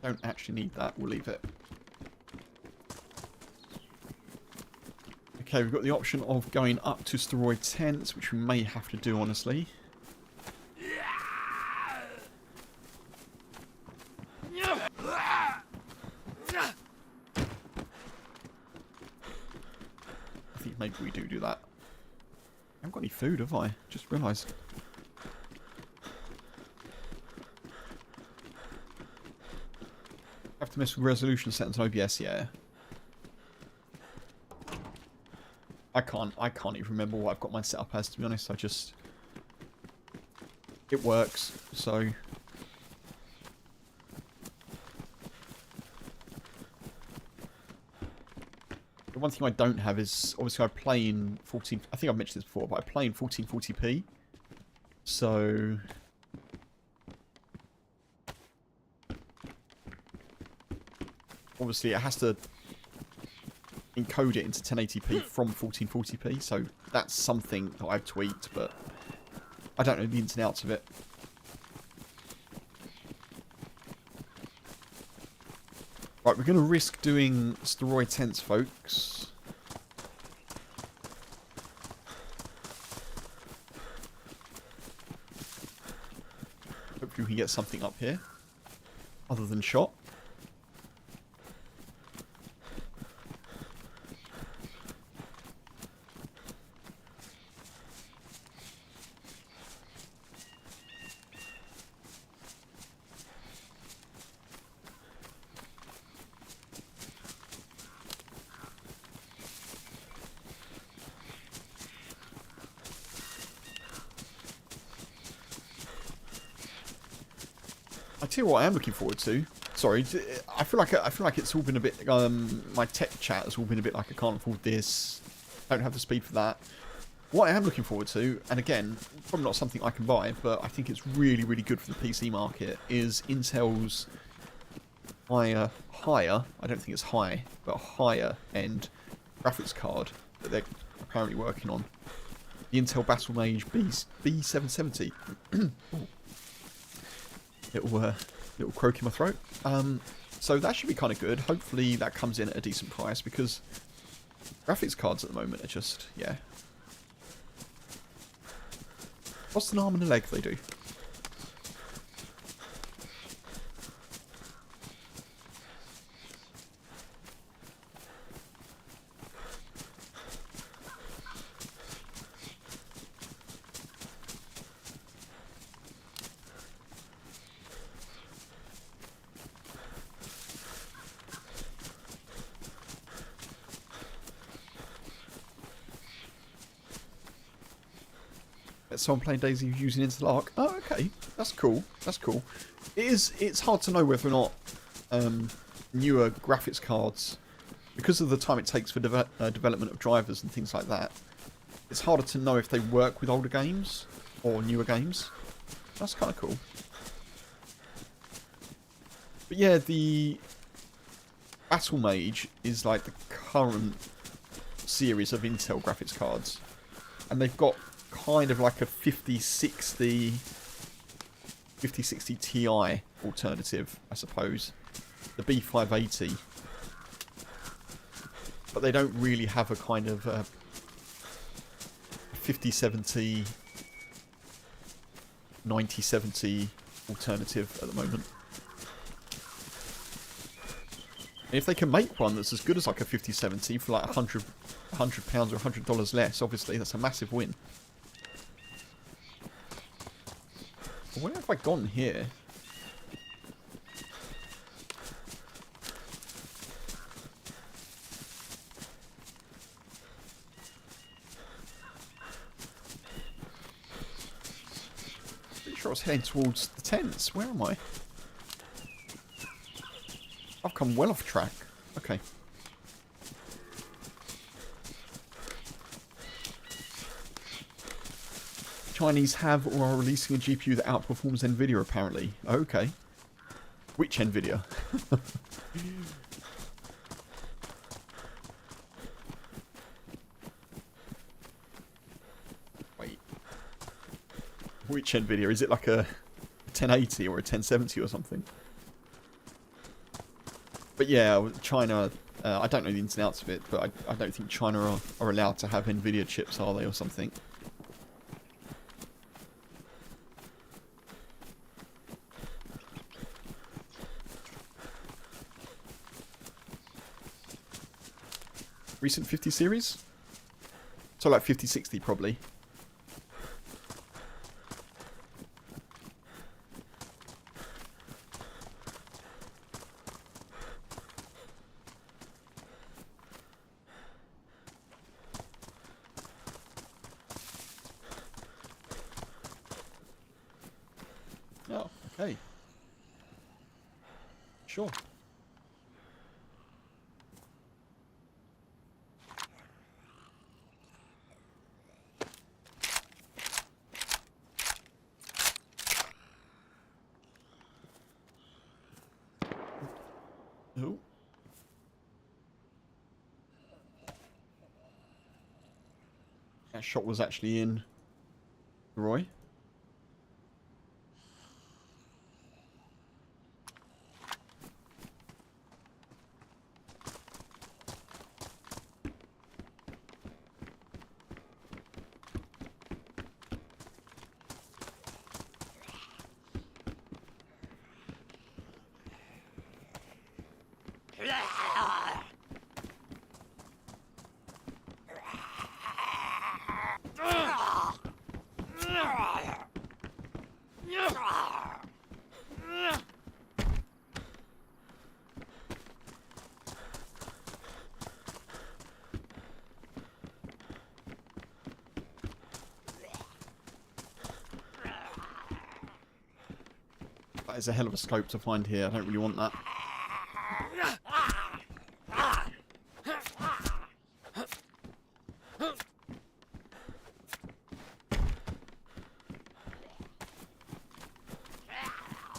Don't actually need that, we'll leave it. Okay, we've got the option of going up to steroid tents, which we may have to do, honestly. I think maybe we do that. I haven't got any food, have I? Just realised. Have to mess with resolution settings on OBS, yeah. I can't even remember what I've got mine set up as, to be honest. It works, so the one thing I don't have is obviously I play in 14. I think I've mentioned this before, but I play in 1440p. So obviously it has to encode it into 1080p from 1440p, so that's something that I've tweaked, but I don't know the ins and outs of it. Right, we're going to risk doing steroid tents, folks. Hopefully we can get something up here other than shot. tell you what I am looking forward to. Sorry, I feel like it's all been a bit. My tech chat has all been a bit like I can't afford this. Don't have the speed for that. What I am looking forward to, and again, probably not something I can buy, but I think it's really, really good for the PC market, is Intel's higher, I don't think it's high, but higher end graphics card that they're apparently working on. The Intel Battle Mage B770. Little croak in my throat. So that should be kind of good. Hopefully that comes in at a decent price, because graphics cards at the moment are just, yeah. What's an arm and a leg they do? Someone playing dayz using Intel Arc. Oh, okay, that's cool. That's cool. It's hard to know whether or not newer graphics cards, because of the time it takes for development of drivers and things like that. It's harder to know if they work with older games or newer games. That's kind of cool. But yeah, the Battle Mage is like the current series of Intel graphics cards, and they've got kind of like a 5060 Ti alternative, I suppose, the B580, but they don't really have a kind of 5070 9070 alternative at the moment. And if they can make one that's as good as like a 5070 for like £100 or $100 less, obviously that's a massive win. Where have I gone here? Pretty sure I was heading towards the tents. Where am I? I've come well off track. Okay. Chinese have or are releasing a GPU that outperforms Nvidia, apparently. Okay. Which Nvidia? Wait. Which Nvidia? Is it like a 1080 or a 1070 or something? But yeah, China, I don't know the ins and outs of it, but I don't think China are allowed to have Nvidia chips, are they, or something? Recent 50 series? So like 5060 probably. Oh, okay. Sure. Oh. That shot was actually in Roy. That is a hell of a scope to find here. I don't really want that.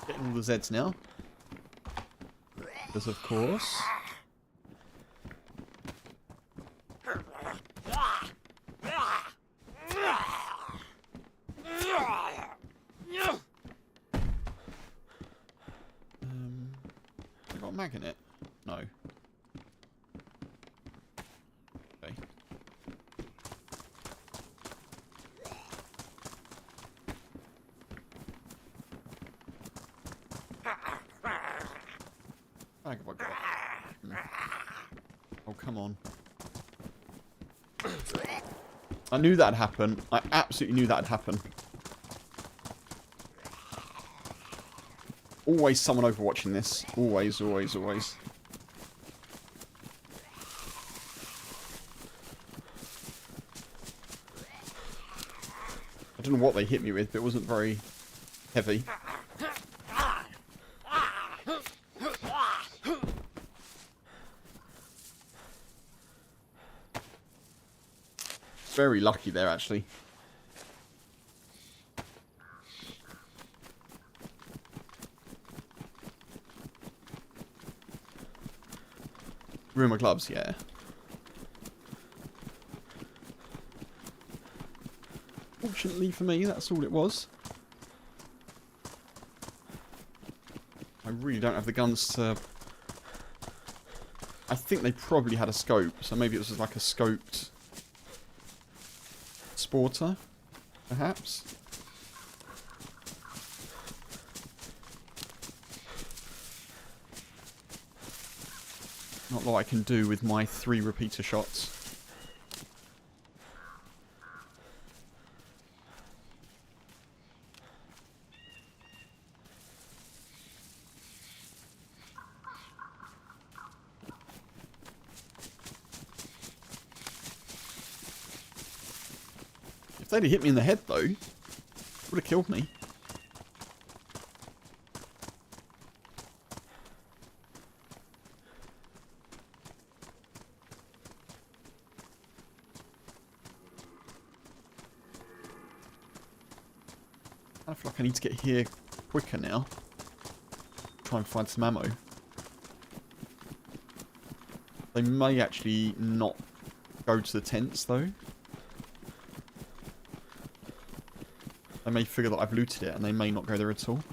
Getting all the Zeds now. Because of course. Got a mag in it? No. Okay. Bag have I got? Oh, come on. I knew that'd happen. I absolutely knew that'd happen. Always someone overwatching this. Always, always, always. I don't know what they hit me with, but it wasn't very heavy. Very lucky there, actually. Ruin my gloves, yeah. Fortunately for me, that's all it was. I really don't have the guns to... I think they probably had a scope, so maybe it was like a scoped sporter, perhaps. Not a lot I can do with my 3 repeater shots. If they'd have hit me in the head, though, it would have killed me. I feel like I need to get here quicker now. Try and find some ammo. They may actually not go to the tents, though. They may figure that I've looted it, and they may not go there at all.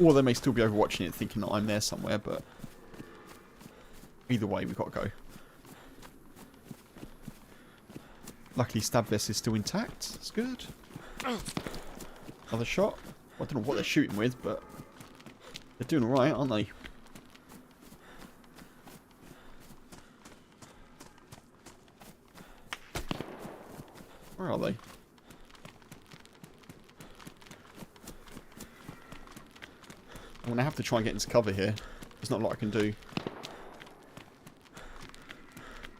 Or they may still be overwatching it, thinking that I'm there somewhere, but... either way, we've got to go. Luckily, stab vest is still intact. That's good. Another shot. Well, I don't know what they're shooting with, but... they're doing alright, aren't they? Where are they? I'm going to have to try and get into cover here. There's not a lot I can do. I'm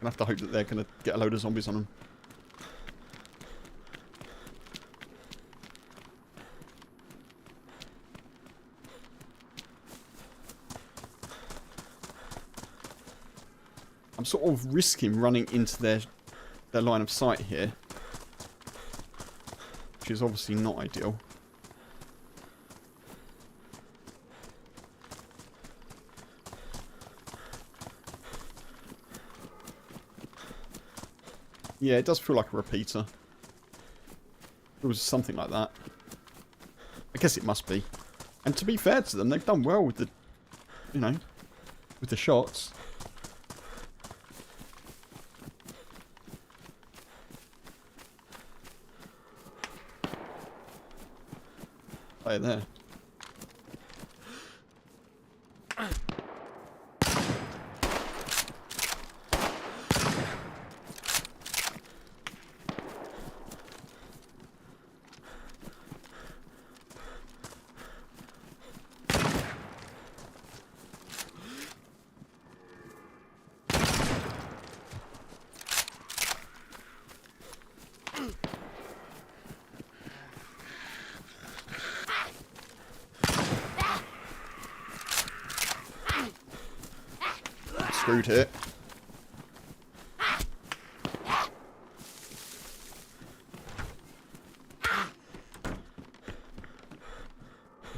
going to have to hope that they're going to get a load of zombies on them. I'm sort of risking running into their line of sight here. Which is obviously not ideal. Yeah, it does feel like a repeater. It was something like that. I guess it must be. And to be fair to them, they've done well with the, you know, with the shots. Play it there. screwed here.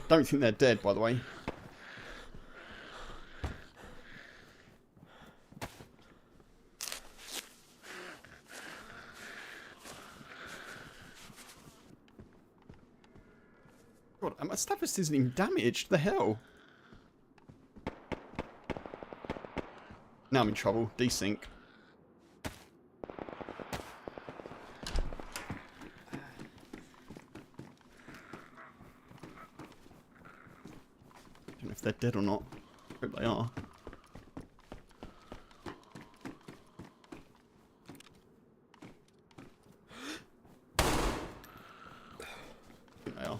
Don't think they're dead, by the way. God, my status isn't even damaged. The hell? Now I'm in trouble. Desync. Don't know if they're dead or not. Hope they are. I think they are.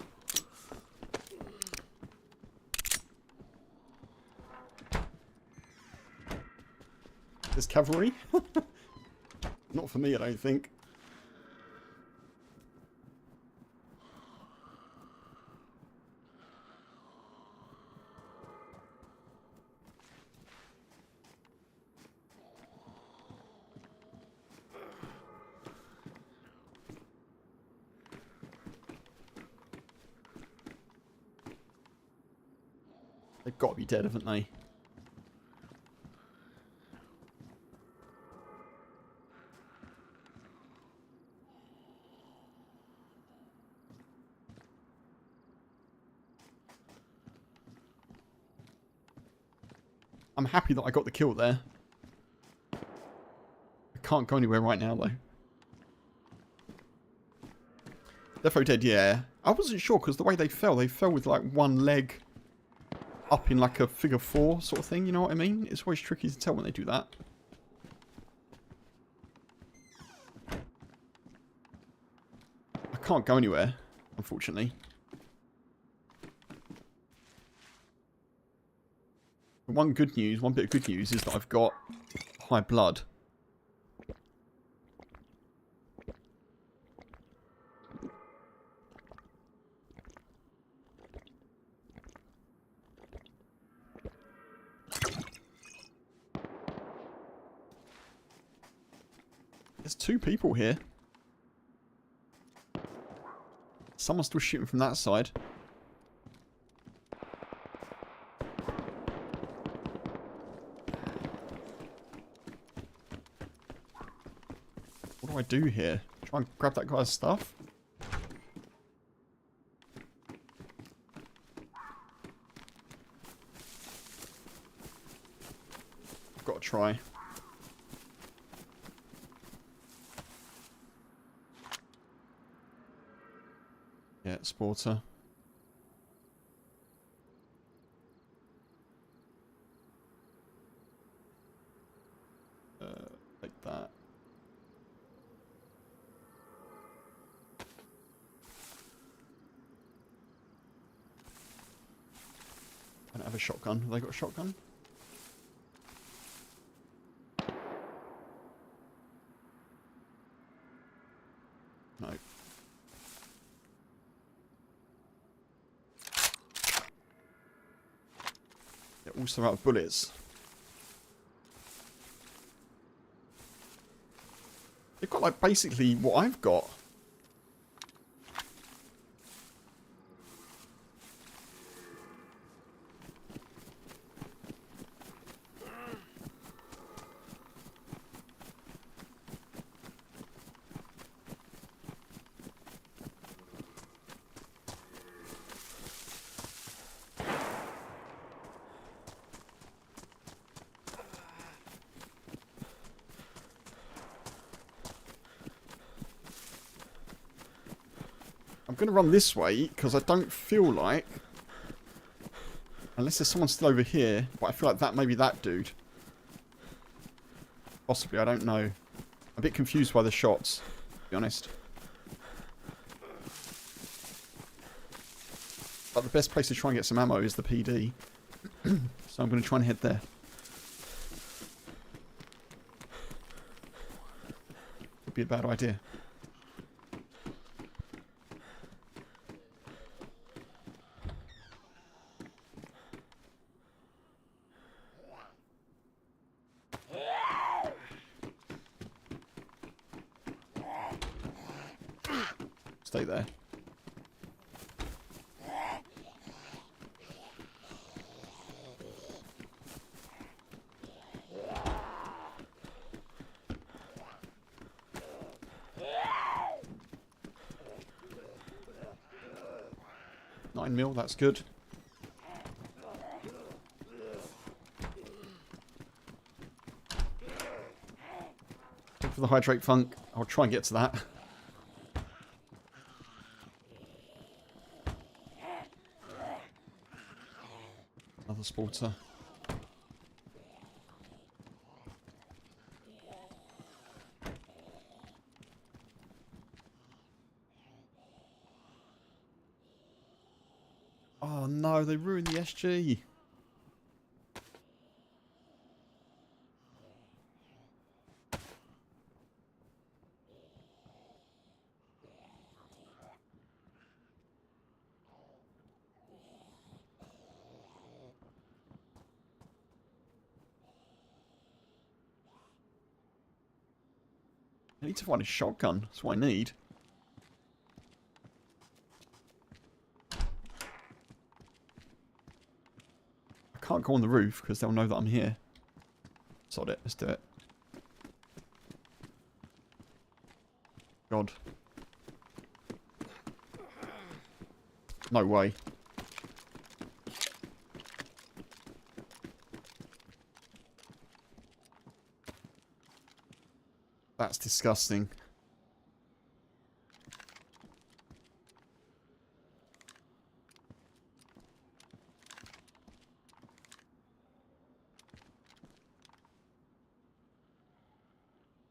There's cavalry? Not for me, I don't think. They've got to be dead, haven't they? I'm happy that I got the kill there. I can't go anywhere right now, though. Defo dead, yeah. I wasn't sure, because the way they fell with, like, one leg up in, like, a figure 4 sort of thing, you know what I mean? It's always tricky to tell when they do that. I can't go anywhere, unfortunately. One bit of good news is that I've got high blood. There's 2 people here. Someone's still shooting from that side. What do I do here? Try and grab that guy's stuff? I've got to try. Yeah, Sporter. Like that. I don't have a shotgun. Have they got a shotgun? No. They're also out of bullets. They've got like basically what I've got. I'm going to run this way because I don't feel like, unless there's someone still over here, but I feel like that may be that dude. Possibly, I don't know. I'm a bit confused by the shots, to be honest. But the best place to try and get some ammo is the PD. So I'm going to try and head there. Would be a bad idea. Stay there. $9 mil, that's good. Look for the hydrate funk. I'll try and get to that. Another sporter. Oh no, they ruined the SG. I need to find a shotgun. That's what I need. I can't go on the roof because they'll know that I'm here. Sod it. Let's do it. God. No way. That's disgusting.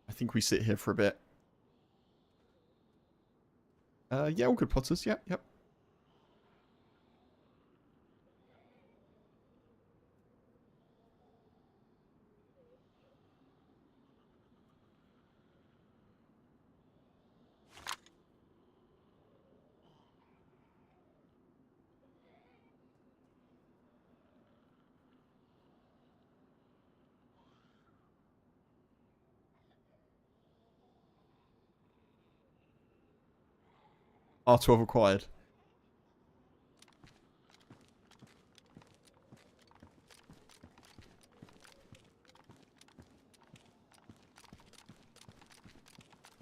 I think we sit here for a bit. Yeah, all good plotters. Yep, yep. R12 acquired.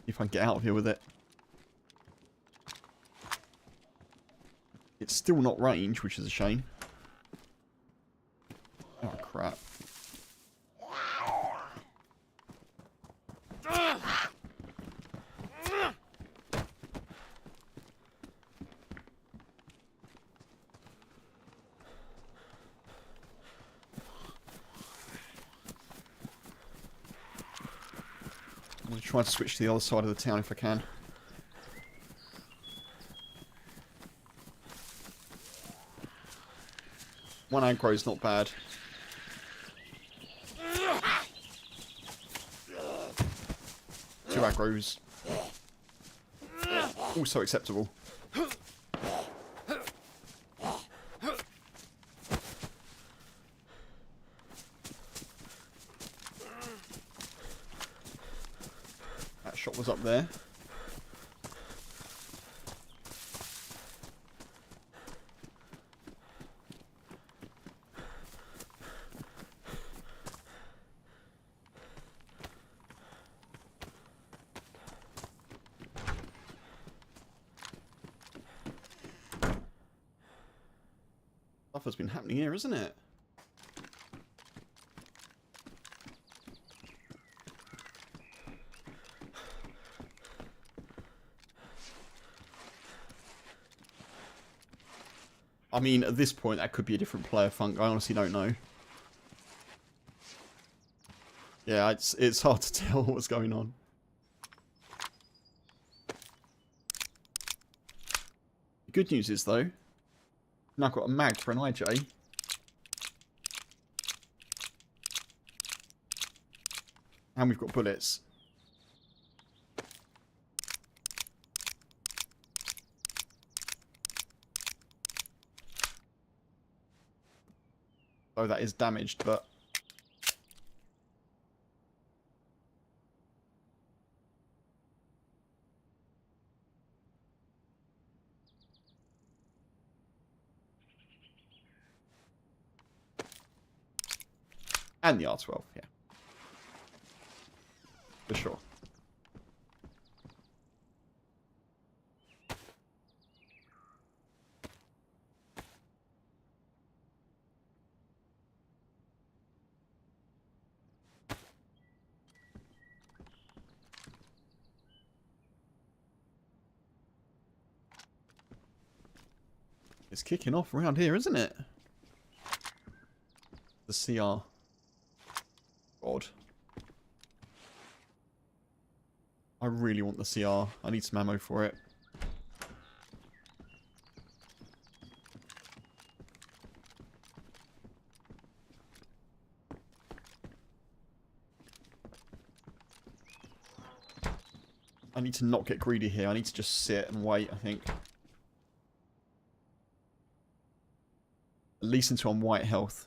If I can get out of here with it. It's still not range, which is a shame. Oh, crap. I'm going to try to switch to the other side of the town if I can. One aggro is not bad. Two aggros. Also acceptable. That shot was up there. Stuff has been happening here, isn't it? I mean, at this point, that could be a different player, Funk. I honestly don't know. Yeah, it's hard to tell what's going on. The good news is, though, now I've got a mag for an IJ. And we've got bullets. Oh, that is damaged, but... And the R12, yeah. For sure. It's kicking off around here, isn't it? The CR. God. I really want the CR. I need some ammo for it. I need to not get greedy here. I need to just sit and wait, I think. At least until I'm white health.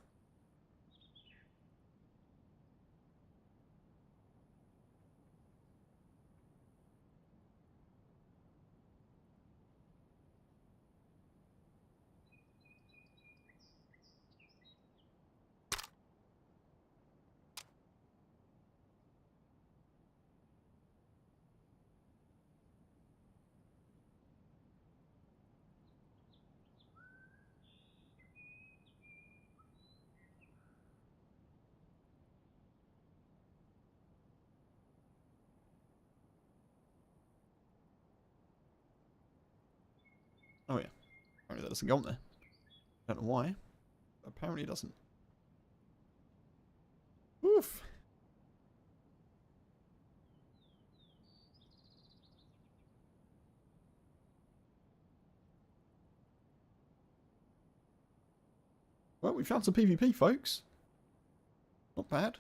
Oh yeah. Apparently that doesn't go on there. Don't know why. But apparently it doesn't. Oof. Well, we found some PvP, folks. Not bad.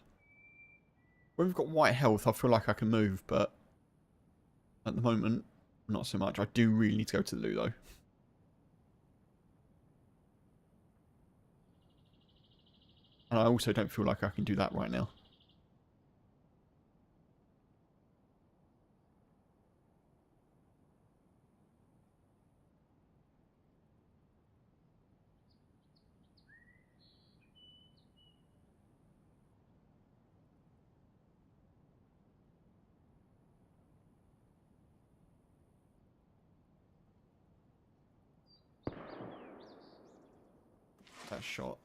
When we've got white health, I feel like I can move, but at the moment, not so much. I do really need to go to the loo, though. And I also don't feel like I can do that right now. That shot.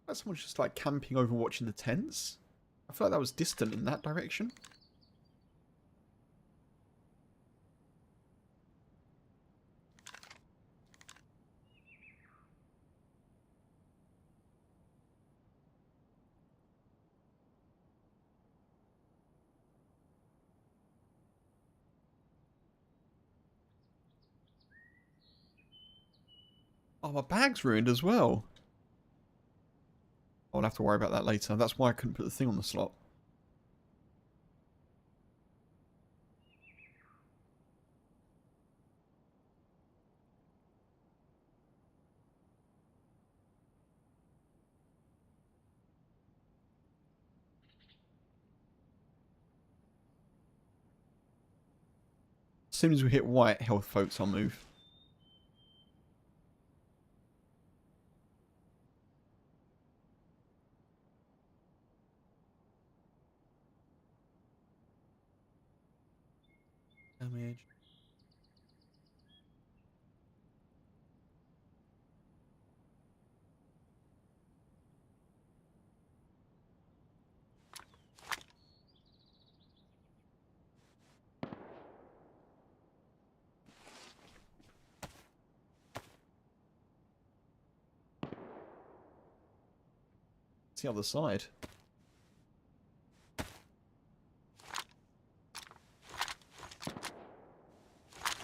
That's someone just like camping over watching the tents. I feel like that was distant in that direction. Oh, my bag's ruined as well. I'll have to worry about that later. That's why I couldn't put the thing on the slot. As soon as we hit white health, folks, I'll move. Damage. It's the other side.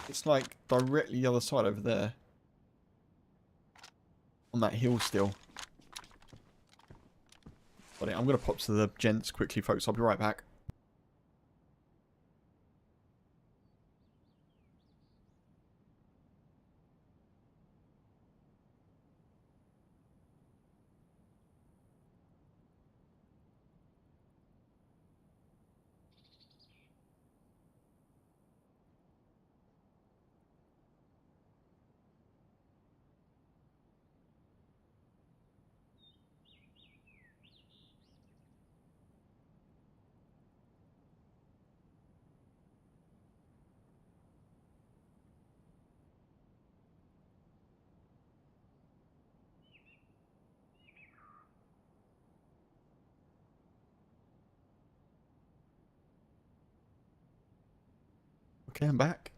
It's like directly the other side over there. On that hill still. But I'm going to pop to the gents quickly, folks. I'll be right back. Okay, I'm back.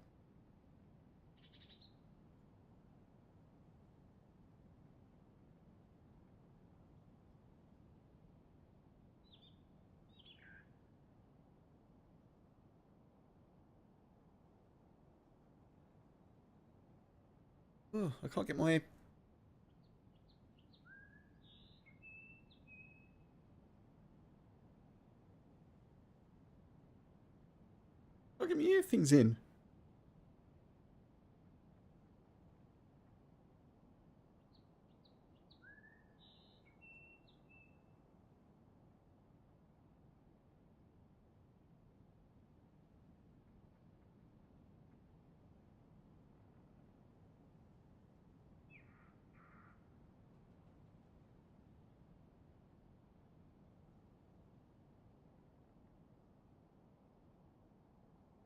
Oh, I can't get my... Can't get my ear things in.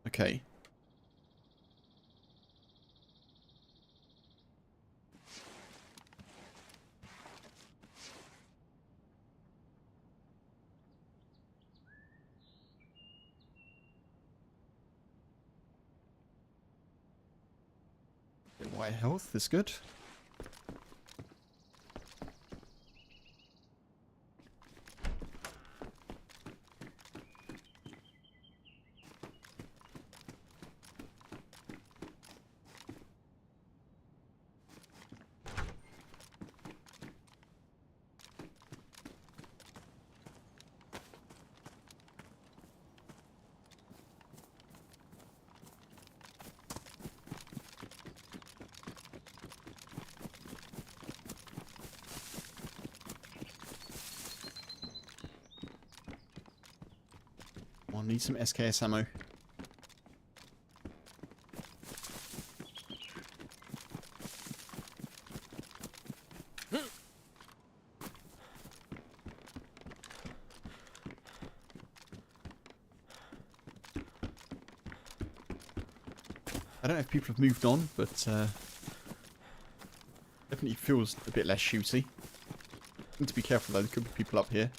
Okay. Bit white health is good. I need some SKS ammo. I don't know if people have moved on, but definitely feels a bit less shooty. Need to be careful though, there could be people up here.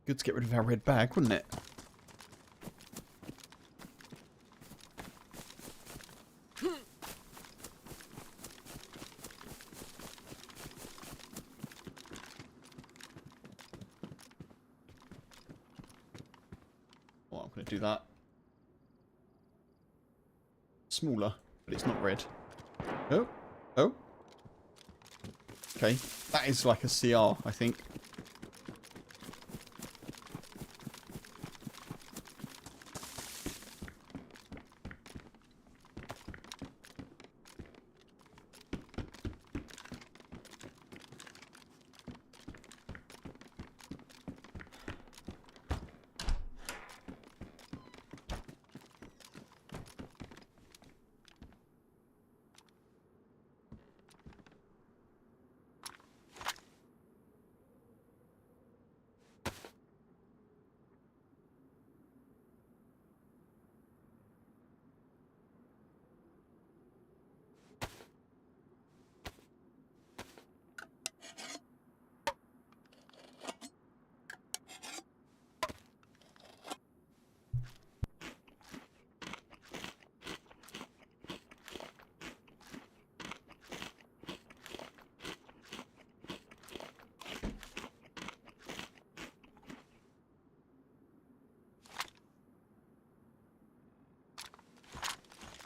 Good to get rid of our red bag, wouldn't it? Well, I'm going to do that. Smaller, but it's not red. Oh, oh. Okay, that is like a CR, I think.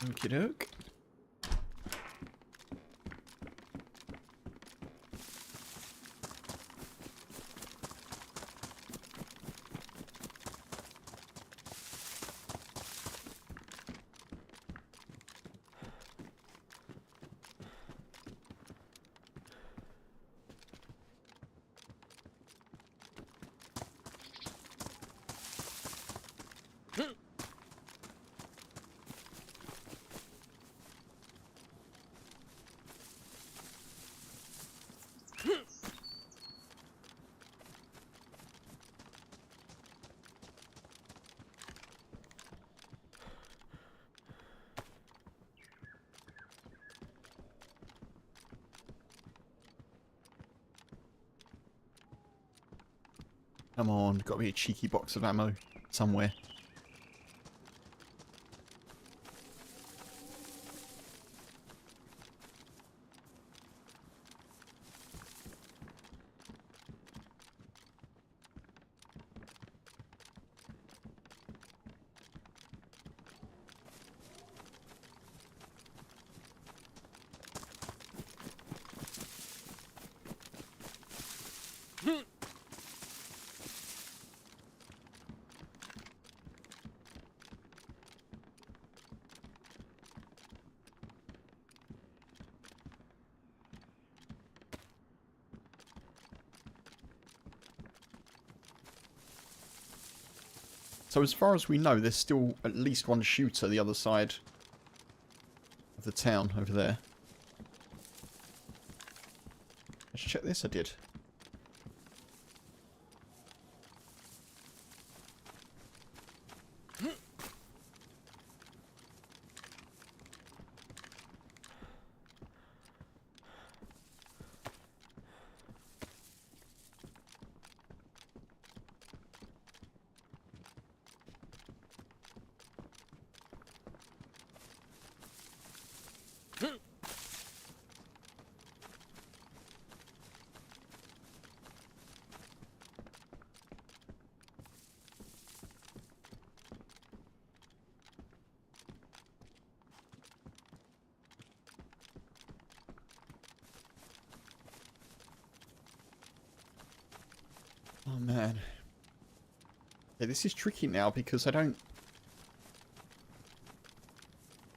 Okie doke. Come on, got to be a cheeky box of ammo somewhere. So as far as we know, there's still at least one shooter the other side of the town over there. Let's check this. I did. Oh man. Yeah, this is tricky now because I don't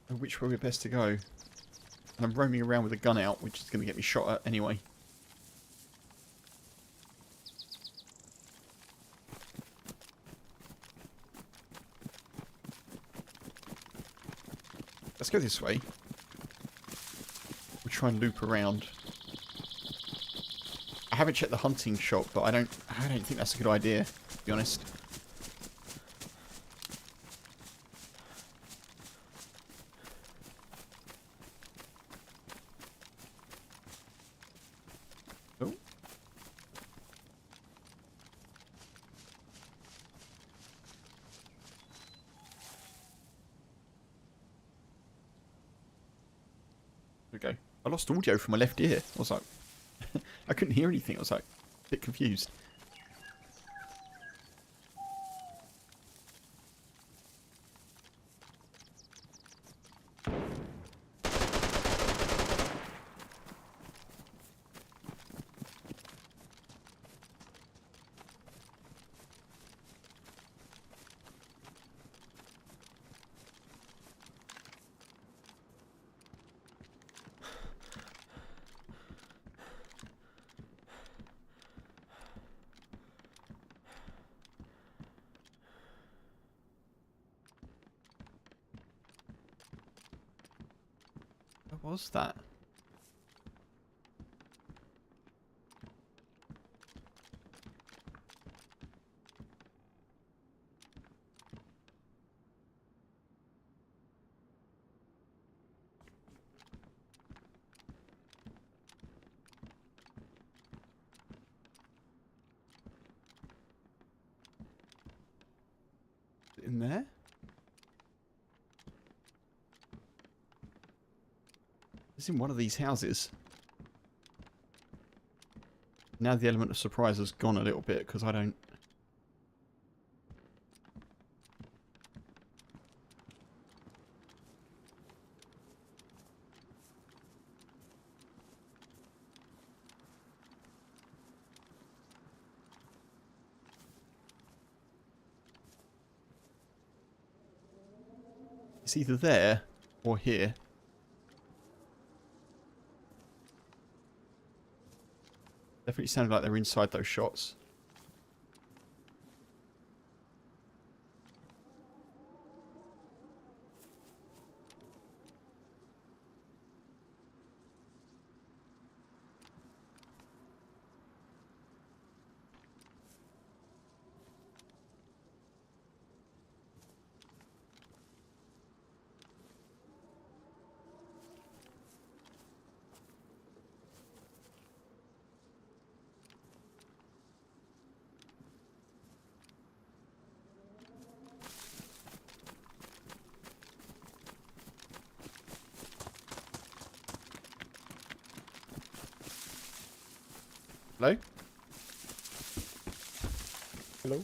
know which way we're best to go. And I'm roaming around with a gun out, which is going to get me shot at anyway. Let's go this way. We'll try and loop around. I haven't checked the hunting shop, but I don't think that's a good idea, to be honest. Oh. There we go. I lost audio from my left ear. I was like, I couldn't hear anything. I was like, a bit confused. What was that? In there? It's in one of these houses. Now the element of surprise has gone a little bit because I don't... It's either there or here. Definitely sounded like they're inside those shots. Hello? Hello?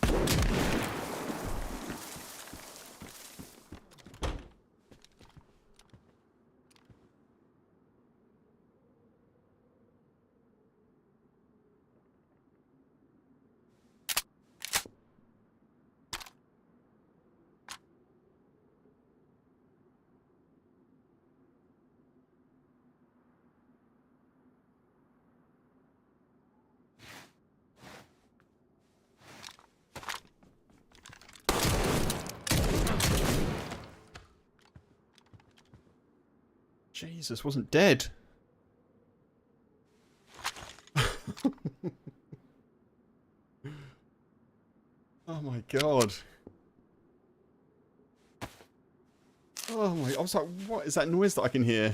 Jesus, wasn't dead. Oh my god. Oh my, I was like, what is that noise that I can hear?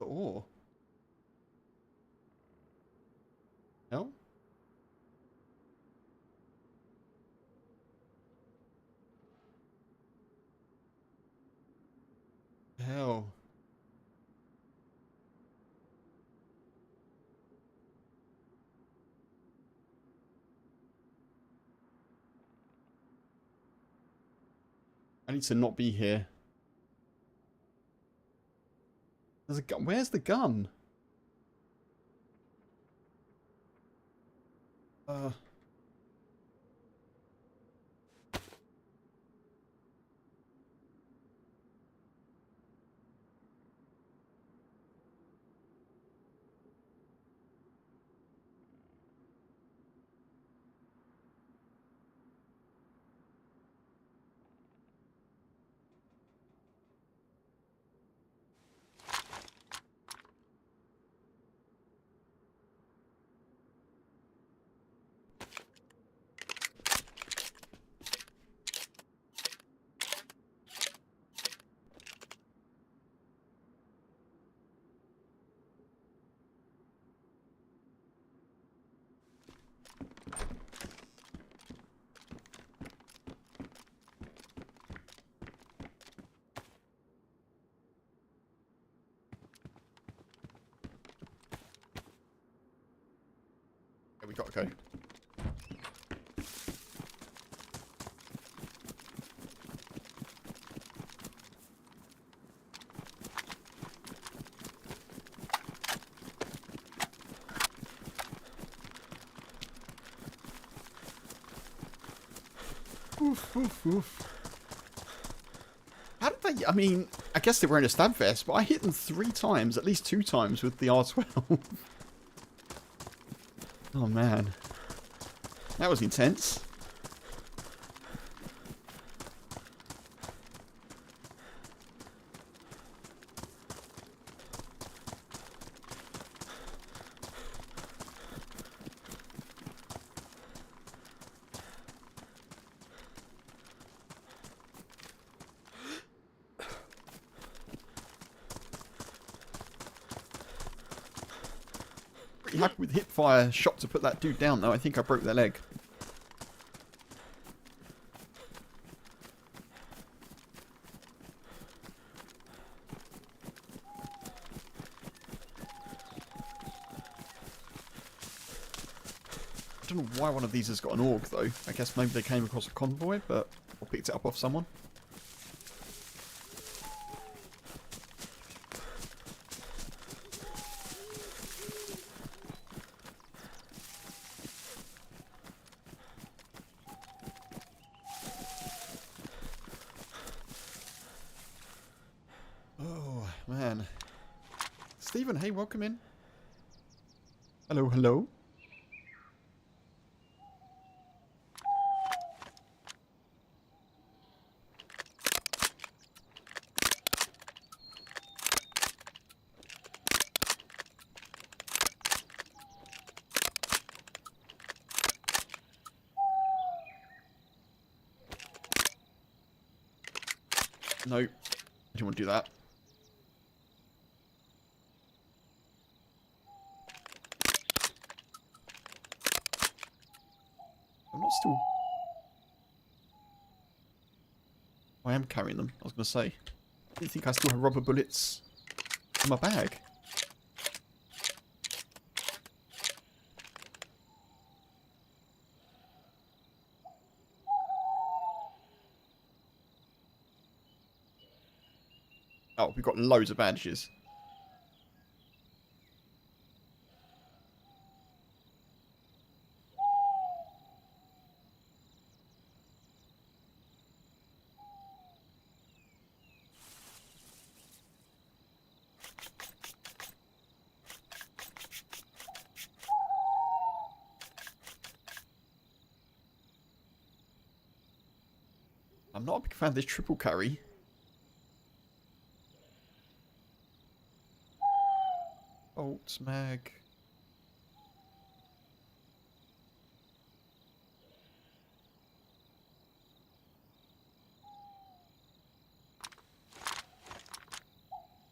Oh. Hell? Hell. I need to not be here. There's a gun. Where's the gun? Yeah, we gotta go. Oof, oof, oof. How did they... I mean, I guess they were in a stab vest, but I hit them 3 times, at least 2 times with the R12. Oh, man. That was intense. Pretty happy with hip fire shot to put that dude down, though. I think I broke their leg. I don't know why one of these has got an AUG, though. I guess maybe they came across a convoy, but or picked it up off someone. Oh, man. Stephen, hey, welcome in. Hello, hello. No, I didn't want to do that. I'm not still... I am carrying them, I was going to say. I didn't think I still have rubber bullets in my bag. Oh, we've got loads of bandages. I'm not a big fan of this triple carry. Bolts, mag.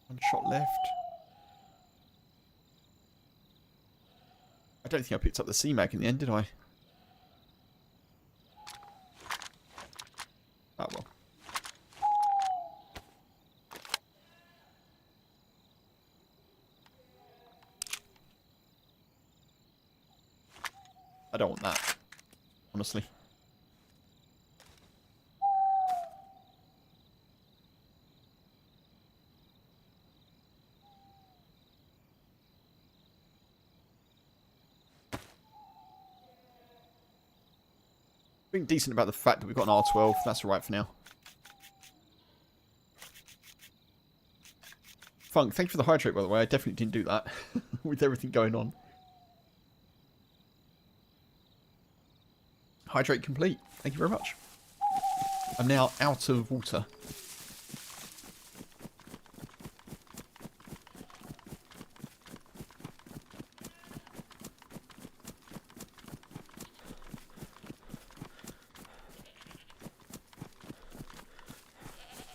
One shot left. I don't think I picked up the C-mag in the end, did I? Oh well. I don't want that, honestly. Being decent about the fact that we've got an R12, that's alright for now. Funk, thank you for the hydrate, by the way. I definitely didn't do that with everything going on. Hydrate complete. Thank you very much. I'm now out of water.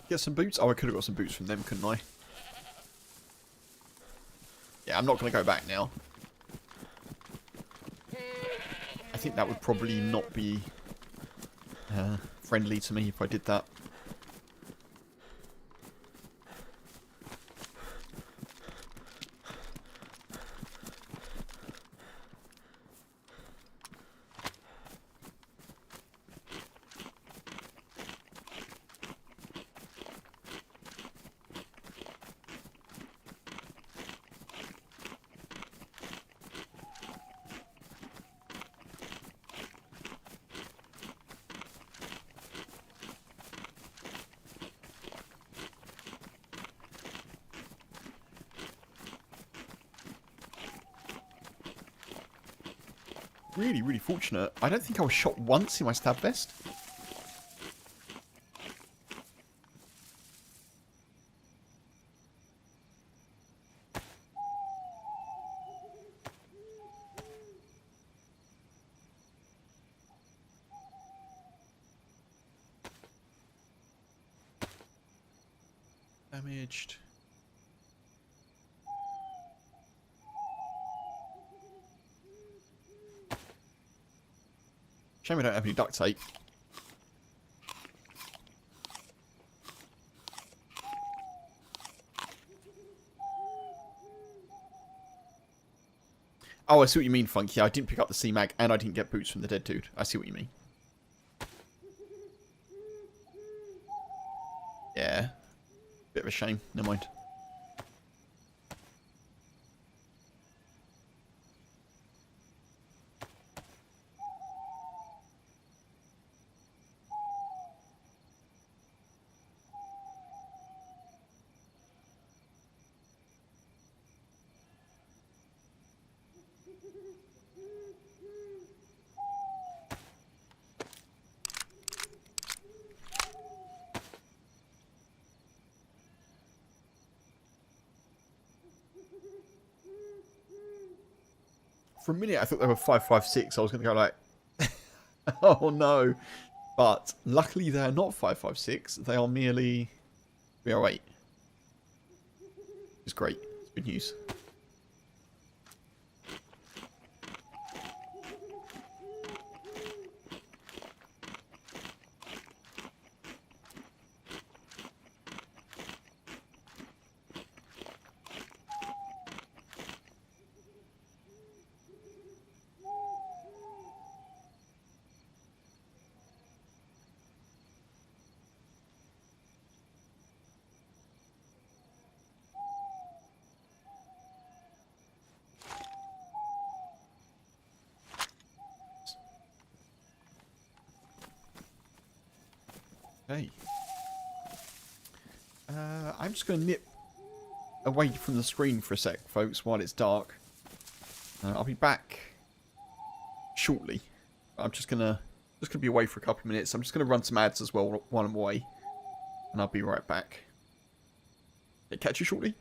Get some boots? Oh, I could have got some boots from them, couldn't I? Yeah, I'm not going to go back now. I think that would probably not be friendly to me if I did that. Really, really fortunate. I don't think I was shot once in my stab vest. Damaged. Shame we don't have any duct tape. Oh, I see what you mean, Funky. I didn't pick up the C-mag and I didn't get boots from the dead dude. I see what you mean. Yeah. Bit of a shame. Never mind. For a minute, I thought they were 5.56. I was going to go like, oh no. But luckily, they're not 5.56. They are merely Be alright. It's great. It's good news. Okay. I'm just going to nip away from the screen for a sec, folks, while it's dark. I'll be back shortly. I'm just gonna be away for a couple of minutes. I'm just gonna run some ads as well while I'm away, and I'll be right back. Okay, catch you shortly.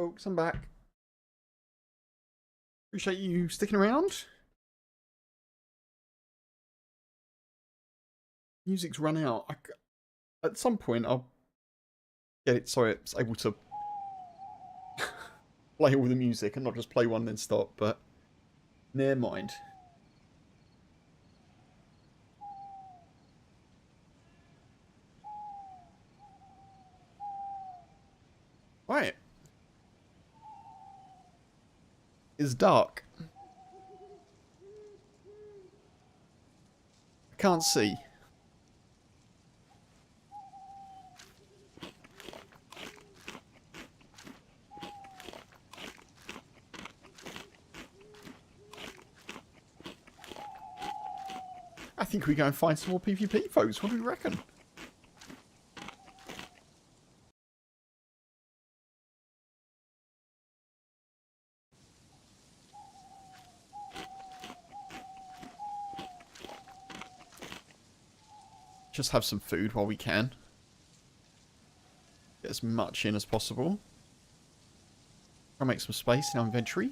folks, I'm back. Appreciate you sticking around. Music's run out. At some point, I'll get it so it's able to play all the music and not just play one then stop, but never mind. Right. It's dark. I can't see. I think we go and find some more PvP, folks. What do we reckon? Just have some food while we can. Get as much in as possible. Try and make some space in our inventory.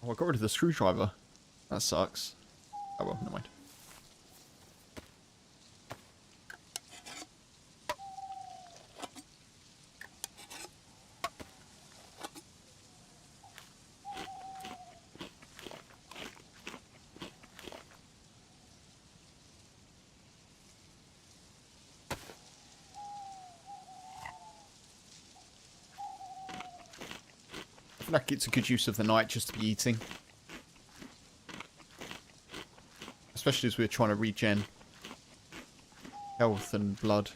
Oh, I got rid of the screwdriver. That sucks. Oh well, never mind. I feel like it's a good use of the night just to be eating. Especially as we're trying to regen health and blood.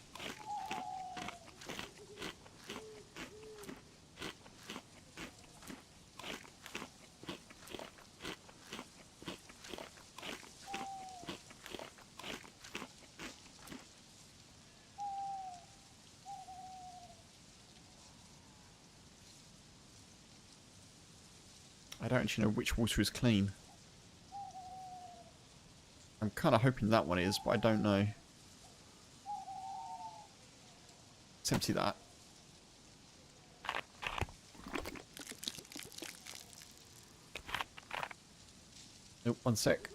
I don't actually know which water is clean. I'm kind of hoping that one is, but I don't know. Let's empty that. Nope, one sec.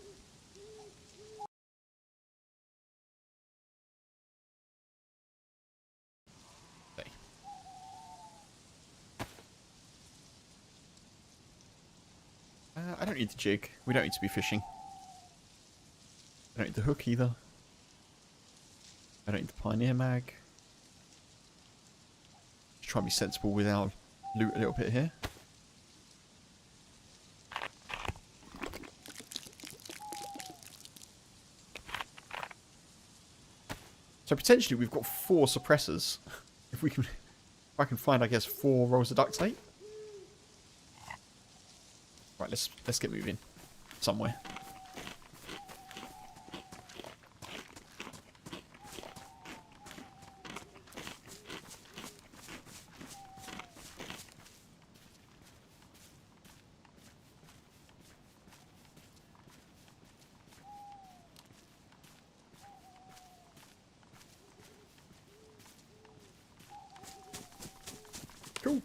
Okay. I don't need the jig. We don't need to be fishing. I don't need the hook either. I don't need the pioneer mag. Just try and be sensible with our loot a little bit here. So potentially we've got 4 suppressors. If I can find, I guess, 4 rolls of duct tape. Right, let's get moving somewhere. Cool.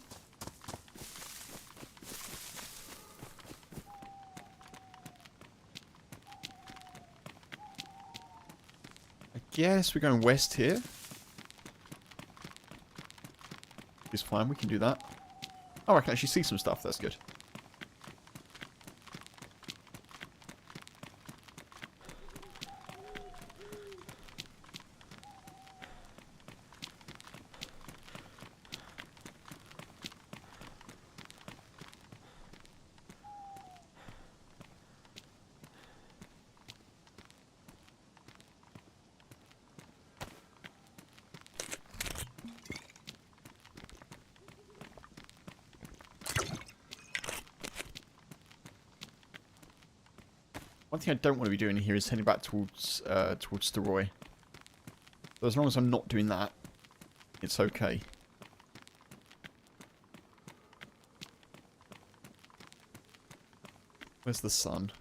I guess we're going west here. It's fine, we can do that. Oh, I can actually see some stuff, that's good. One thing I don't want to be doing here is heading back towards the Roy. So as long as I'm not doing that, it's okay. Where's the sun?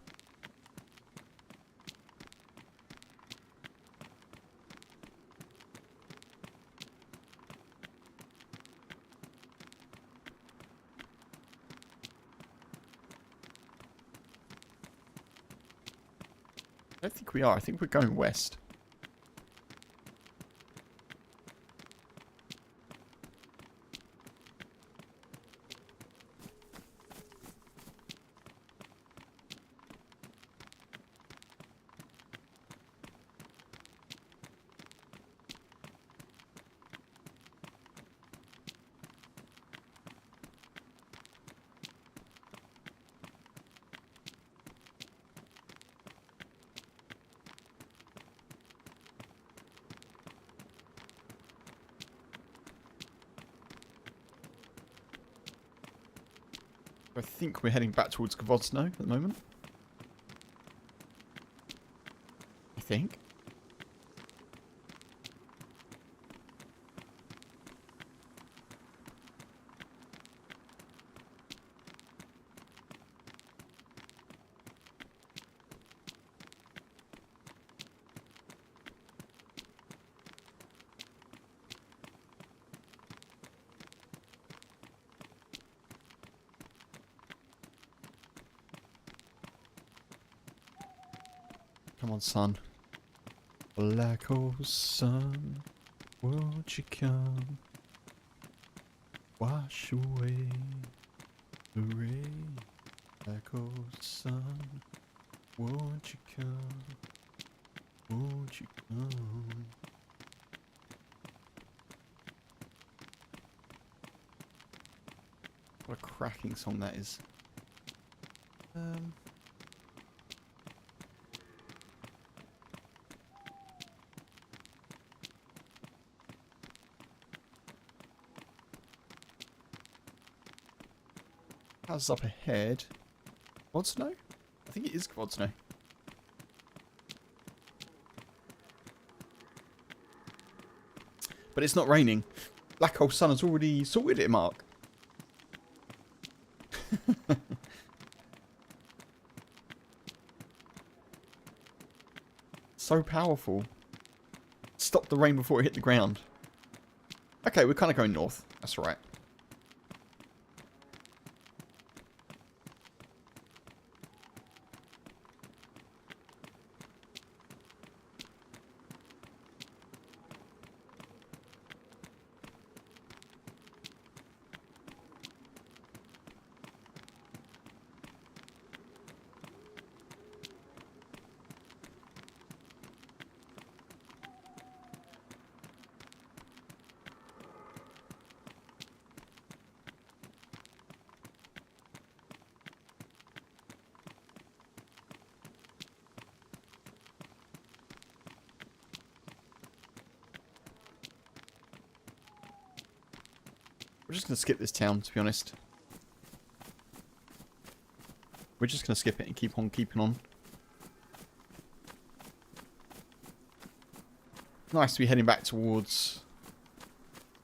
I don't think we are. I think we're going west. I think we're heading back towards Gvozdno at the moment. I think. Come on, sun. Black hole sun, won't you come? Wash away the rain. Black hole sun, won't you come? Won't you come? What a cracking song that is. How's up ahead? Gvozdno? I think it is Gvozdno. But it's not raining. Black hole sun has already sorted it, Mark. So powerful. Stop the rain before it hit the ground. Okay, we're kind of going north. That's alright. We're just going to skip this town, to be honest. We're just going to skip it and keep on keeping on. Nice to be heading back towards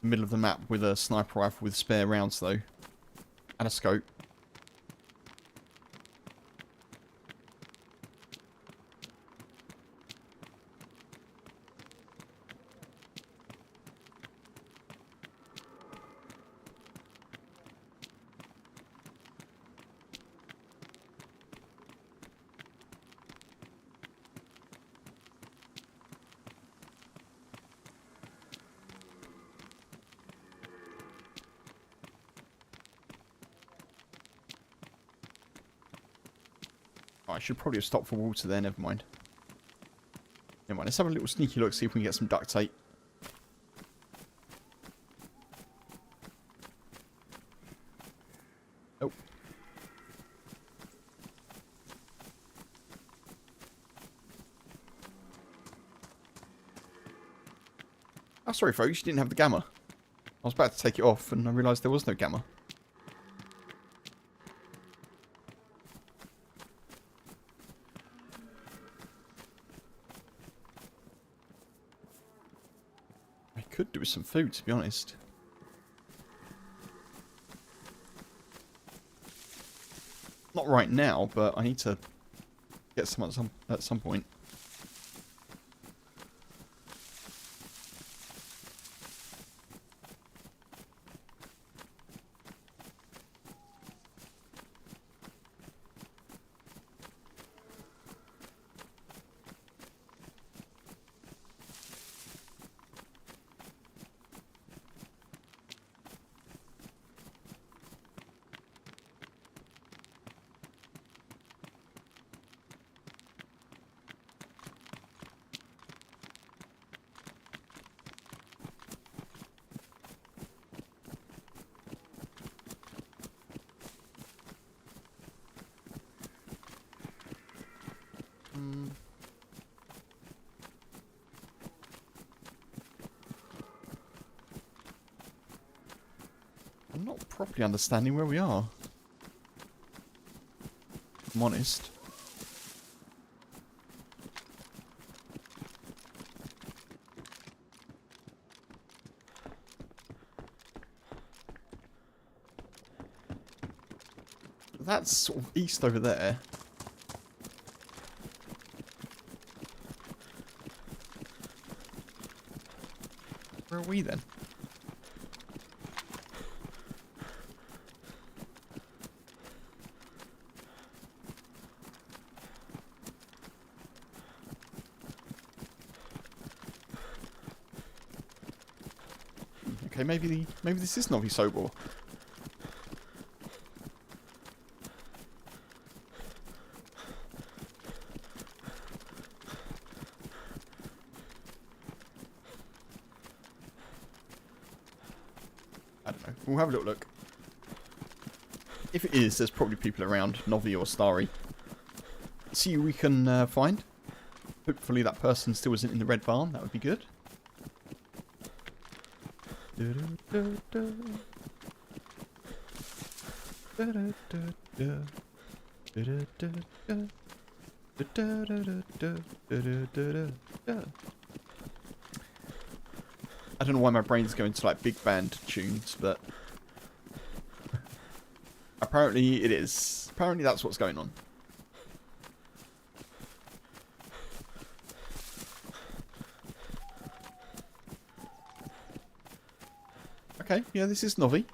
the middle of the map with a sniper rifle with spare rounds, though. And a scope. I should probably have stopped for water there, never mind. Never mind, let's have a little sneaky look, see if we can get some duct tape. Oh. Oh, sorry folks, you didn't have the gamma. I was about to take it off and I realised there was no gamma. Could do with some food, to be honest. Not right now, but I need to get some at some point. properly understanding where we are. If I'm honest. That's sort of east over there. Where are we then? Okay, maybe this is Novi Sobor. I don't know. We'll have a little look. If it is, there's probably people around, Novi or Starry. See who we can find. Hopefully that person still isn't in the red barn. That would be good. I don't know why my brain's going to like big band tunes, but apparently it is. Apparently that's what's going on. Okay, yeah, this is Novi.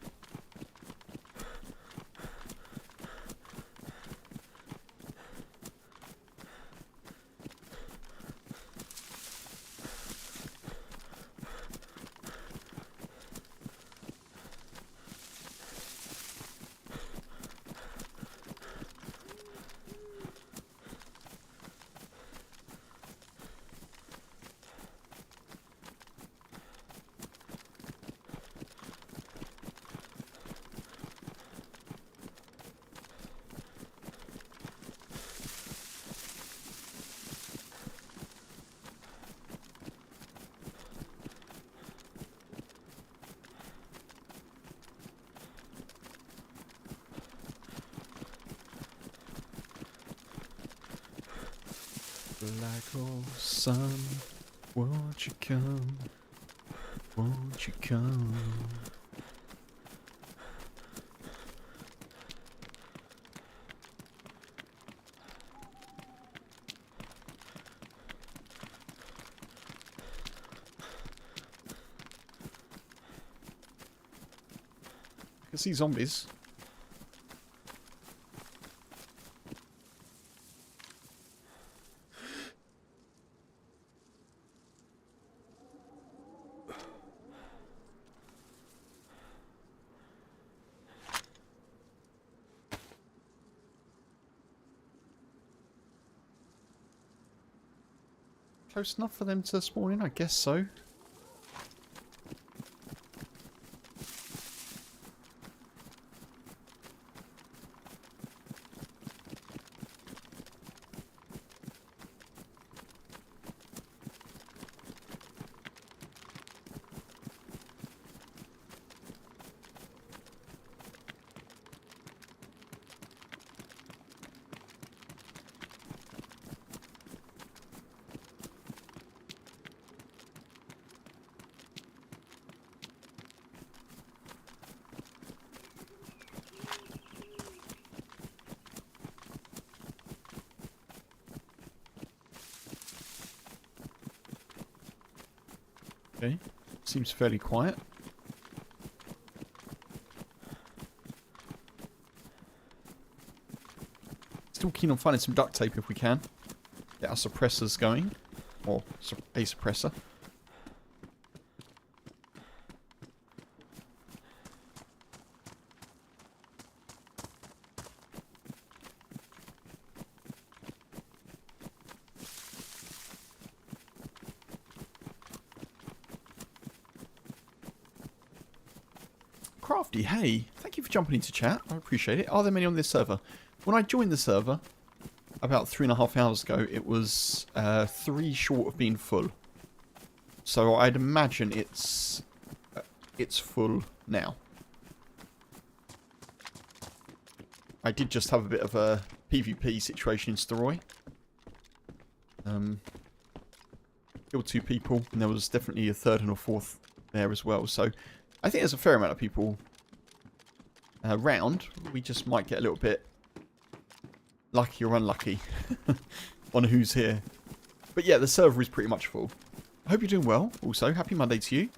Black hole sun, won't you come? Won't you come? I can see zombies. Close enough for them to spawn in? I guess so. Okay, seems fairly quiet. Still keen on finding some duct tape if we can. Get our suppressors going. Or a suppressor. Crafty, hey, thank you for jumping into chat. I appreciate it. Are there many on this server? When I joined the server about 3.5 hours ago, it was 3 short of being full. So I'd imagine it's full now. I did just have a bit of a PvP situation in Steroy. Killed 2 people, and there was definitely a 3rd and a 4th there as well. So I think there's a fair amount of people around. We just might get a little bit lucky or unlucky on who's here. But yeah, the server is pretty much full. I hope you're doing well. Also, happy Monday to you.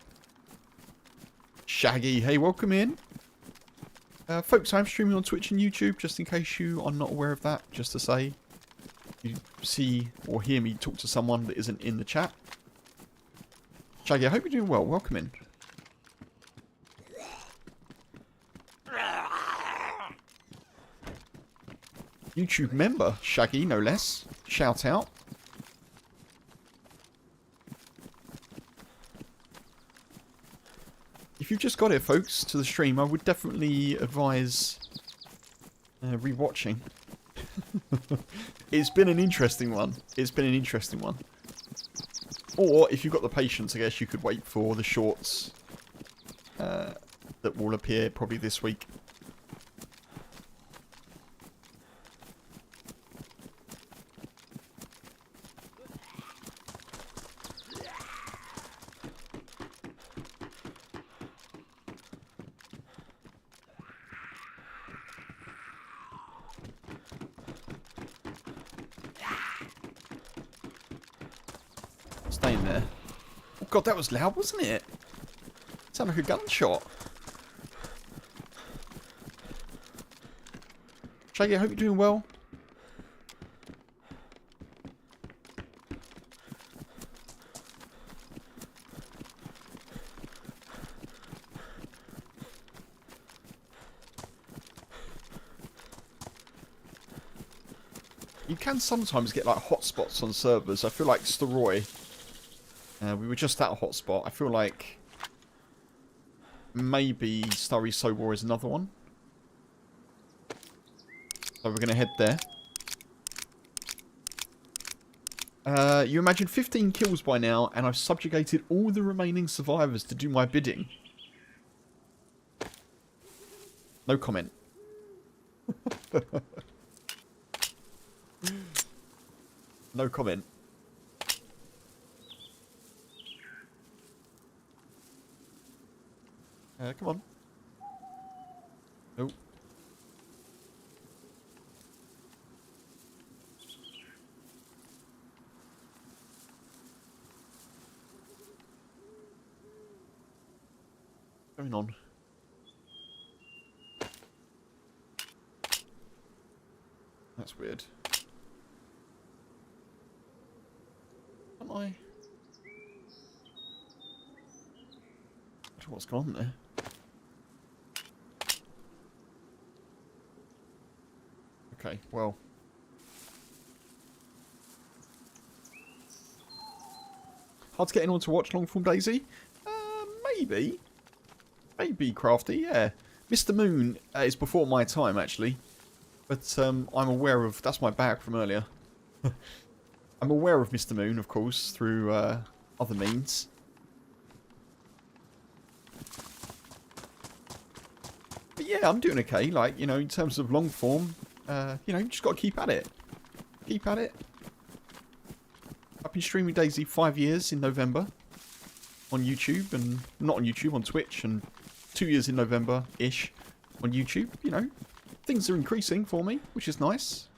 Shaggy, hey, welcome in. Folks, I'm streaming on Twitch and YouTube, just in case you are not aware of that. Just to say, you see or hear me talk to someone that isn't in the chat. Shaggy, I hope you're doing well. Welcome in. YouTube member, Shaggy, no less. Shout out. If you've just got it, folks, to the stream, I would definitely advise rewatching. It's been an interesting one. It's been an interesting one. Or, if you've got the patience, I guess you could wait for the shorts that will appear probably this week. Staying there. Oh god, that was loud, wasn't it? Sounded like a gunshot. Shaggy, I hope you're doing well. You can sometimes get like hotspots on servers. I feel like Steroy. We were just at a hotspot. I feel like maybe Starry Sobor is another one. So we're going to head there. You imagine 15 kills by now, and I've subjugated all the remaining survivors to do my bidding. No comment. No comment. Come on. Nope. Going on. That's weird. Am I? What's going on there? Okay, well. Hard to get anyone to watch long-form dayz? Maybe. Maybe, Crafty, yeah. Mr. Moon is before my time, actually. But I'm aware of... That's my bag from earlier. I'm aware of Mr. Moon, of course, through other means. But yeah, I'm doing okay. Like, you know, in terms of long form, you know, just got to keep at it. Keep at it. I've been streaming dayz 5 years in November on YouTube, and not on YouTube, on Twitch, and 2 years in November-ish on YouTube. You know, things are increasing for me, which is nice.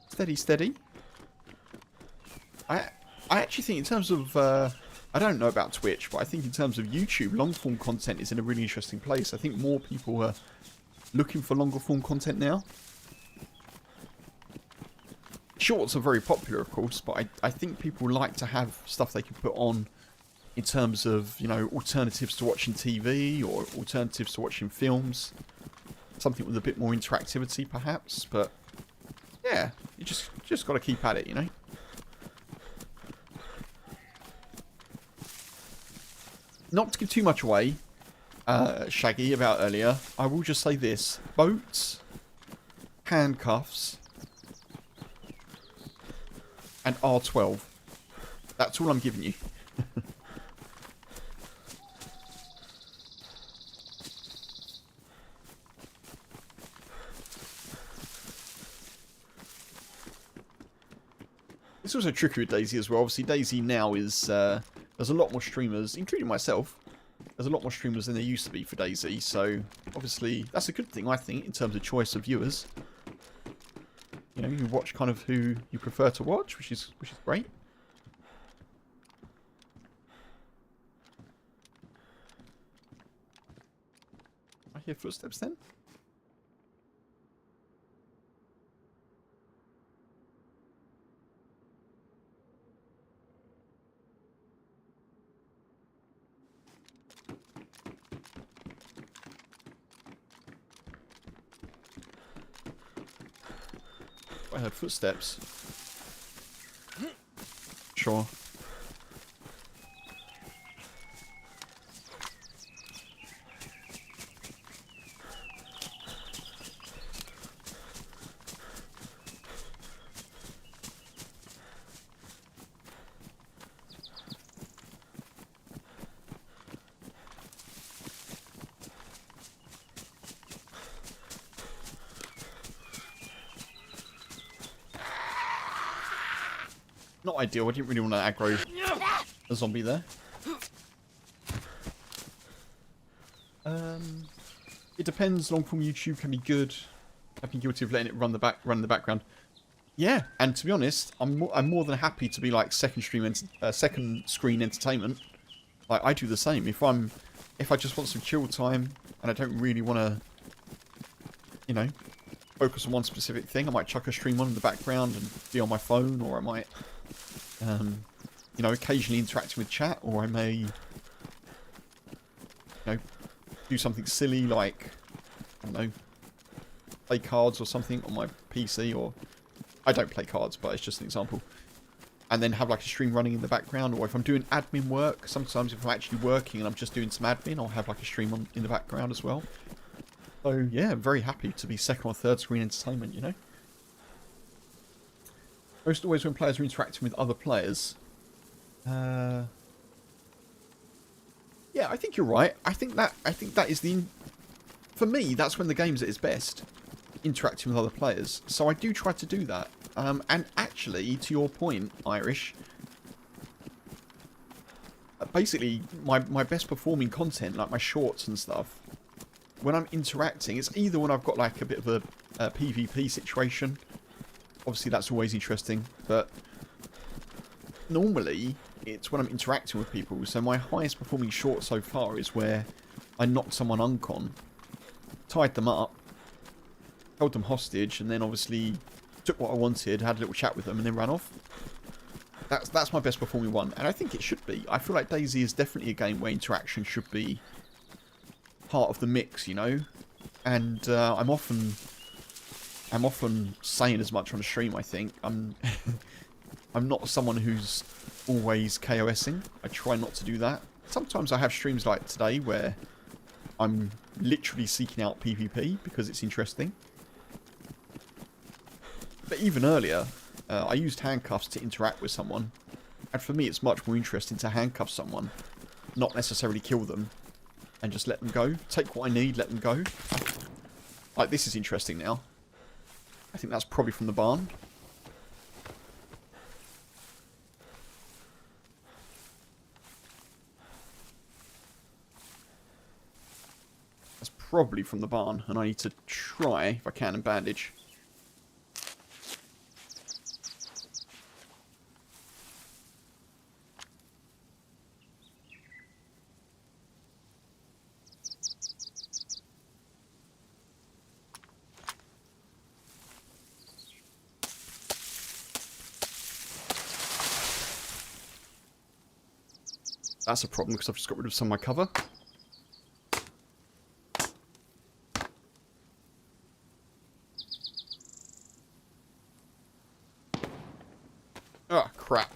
Steady, steady. I actually think in terms of, I don't know about Twitch, but I think in terms of YouTube, long-form content is in a really interesting place. I think more people are looking for longer-form content now. Shorts are very popular, of course, but I think people like to have stuff they can put on in terms of, you know, alternatives to watching TV or alternatives to watching films. Something with a bit more interactivity, perhaps, but yeah, you just got to keep at it, you know. Not to give too much away, Shaggy, about earlier, I will just say this. Boats, handcuffs, and R12. That's all I'm giving you. It's also tricky with dayz as well. Obviously, dayz now is there's a lot more streamers, including myself. There's a lot more streamers than there used to be for dayz, so obviously that's a good thing, I think, in terms of choice of viewers. You know, you watch kind of who you prefer to watch, which is great. I hear footsteps then. I heard footsteps. Sure. Not ideal. I didn't really want to aggro a zombie there. It depends. Long form YouTube can be good. I've been guilty of letting it run in the background. Yeah, and to be honest, I'm more than happy to be like second screen entertainment. Like I do the same. If I just want some chill time and I don't really want to, you know, focus on one specific thing, I might chuck a stream on in the background and be on my phone, or I might, you know, occasionally interacting with chat, or I may, you know, do something silly like, I don't know, play cards or something on my PC, or I don't play cards, but it's just an example. And then have like a stream running in the background, or if I'm doing admin work, sometimes if I'm actually working and I'm just doing some admin, I'll have like a stream on in the background as well. So yeah, I'm very happy to be second or third screen entertainment, you know. Most always when players are interacting with other players. Yeah, I think you're right. I think that is the, for me, that's when the game's at its best, interacting with other players. So I do try to do that. And actually, to your point, Irish, basically my best performing content, like my shorts and stuff, when I'm interacting, it's either when I've got like a bit of a PvP situation. Obviously, that's always interesting, but normally it's when I'm interacting with people. So my highest performing short so far is where I knocked someone uncon, tied them up, held them hostage, and then obviously took what I wanted, had a little chat with them, and then ran off. That's my best performing one, and I think it should be. I feel like dayz is definitely a game where interaction should be part of the mix, you know. And I'm often saying as much on a stream. I think I'm not someone who's always KOSing. I try not to do that. Sometimes I have streams like today where I'm literally seeking out PvP because it's interesting. But even earlier, I used handcuffs to interact with someone. And for me, it's much more interesting to handcuff someone, not necessarily kill them, and just let them go. Take what I need, let them go. Like, this is interesting now. I think that's probably from the barn. That's probably from the barn, and I need to try, if I can, and bandage. That's a problem because I've just got rid of some of my cover. Ah, crap.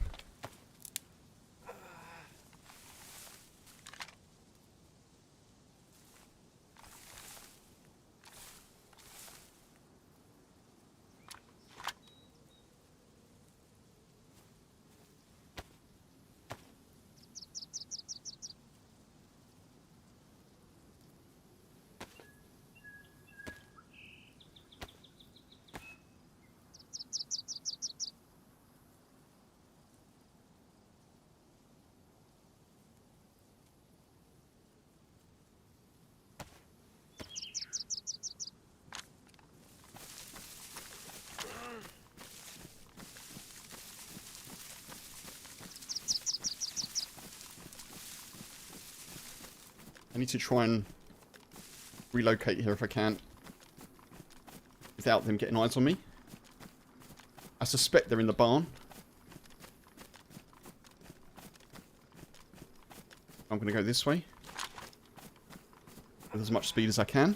need to try and relocate here if I can. Without them getting eyes on me. I suspect they're in the barn. I'm going to go this way. With as much speed as I can.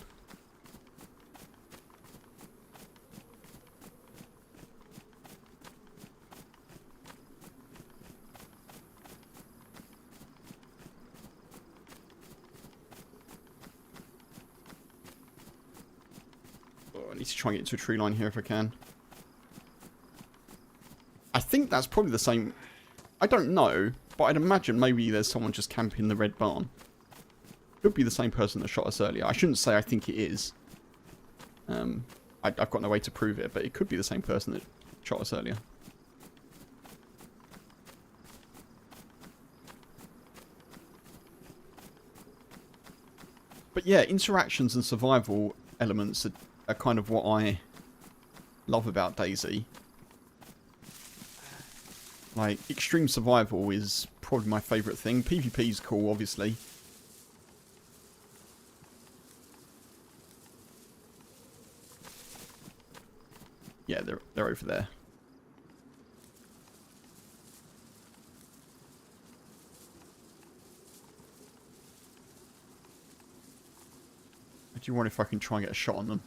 I need to try and get into a tree line here if I can. I think that's probably the same. I don't know, but I'd imagine maybe there's someone just camping the red barn. Could be the same person that shot us earlier. I shouldn't say I think it is. I've got no way to prove it, but it could be the same person that shot us earlier. But yeah, interactions and survival elements are kind of what I love about dayz. Like, extreme survival is probably my favourite thing. PvP is cool, obviously. Yeah, they're over there. I do wonder if I can try and get a shot on them.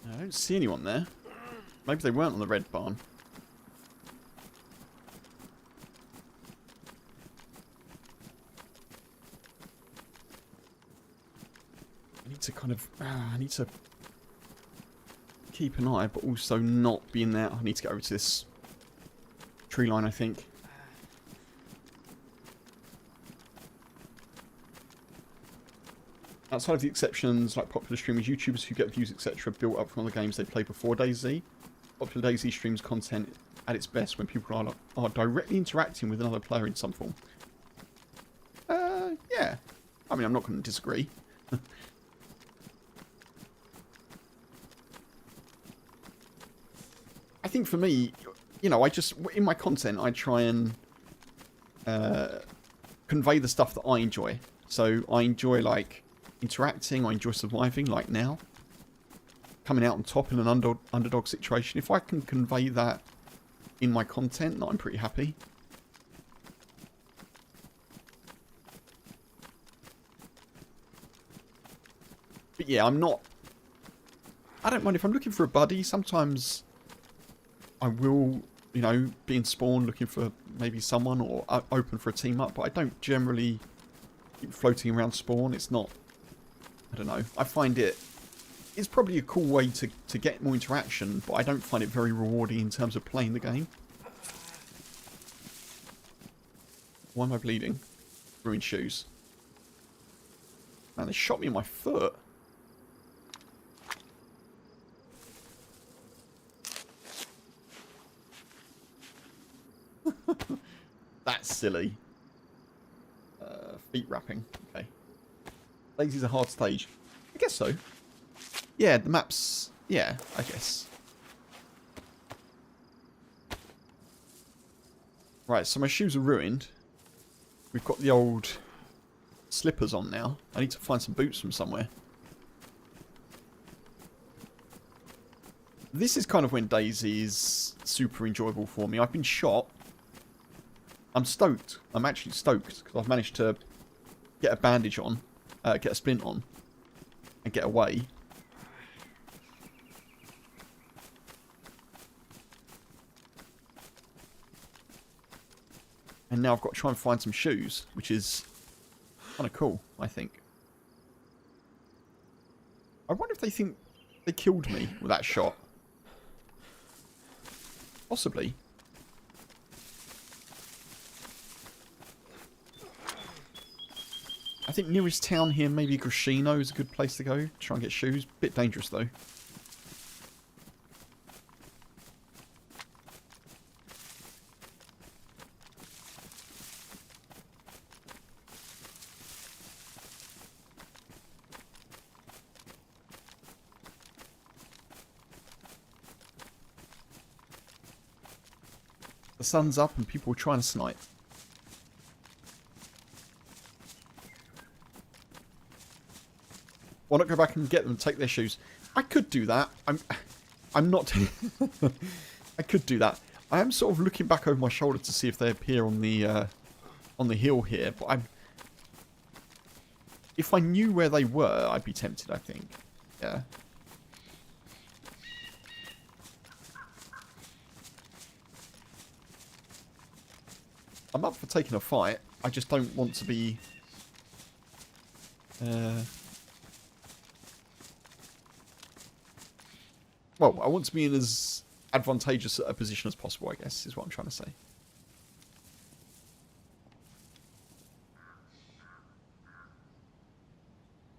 I don't see anyone there. Maybe they weren't on the red barn. I need to kind of... I need to keep an eye, but also not be in there. I need to get over to this tree line, I think. Outside of the exceptions, like popular streamers, YouTubers who get views, etc., built up from other games they played before dayz. Popular dayz streams content at its best when people are directly interacting with another player in some form. Yeah. I mean, I'm not going to disagree. I think for me, you know, in my content, I try and convey the stuff that I enjoy. So I enjoy, like, interacting, I enjoy surviving, like now. Coming out on top in an underdog situation. If I can convey that in my content, then I'm pretty happy. But yeah, I don't mind if I'm looking for a buddy. Sometimes I will, you know, be in spawn looking for maybe someone or open for a team up. But I don't generally keep floating around spawn. It's not... I don't know. I find it's probably a cool way to get more interaction, but I don't find it very rewarding in terms of playing the game. Why am I bleeding? Ruined shoes. Man, they shot me in my foot. That's silly. Feet wrapping. Okay. dayz's a hard stage. I guess so. Yeah, the map's... Yeah, I guess. Right, so my shoes are ruined. We've got the old slippers on now. I need to find some boots from somewhere. This is kind of when dayz is super enjoyable for me. I've been shot. I'm stoked. I'm actually stoked because I've managed to get a bandage on. Get a splint on. And get away. And now I've got to try and find some shoes, which is kind of cool, I think. I wonder if they think they killed me with that shot. Possibly. I think nearest town here, maybe Grashino is a good place to go. Try and get shoes. Bit dangerous, though. sun's up and people are trying to snipe. Why not go back and get them and take their shoes? I could do that. I'm not... I could do that. I am sort of looking back over my shoulder to see if they appear on the hill here, but I'm... If I knew where they were, I'd be tempted, I think. Yeah. I'm up for taking a fight. I just don't want to be... Well, I want to be in as advantageous a position as possible, I guess, is what I'm trying to say.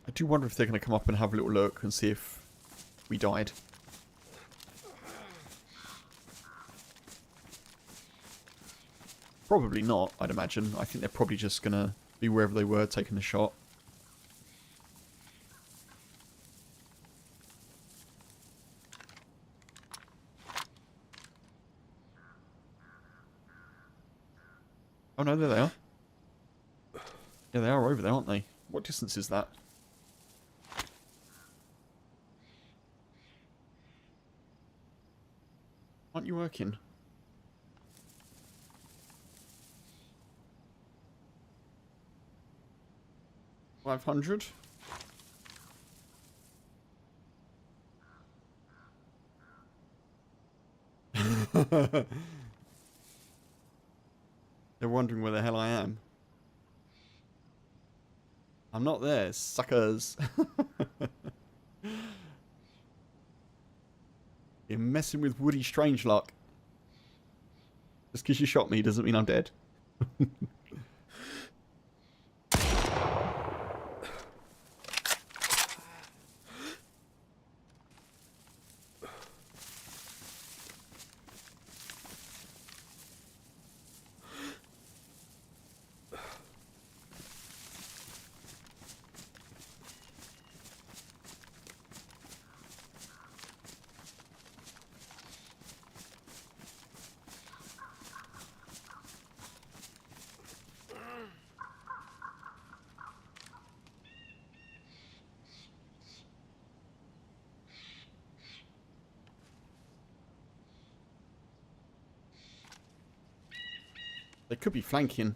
I do wonder if they're going to come up and have a little look and see if we died. Probably not, I'd imagine. I think they're probably just going to be wherever they were, taking the shot. Oh no, there they are. Yeah, they are over there, aren't they? What distance is that? Aren't you working? $500? They're wondering where the hell I am. I'm not there, suckers. You're messing with Woody Strangeluck. Just because you shot me doesn't mean I'm dead. They could be flanking.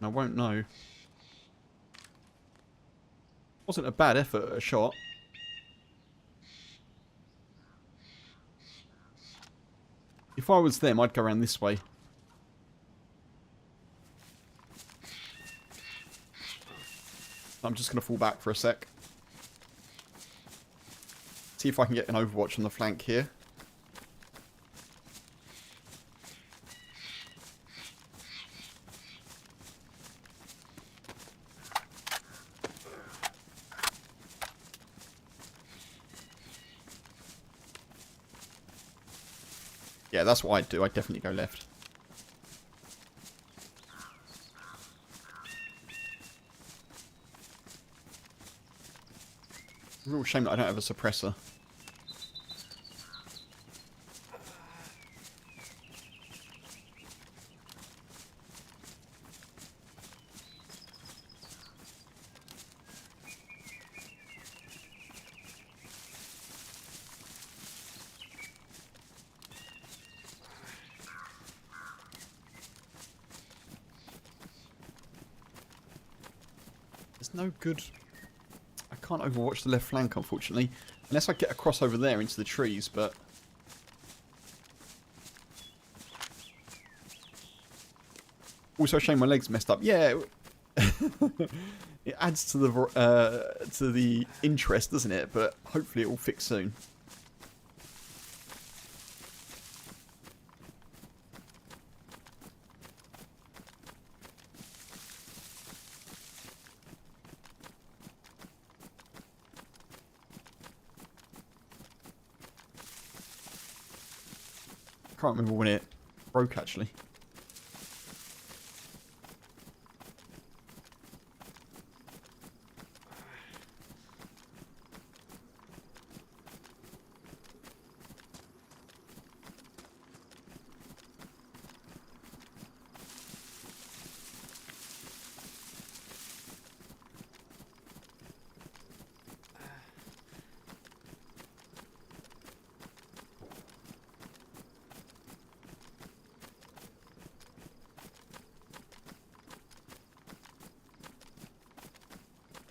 I won't know. Wasn't a bad effort at a shot. If I was them, I'd go around this way. I'm just going to fall back for a sec. See if I can get an overwatch on the flank here. Yeah, that's what I'd do. I'd definitely go left. Real shame that I don't have a suppressor. There's no good... I can't overwatch the left flank, unfortunately. Unless I get across over there into the trees, but... Also, shame my legs messed up. Yeah, it adds to the interest, doesn't it? But hopefully it will fix soon. Can't remember when it broke, actually.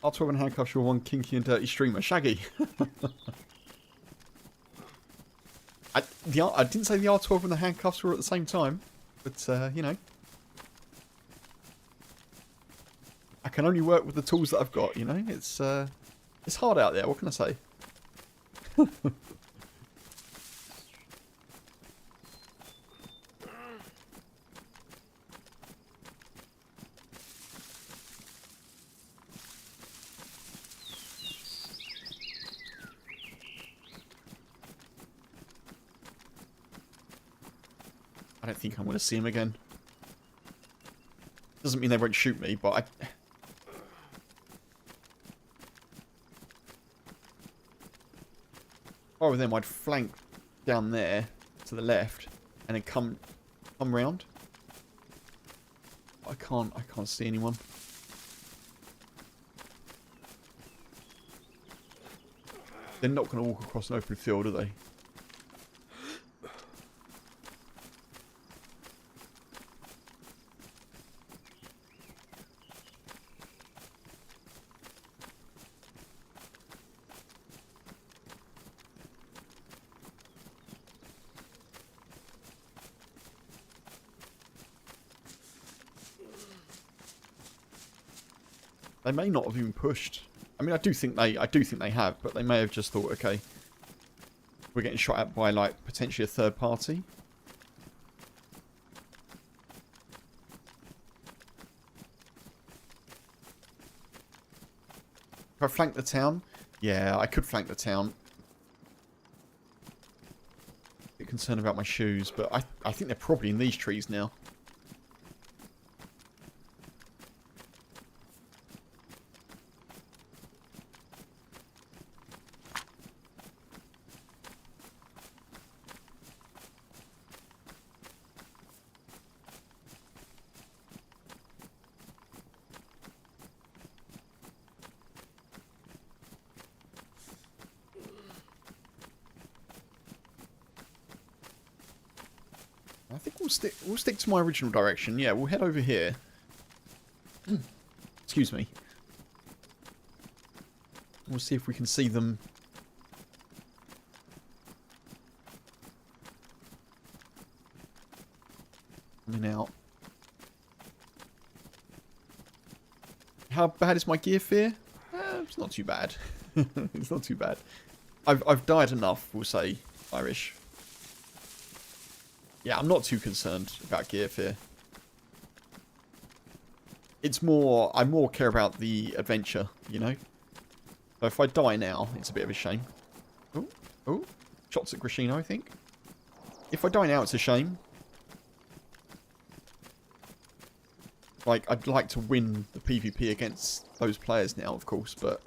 R12 and handcuffs, you're one kinky and dirty streamer. Shaggy. I didn't say the R12 and the handcuffs were at the same time, but, you know. I can only work with the tools that I've got, you know. It's hard out there, what can I say? I don't think I'm going to see him again. Doesn't mean they won't shoot me, but I... If I were them, I'd flank down there to the left and then come round. I can't see anyone. They're not going to walk across an open field, are they? They may not have even pushed. I mean, I do think they have, but they may have just thought, okay, we're getting shot at by like potentially a third party. If I flank the town, yeah, I could flank the town. A bit concerned about my shoes, but I think they're probably in these trees now. I think we'll stick to my original direction. Yeah, we'll head over here. Excuse me. We'll see if we can see them. Coming out. How bad is my gear fear? It's not too bad. It's not too bad. I've died enough, we'll say, Irish. Yeah, I'm not too concerned about gear fear. It's more, I more care about the adventure, you know? So if I die now, it's a bit of a shame. Oh, shots at Grishino, I think. If I die now, it's a shame. Like, I'd like to win the PvP against those players now, of course, but...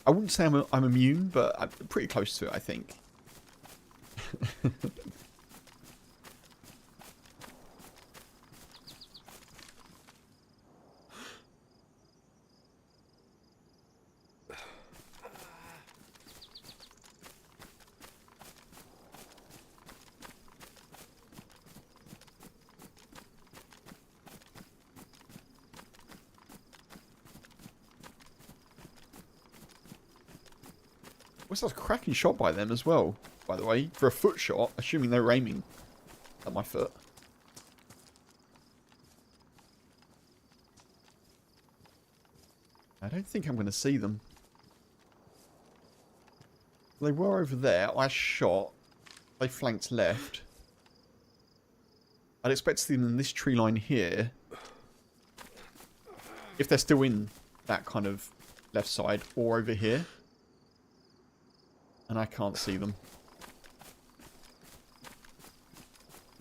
I wouldn't say I'm immune, but I'm pretty close to it, I think. That was a cracking shot by them as well, by the way. For a foot shot, assuming they were aiming at my foot. I don't think I'm going to see them. They were over there. I shot. They flanked left. I'd expect to see them in this tree line here. If they're still in that kind of left side, or over here. And I can't see them.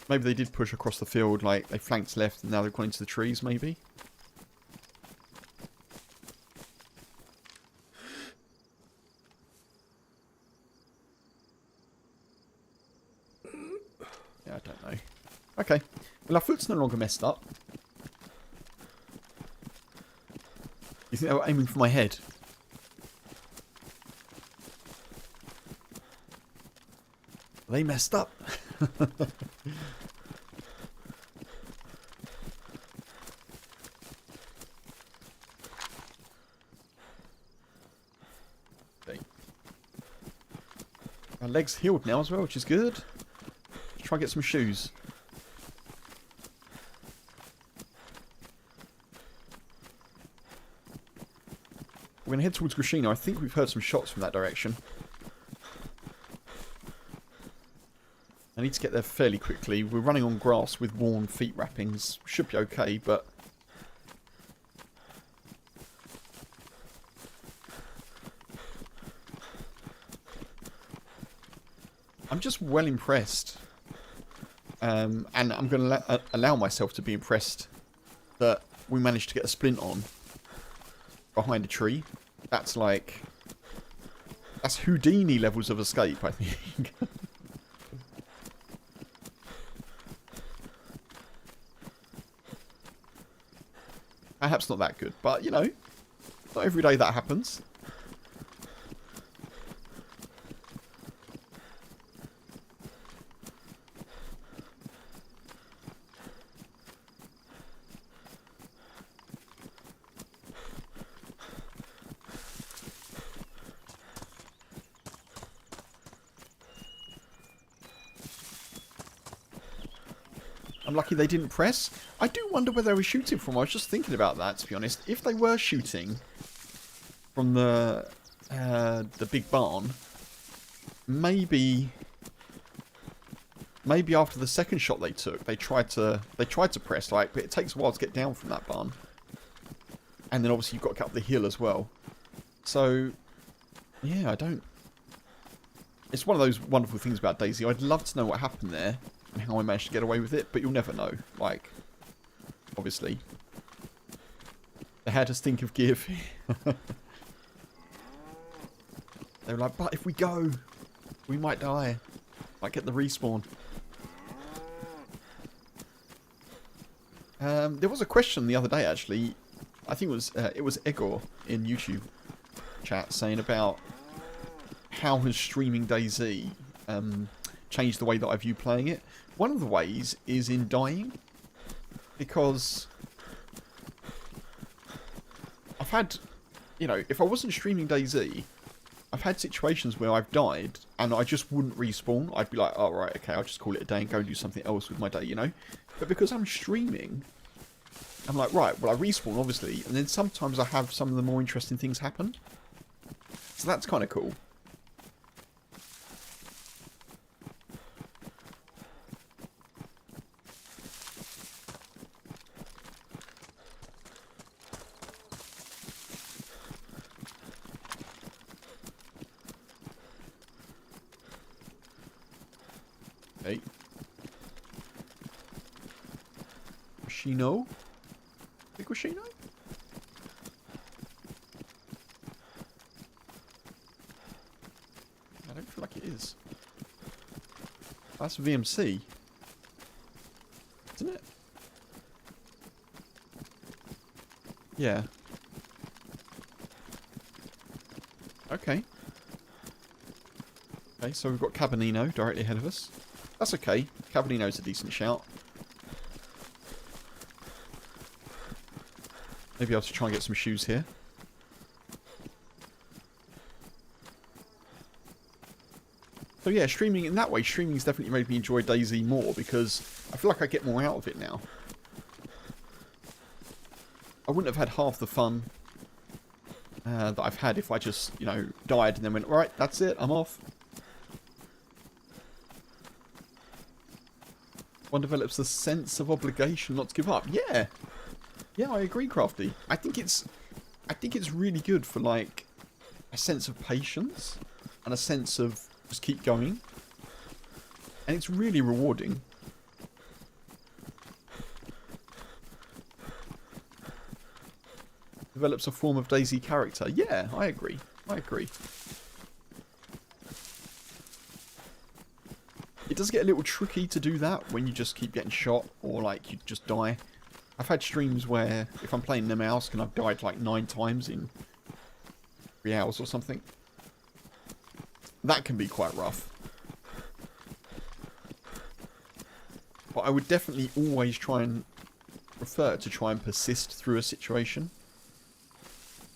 Maybe they did push across the field, like they flanked left and now they've gone into the trees, maybe. Yeah, I don't know. Okay. Well, our foot's no longer messed up. You think they were aiming for my head? They messed up. Okay. Our leg's healed now as well, which is good. Let's try and get some shoes. We're going to head towards Grashino. I think we've heard some shots from that direction. I need to get there fairly quickly. We're running on grass with worn feet wrappings. Should be okay, but... I'm just well impressed. And I'm going to allow myself to be impressed that we managed to get a splint on behind a tree. That's like... That's Houdini levels of escape, I think. Perhaps not that good, but, you know, not every day that happens. I'm lucky they didn't press. I do wonder where they were shooting from. I was just thinking about that, to be honest. If they were shooting from the big barn, maybe after the second shot they took, they tried to press, like, but it takes a while to get down from that barn. And then obviously you've got to get up the hill as well. So yeah, I don't... It's one of those wonderful things about dayz. I'd love to know what happened there and how I managed to get away with it, but you'll never know. Like, obviously. They had us think of give. They were like, but if we go, we might die. Might get the respawn. There was a question the other day, actually. I think it was Egor in YouTube chat saying about how has streaming dayz changed the way that I view playing it. One of the ways is in dying, because I've had, you know, if I wasn't streaming dayz, I've had situations where I've died and I just wouldn't respawn. I'd be like, oh right, okay, I'll just call it a day and go and do something else with my day, you know. But because I'm streaming, I'm like, right, well I respawn obviously, and then sometimes I have some of the more interesting things happen. So that's kind of cool. Okay. Rashino? Big Rashino? I don't feel like it is. That's VMC. Isn't it? Yeah. Okay. Okay, so we've got Cabinino directly ahead of us. That's okay. Cabinino's a decent shout. Maybe I'll try and get some shoes here. So yeah, streaming in that way, streaming's definitely made me enjoy dayz more because I feel like I get more out of it now. I wouldn't have had half the fun that I've had if I just, you know, died and then went, right, that's it, I'm off. One develops a sense of obligation not to give up. Yeah. Yeah, I agree, Crafty. I think it's really good for like a sense of patience and a sense of just keep going. And it's really rewarding. Develops a form of dayz character. Yeah, I agree. I agree. It does get a little tricky to do that when you just keep getting shot or like you just die. I've had streams where if I'm playing Nemausk and I've died like 9 times in 3 hours or something. That can be quite rough. But I would definitely always prefer to try and persist through a situation.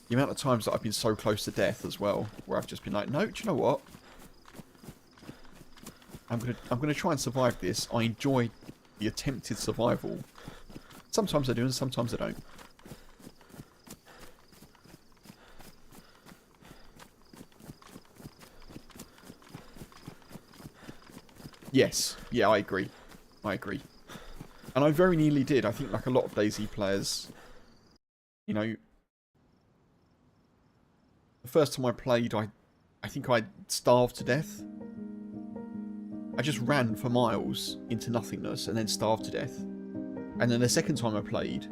The amount of times that I've been so close to death as well, where I've just been like, no, do you know what? I'm gonna try and survive this. I enjoy the attempted survival. Sometimes I do and sometimes I don't. Yes, yeah, I agree. I agree. And I very nearly did. I think like a lot of dayz players, you know, the first time I played, I think I starved to death. I just ran for miles into nothingness and then starved to death. And then the second time I played,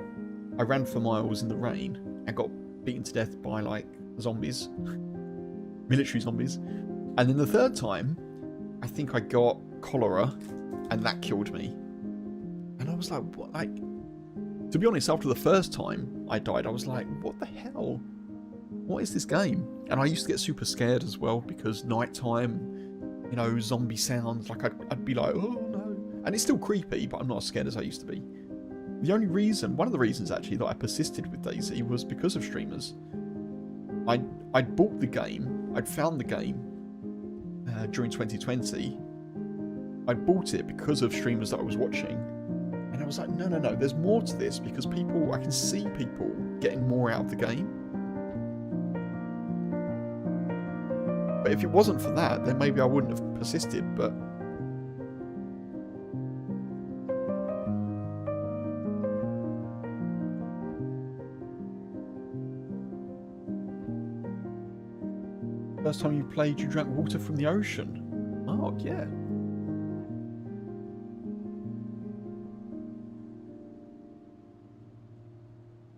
I ran for miles in the rain and got beaten to death by like zombies. Military zombies. And then the third time, I think I got cholera and that killed me. And I was like, what? Like, to be honest, after the first time I died, I was like, what the hell? What is this game? And I used to get super scared as well because nighttime, you know, zombie sounds. Like I'd be like, oh no. And it's still creepy, but I'm not as scared as I used to be. The only reason, one of the reasons actually that I persisted with dayz was because of streamers. I'd bought the game, I'd found the game during 2020. I'd bought it because of streamers that I was watching. And I was like, no, there's more to this because I can see people getting more out of the game. But if it wasn't for that, then maybe I wouldn't have persisted, but... First time you played, you drank water from the ocean. Oh, yeah.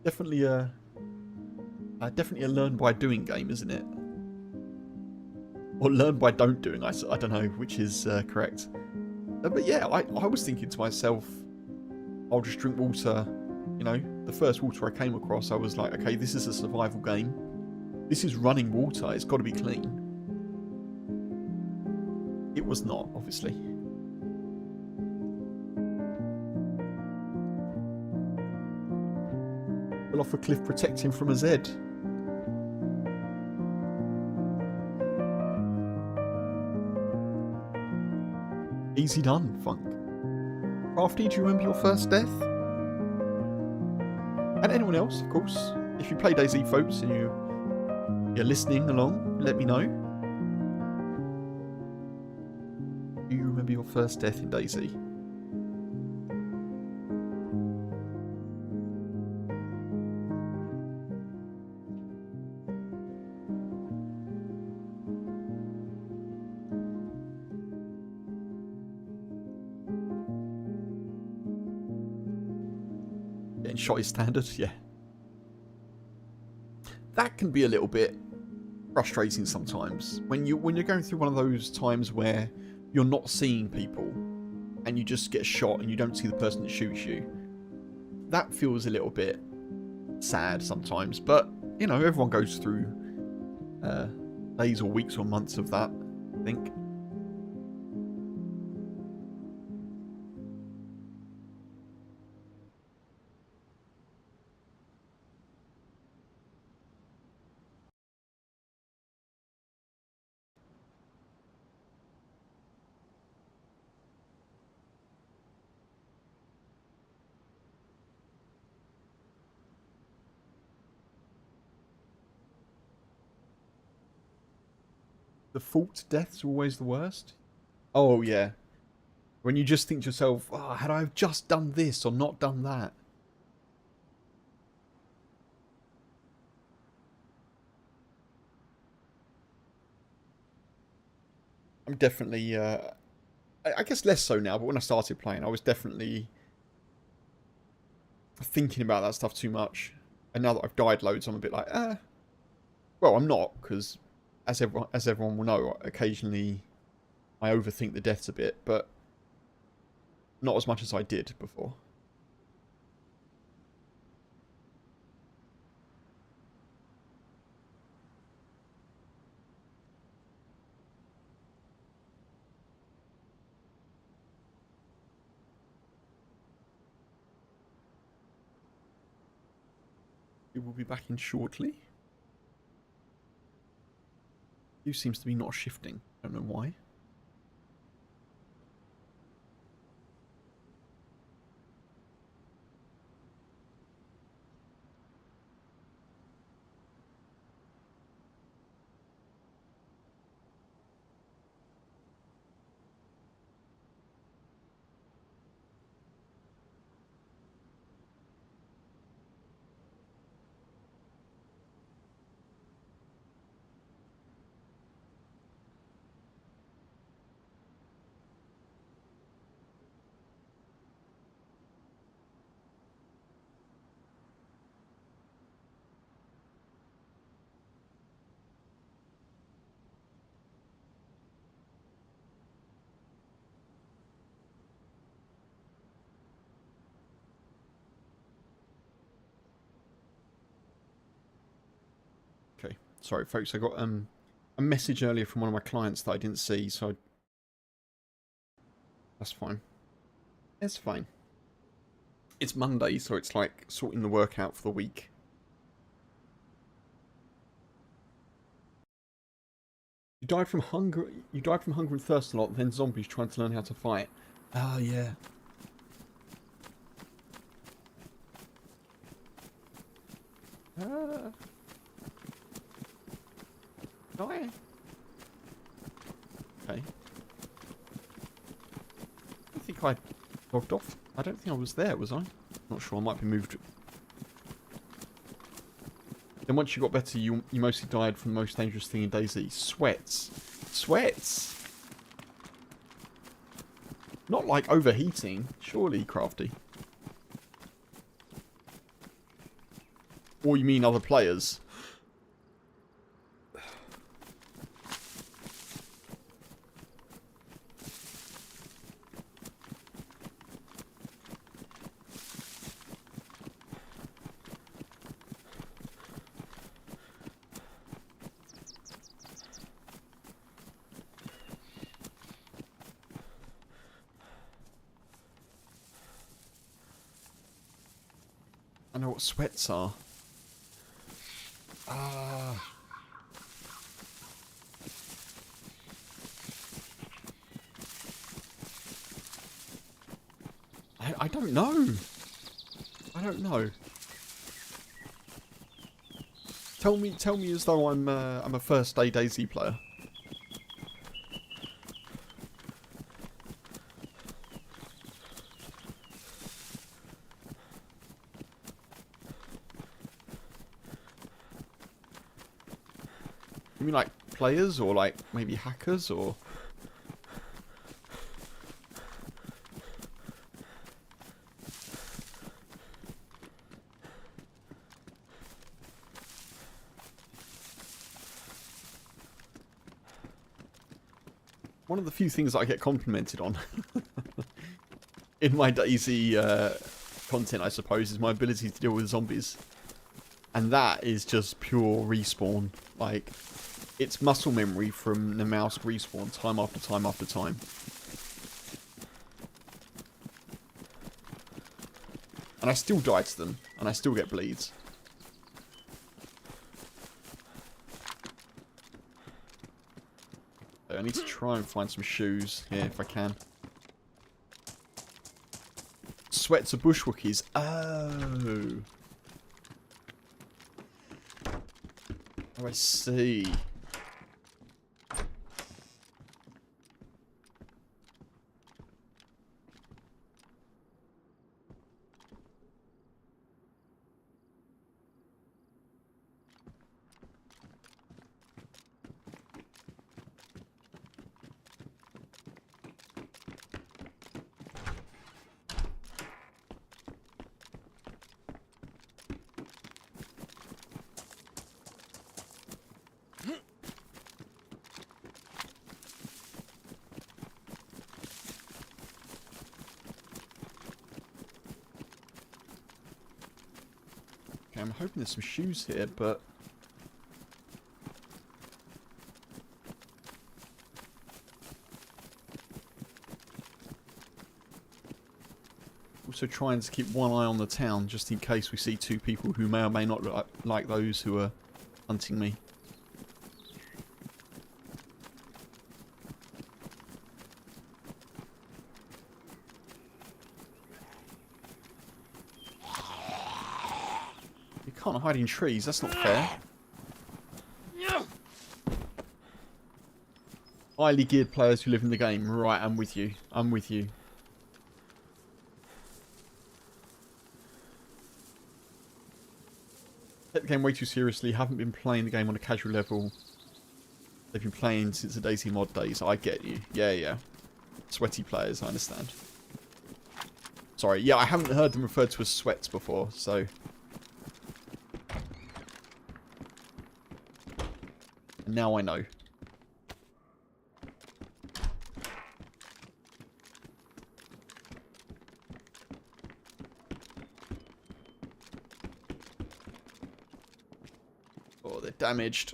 Definitely a learn by doing game, isn't it? Or learn by don't doing, I don't know which is correct. But yeah, I was thinking to myself, I'll just drink water. You know, the first water I came across, I was like, okay, this is a survival game. This is running water, it's got to be clean. It was not, obviously. Fell off a cliff, protect him from a Z. Easy done, Funk. Crafty, do you remember your first death? And anyone else, of course. If you play dayz, folks, and you're listening along, let me know. Do you remember your first death in dayz? Getting shot is standard, yeah. That can be a little bit frustrating sometimes when you're going through one of those times where you're not seeing people and you just get shot and you don't see the person that shoots you. That feels a little bit sad sometimes, but you know, everyone goes through days or weeks or months of that, I think. Default deaths are always the worst. Oh yeah. When you just think to yourself, oh, had I just done this or not done that? I'm definitely, I guess less so now, but when I started playing, I was definitely thinking about that stuff too much. And now that I've died loads, I'm a bit like, well, I'm not, because as everyone will know, occasionally I overthink the deaths a bit, but not as much as I did before. We will be back in shortly. You seems to be not shifting. I don't know why. Okay, sorry folks, I got a message earlier from one of my clients that I didn't see, so that's fine. It's fine. It's Monday, so it's like sorting the work out for the week. You died from hunger. You died from hunger and thirst a lot. Then zombies trying to learn how to fight. Oh yeah. Die. Okay. I think I logged off. I don't think I was there, was I? Not sure. I might be moved. Then once you got better, you mostly died from the most dangerous thing in dayz. Sweats. Sweats! Not like overheating. Surely, Crafty. Or you mean other players? I know what sweats are. Ah. I don't know. I don't know. Tell me as though I'm a first day dayz player. You mean like players or like maybe hackers or? One of the few things that I get complimented on in my dayz content, I suppose, is my ability to deal with zombies. And that is just pure respawn. Like, it's muscle memory from the mouse respawn time after time after time. And I still die to them, and I still get bleeds. I need to try and find some shoes here if I can. Sweats are bushwookies. Oh. Oh, I see. Okay, I'm hoping there's some shoes here, but we'll also trying to keep one eye on the town, just in case we see two people who may or may not look like those who are hunting me. You can't hide in trees, that's not fair. Highly geared players who live in the game. Right, I'm with you. I'm with you. Take the game way too seriously. Haven't been playing the game on a casual level. They've been playing since the dayz mod days. I get you. Yeah, yeah. Sweaty players, I understand. Sorry, yeah, I haven't heard them referred to as sweats before, so... And now I know. Oh, they're damaged.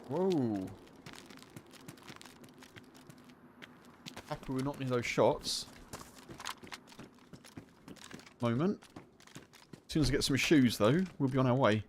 Whoa. Happy we're not near those shots. Moment. As soon as I get some shoes, though, we'll be on our way.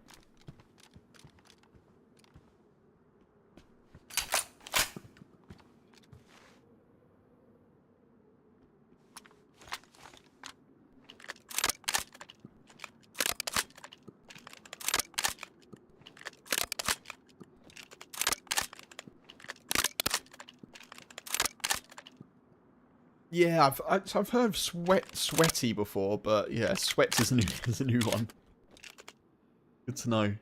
Yeah, I've heard of sweaty before, but yeah, sweat is a new one. Good to know.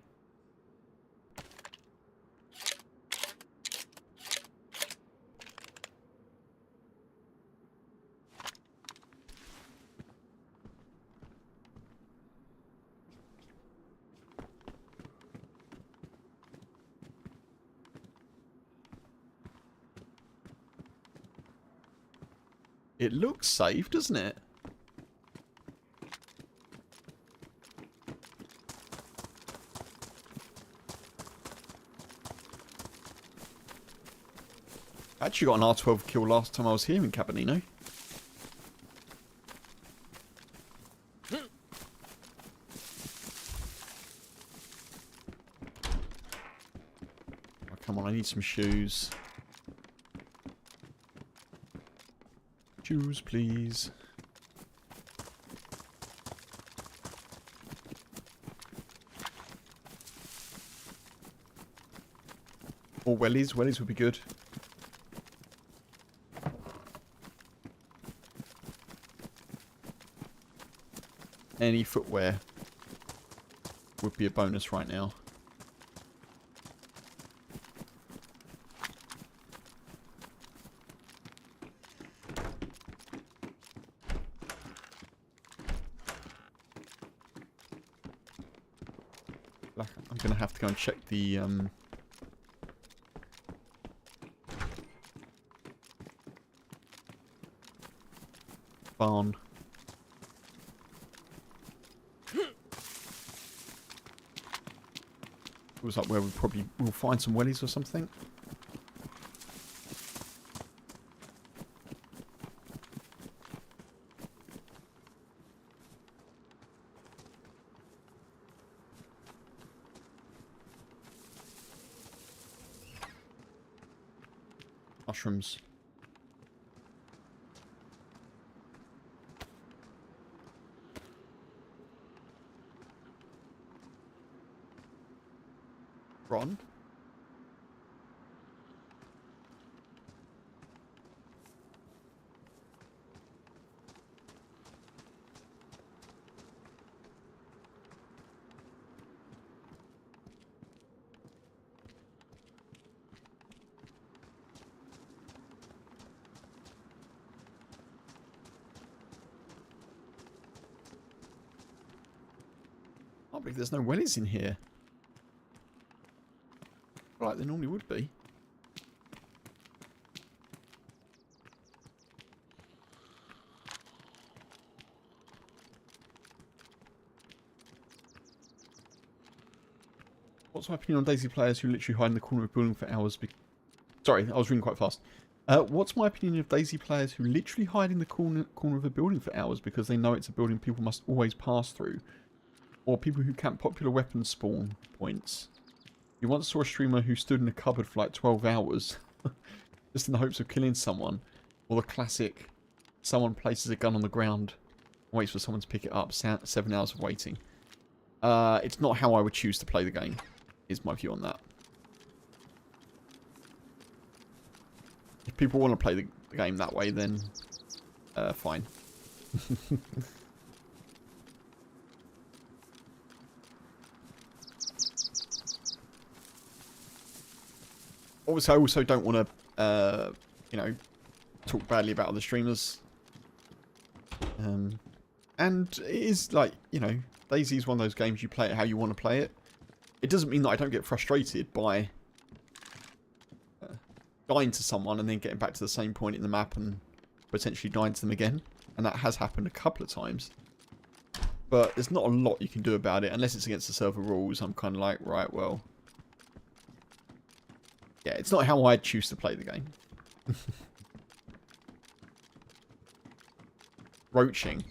It looks safe, doesn't it? I actually got an R12 kill last time I was here in Cabanino. Oh, come on, I need some shoes. Shoes, please. Or wellies. Wellies would be good. Any footwear would be a bonus right now. I'm going to have to go and check the barn. It was up where we'll find some wellies or something. Mushrooms. Ron? can't believe there's no wellies in here. Right, there normally would be. What's my opinion on dayz players who literally hide in the corner of a building for hours? Sorry, I was reading quite fast. What's my opinion of dayz players who literally hide in the corner of a building for hours because they know it's a building people must always pass through? Or people who camp popular weapon spawn points? You once saw a streamer who stood in a cupboard for like 12 hours just in the hopes of killing someone. Or the classic, someone places a gun on the ground and waits for someone to pick it up. 7 hours of waiting. It's not how I would choose to play the game, is my view on that. If people want to play the game that way, then fine. Obviously, I also don't want to, you know, talk badly about other streamers. And it is like, you know, dayz is one of those games you play it how you want to play it. It doesn't mean that I don't get frustrated by dying to someone and then getting back to the same point in the map and potentially dying to them again. And that has happened a couple of times. But there's not a lot you can do about it unless it's against the server rules. I'm kind of like, right, well... yeah, it's not how I'd choose to play the game. Roaching.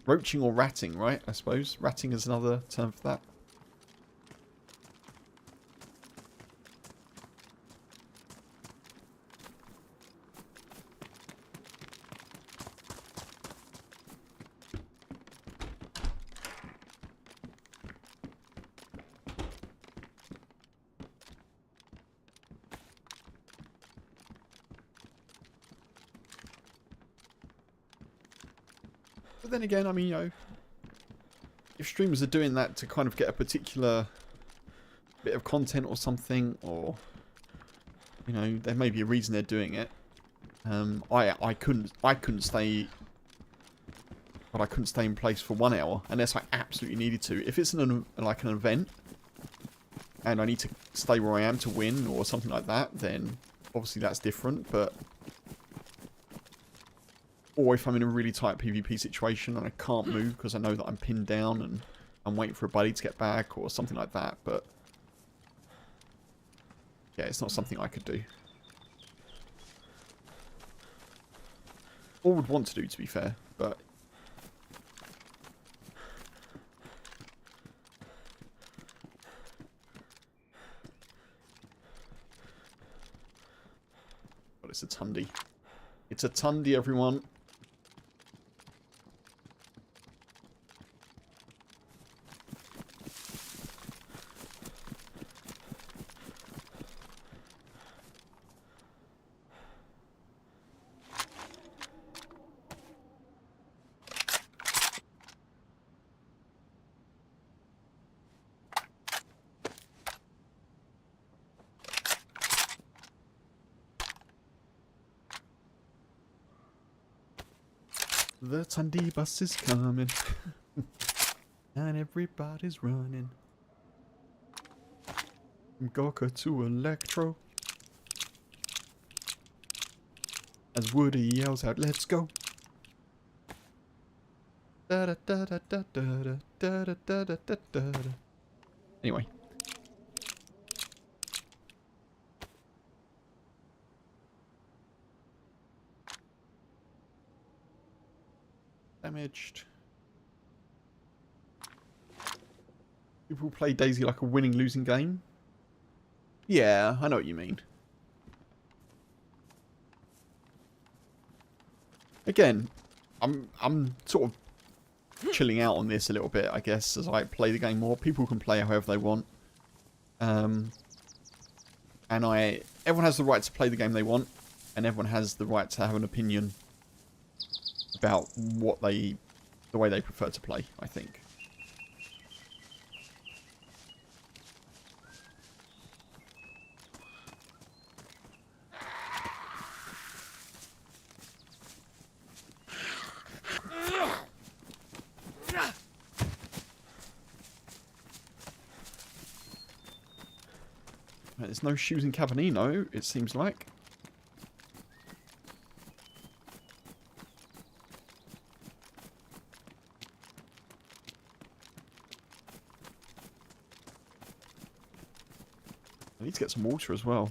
Roaching or ratting, right? I suppose. Ratting is another term for that. But then again, I mean, you know, if streamers are doing that to kind of get a particular bit of content or something, or, you know, there may be a reason they're doing it. I couldn't stay, but I couldn't stay in place for 1 hour unless I absolutely needed to. If it's like an event and I need to stay where I am to win or something like that, then obviously that's different. But or if I'm in a really tight PvP situation and I can't move because I know that I'm pinned down and I'm waiting for a buddy to get back or something like that. But yeah, it's not something I could do. Or would want to do, to be fair, but it's a Tundi. It's a Tundi, everyone. The Tundi bus is coming. And everybody's running. From Gorka to Electro. As Woody yells out, let's go. Da da da da da da da da da da da da. Anyway. Damaged. People play dayz like a winning losing game. Yeah, I know what you mean. Again, I'm sort of chilling out on this a little bit, I guess, as I play the game more. People can play however they want. And everyone has the right to play the game they want, and everyone has the right to have an opinion about the way they prefer to play, I think. There's no shoes in Cabanino, it seems like. I need to get some water as well.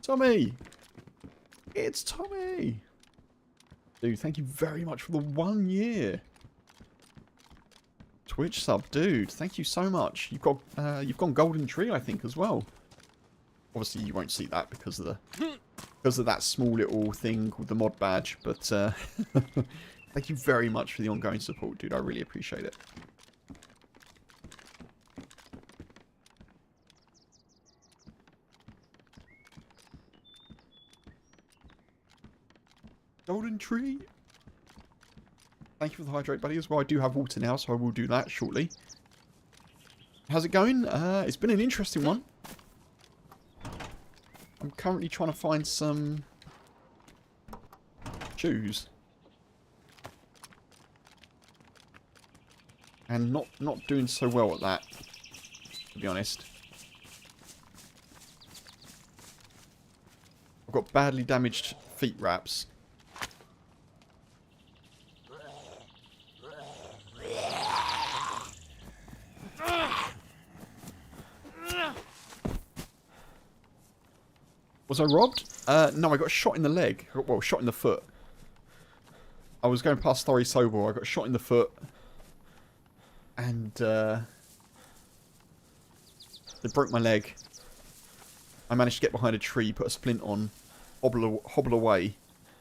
Tommy! It's Tommy! Dude, thank you very much for the 1 year. Twitch sub, dude. Thank you so much. You've gone golden tree, I think, as well. Obviously, you won't see that because of that small little thing called the mod badge. But thank you very much for the ongoing support, dude. I really appreciate it. Golden tree. Thank you for the hydrate, buddy, as well. I do have water now, so I will do that shortly. How's it going? It's been an interesting one. I'm currently trying to find some shoes. And not doing so well at that, to be honest. I've got badly damaged feet wraps. Was I robbed? No, I got shot in the leg. Well, shot in the foot. I was going past Story Sobor. I got shot in the foot. And they broke my leg. I managed to get behind a tree, put a splint on, hobble away,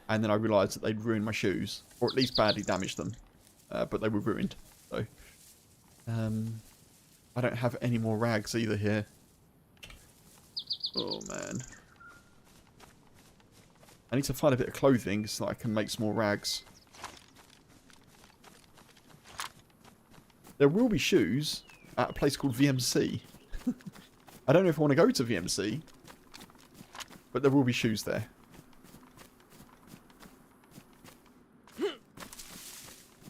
and then I realised that they'd ruined my shoes. Or at least badly damaged them. But they were ruined. So, I don't have any more rags either here. Oh, man. I need to find a bit of clothing so that I can make some more rags. There will be shoes at a place called VMC. I don't know if I want to go to VMC, but there will be shoes there.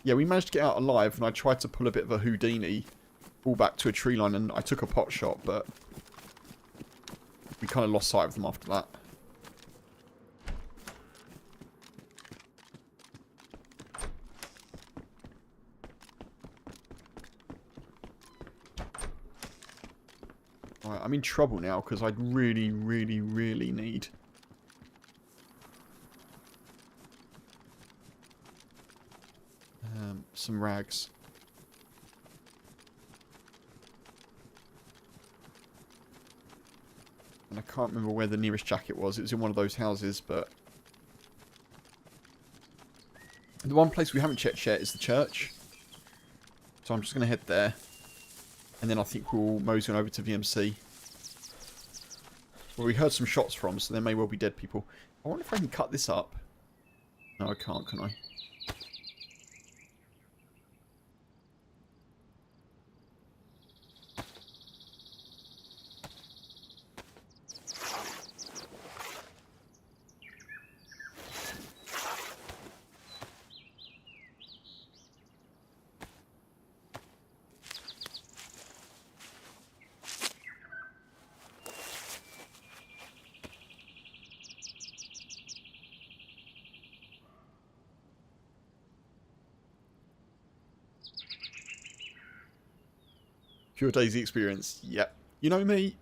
Yeah, we managed to get out alive, and I tried to pull a bit of a Houdini, fall back to a tree line, and I took a pot shot, but we kind of lost sight of them after that. Right, I'm in trouble now because I'd really, really, really need some rags. And I can't remember where the nearest jacket was. It was in one of those houses, but the one place we haven't checked yet is the church. So I'm just going to head there. And then I think we'll mosey on over to VMC. Well, we heard some shots from, so there may well be dead people. I wonder if I can cut this up. No, I can't, can I? Pure dayz experience. Yep. You know me.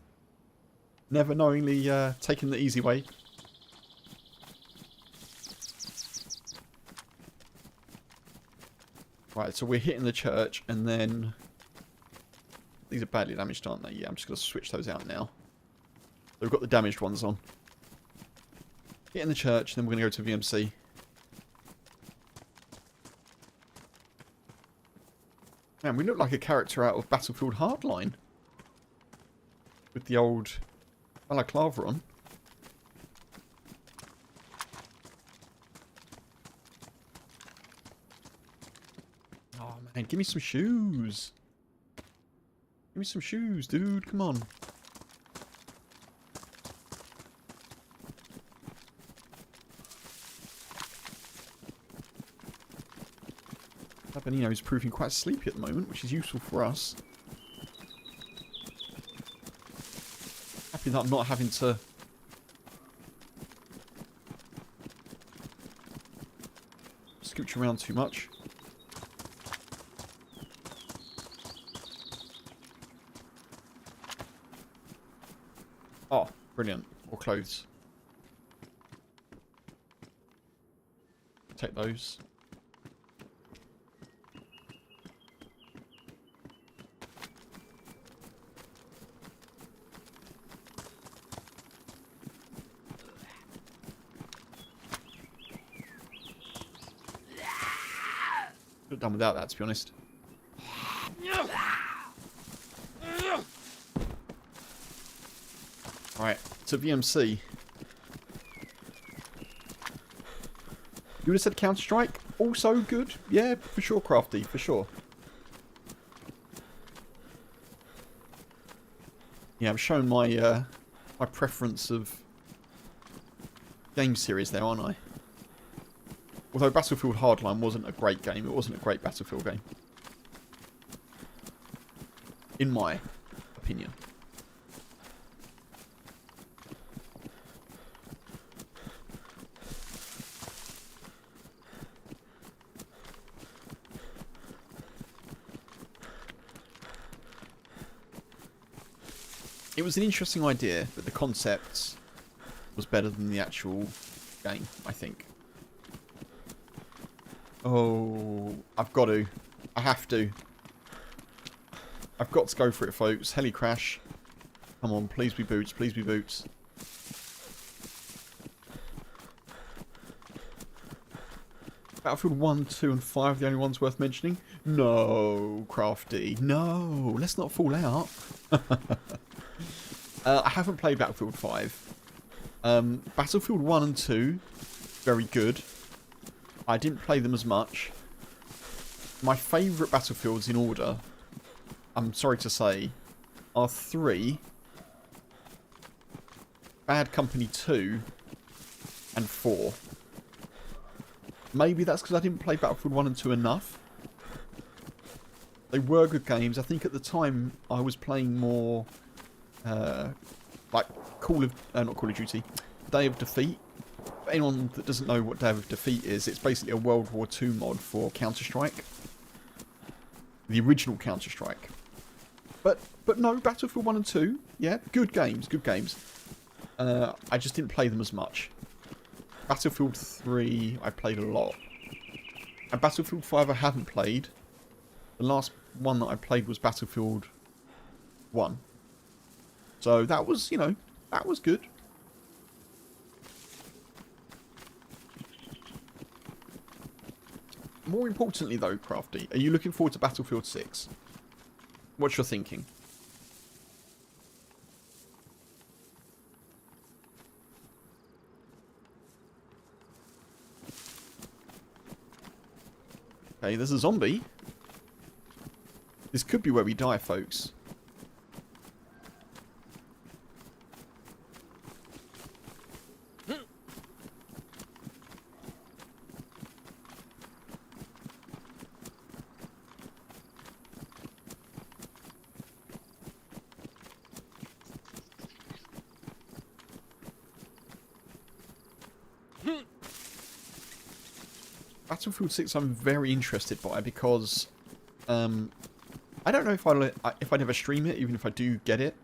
Never knowingly taking the easy way. Right, so we're hitting the church, and then these are badly damaged, aren't they? Yeah, I'm just going to switch those out now. So we've got the damaged ones on. Hitting the church, then we're going to go to VMC. Man, we look like a character out of Battlefield Hardline. With the old balaclava on. Oh man, give me some shoes. Give me some shoes, dude. Come on. Benino is proving quite sleepy at the moment, which is useful for us. Happy that I'm not having to scooch around too much. Oh, brilliant. More clothes. Take those. Could have done without that, to be honest. Right, to VMC. You would have said Counter-Strike? Also good? Yeah, for sure, Crafty, for sure. Yeah, I'm showing my my preference of game series there, aren't I? Although Battlefield Hardline wasn't a great game, it wasn't a great Battlefield game. In my opinion. It was an interesting idea, but the concept was better than the actual game, I think. Oh, I've got to. I have to. I've got to go for it, folks. Heli crash. Come on, please be boots, please be boots. Battlefield 1, 2 and 5 are the only ones worth mentioning? No, Crafty. No, let's not fall out. I haven't played Battlefield 5. Battlefield 1 and 2, very good. I didn't play them as much. My favourite Battlefields in order, I'm sorry to say, are 3, Bad Company 2, and 4. Maybe that's because I didn't play Battlefield 1 and 2 enough. They were good games. I think at the time I was playing more like not Call of Duty, Day of Defeat. For anyone that doesn't know what Day of Defeat is, it's basically a World War II mod for Counter-Strike. The original Counter-Strike. But no, Battlefield 1 and 2, yeah, good games, good games. I just didn't play them as much. Battlefield 3, I played a lot. And Battlefield 5 I haven't played. The last one that I played was Battlefield 1. So that was, you know, that was good. More importantly though, Crafty, are you looking forward to Battlefield 6? What's your thinking? Okay, there's a zombie. This could be where we die, folks. Battlefield 6 I'm very interested by because I don't know if I'd ever stream it, even if I do get it.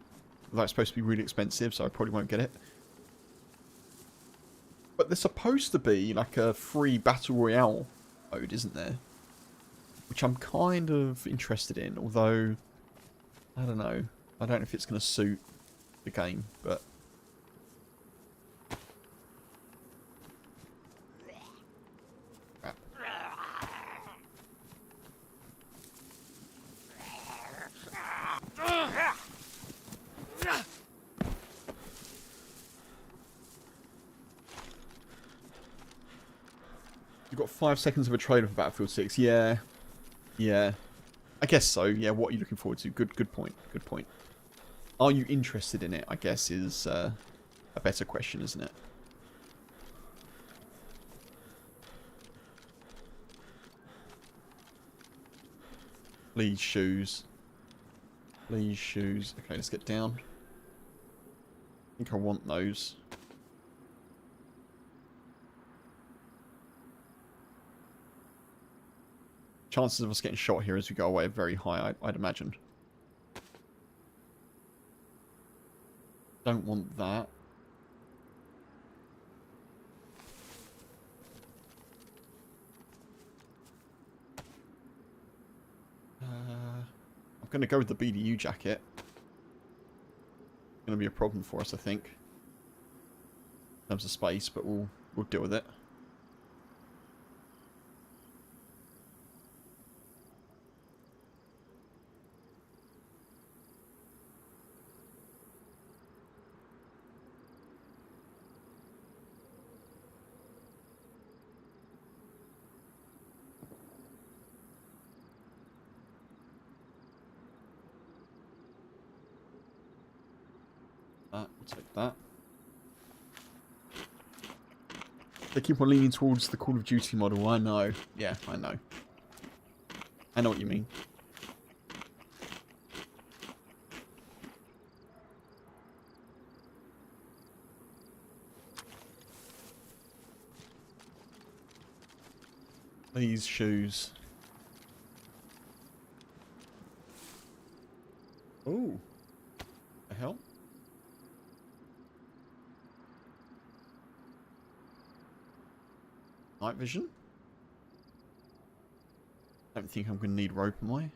Although it's supposed to be really expensive, so I probably won't get it. But there's supposed to be like a free Battle Royale mode, isn't there? Which I'm kind of interested in, although I don't know. I don't know if it's going to suit the game, but... You've got 5 seconds of a trailer for Battlefield 6. Yeah. Yeah. I guess so. Yeah, what are you looking forward to? Good point. Good point. Are you interested in it, I guess, is a better question, isn't it? Please, shoes. Please, shoes. Okay, let's get down. I think I want those. Chances of us getting shot here as we go away are very high, I'd imagine. Don't want that. I'm going to go with the BDU jacket. Going to be a problem for us, I think, in terms of space, but we'll deal with it. We'll take that. They keep on leaning towards the Call of Duty model. I know. Yeah, I know. I know what you mean. These shoes. Oh. The hell? Night vision? Don't think I'm going to need rope, am I?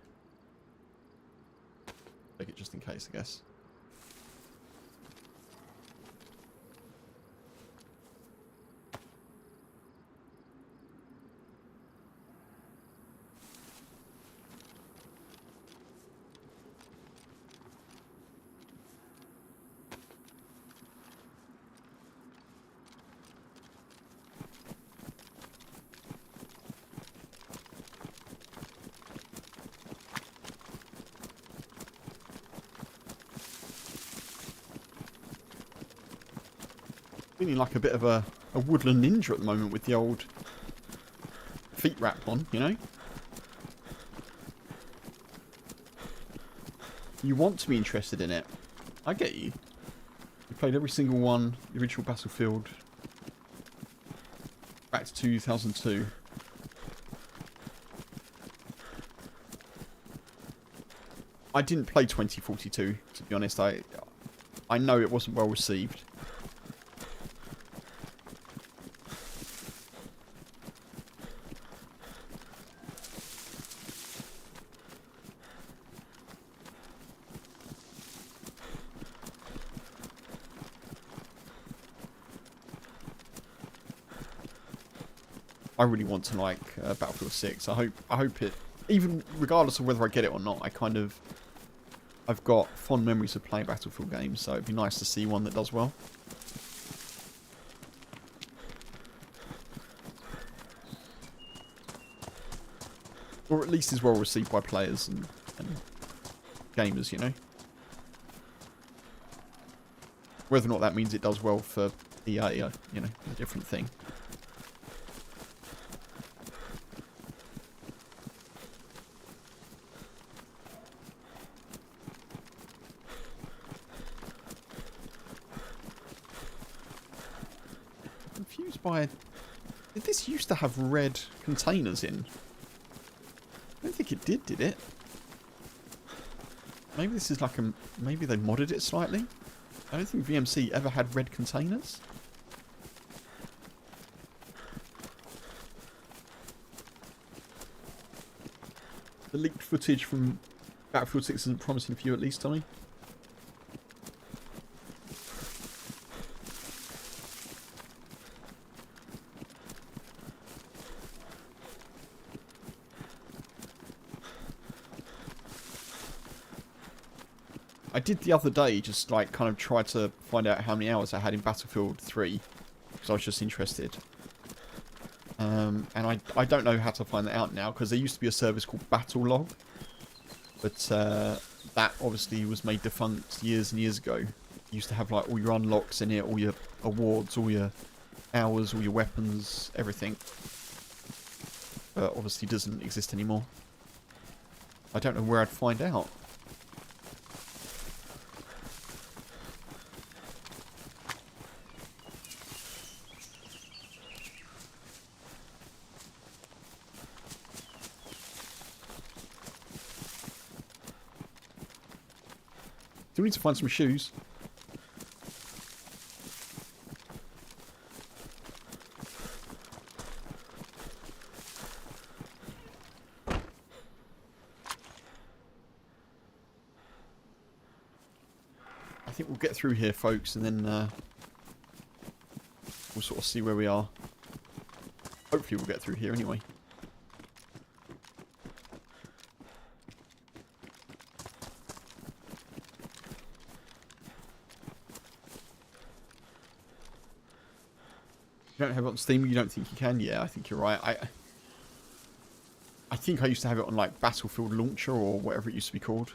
Take it just in case, I guess. Feeling like a bit of a woodland ninja at the moment with the old feet wrap on, you know? You want to be interested in it. I get you. You played every single one, the original Battlefield, back to 2002. I didn't play 2042, to be honest. I know it wasn't well received. I really want to like Battlefield 6. I hope it, even regardless of whether I get it or not, I've got fond memories of playing Battlefield games, so it'd be nice to see one that does well. Or at least is well received by players and gamers, you know. Whether or not that means it does well for EA, you know, a different thing. Confused by... Did this used to have red containers in? I don't think it did it? Maybe this is like a... Maybe they modded it slightly? I don't think VMC ever had red containers. The leaked footage from Battlefield 6 isn't promising for you at least, Tommy. I did the other day just like kind of try to find out how many hours I had in Battlefield 3 because I was just interested. And I don't know how to find that out now because there used to be a service called Battlelog, but that obviously was made defunct years and years ago. You used to have like all your unlocks in it, all your awards, all your hours, all your weapons, everything. But obviously doesn't exist anymore. I don't know where I'd find out. Do we need to find some shoes? I think we'll get through here, folks, and then we'll sort of see where we are. Hopefully we'll get through here anyway. You don't have it on Steam? You don't think you can? Yeah, I think you're right. I think I used to have it on like Battlefield Launcher or whatever it used to be called.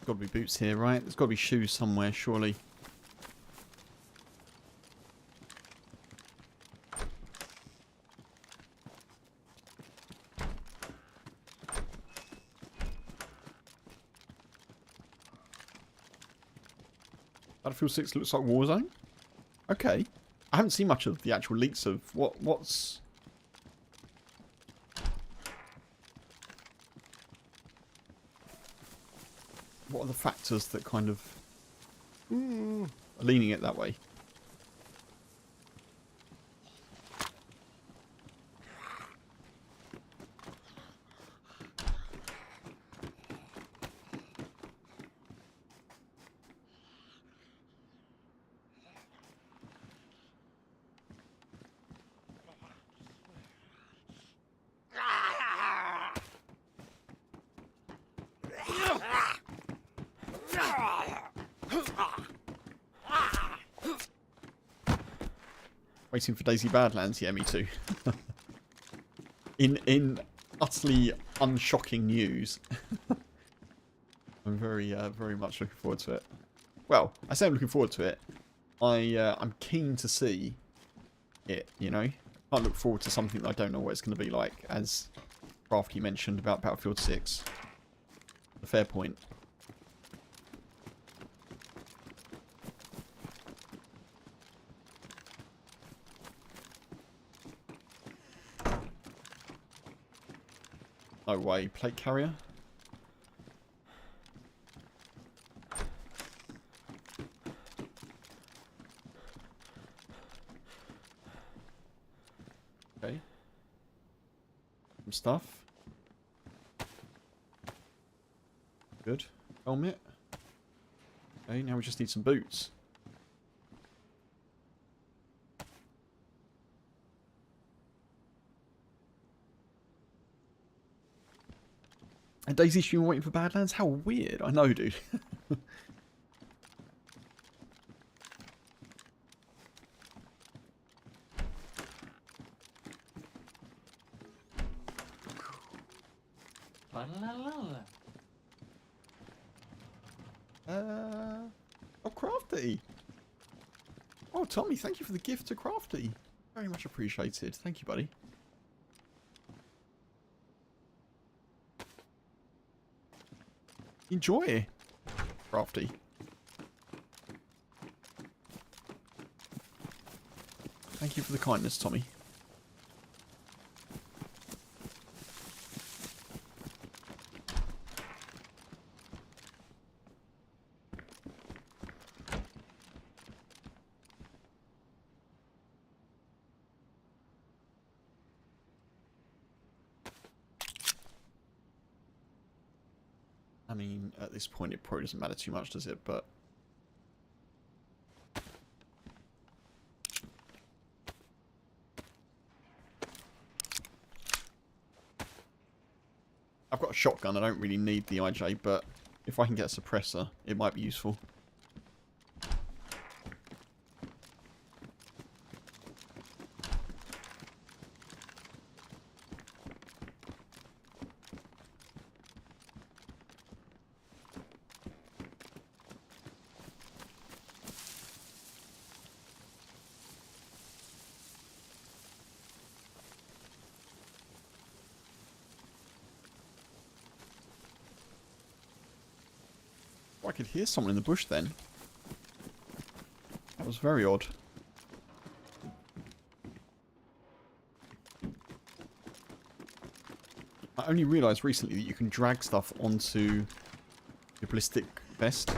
Got to be boots here, right? There's got to be shoes somewhere, surely. Battlefield 6 looks like Warzone. Okay. I haven't seen much of the actual leaks of what's... What are the factors that kind of are leaning it that way? Waiting for Daisy Badlands? Yeah, me too. in utterly unshocking news. I'm very much looking forward to it. Well, I say I'm looking forward to it. I'm keen to see it, you know. I can't look forward to something that I don't know what it's going to be like, as Crafty mentioned about Battlefield 6. A fair point. No way. Plate carrier? Okay. Some stuff. Good. Helmet. Okay, now we just need some boots. And Daisy stream waiting for Badlands? How weird. I know, dude. Oh, Crafty. Oh, Tommy, thank you for the gift to Crafty. Very much appreciated. Thank you, buddy. Enjoy. Crafty. Thank you for the kindness, Tommy. I mean, at this point, it probably doesn't matter too much, does it? But I've got a shotgun. I don't really need the IJ, but if I can get a suppressor, it might be useful. Oh, I could hear someone in the bush then. That was very odd. I only realised recently that you can drag stuff onto your ballistic vest.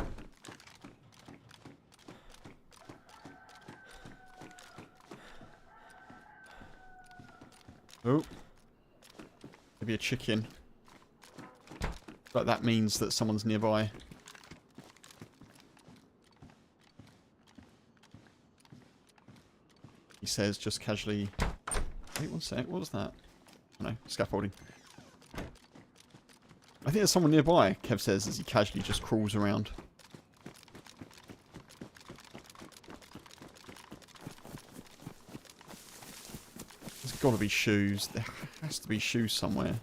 Oh. Maybe a chicken. But that means that someone's nearby. He says just casually... Wait one sec, what was that? Oh, no, scaffolding. I think there's someone nearby, Kev says as he casually just crawls around. There's got to be shoes. There has to be shoes somewhere.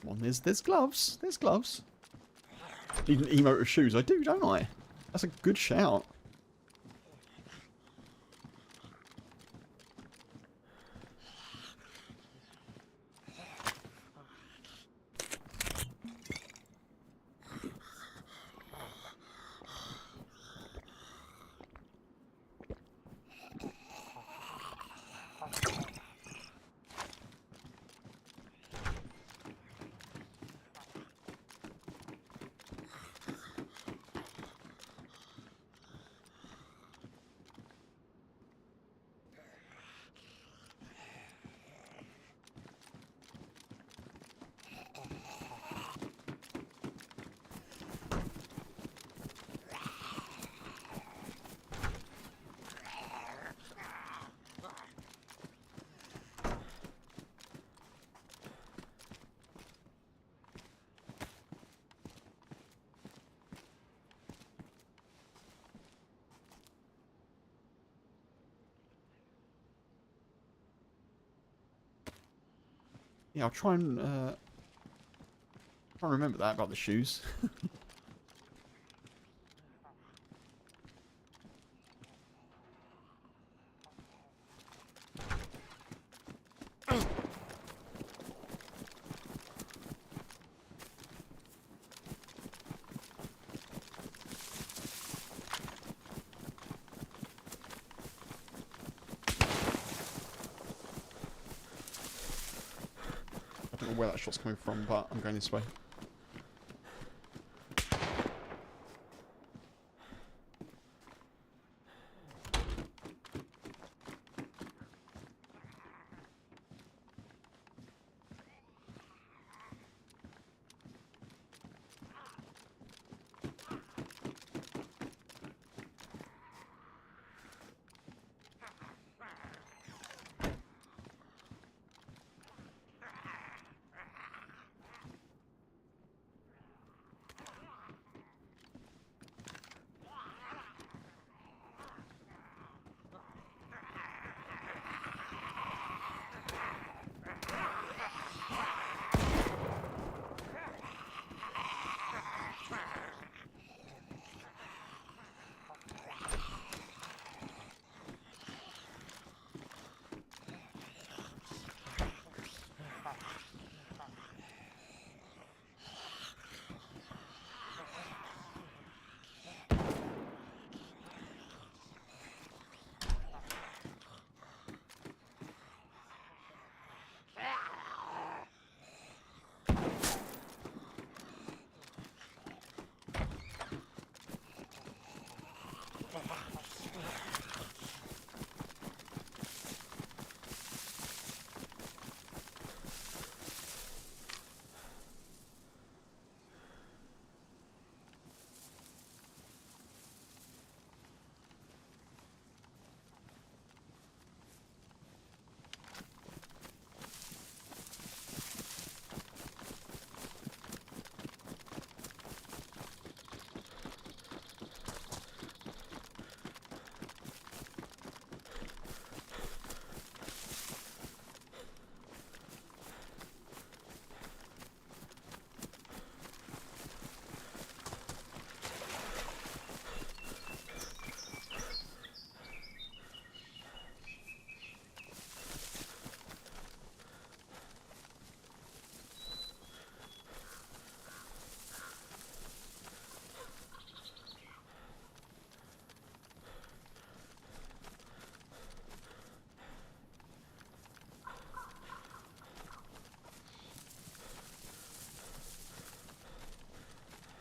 Come on, there's gloves. There's gloves. Need an emote of shoes. I do, don't I? That's a good shout. Yeah, I'll try and remember that about the shoes. I don't know where that shot's coming from, but I'm going this way.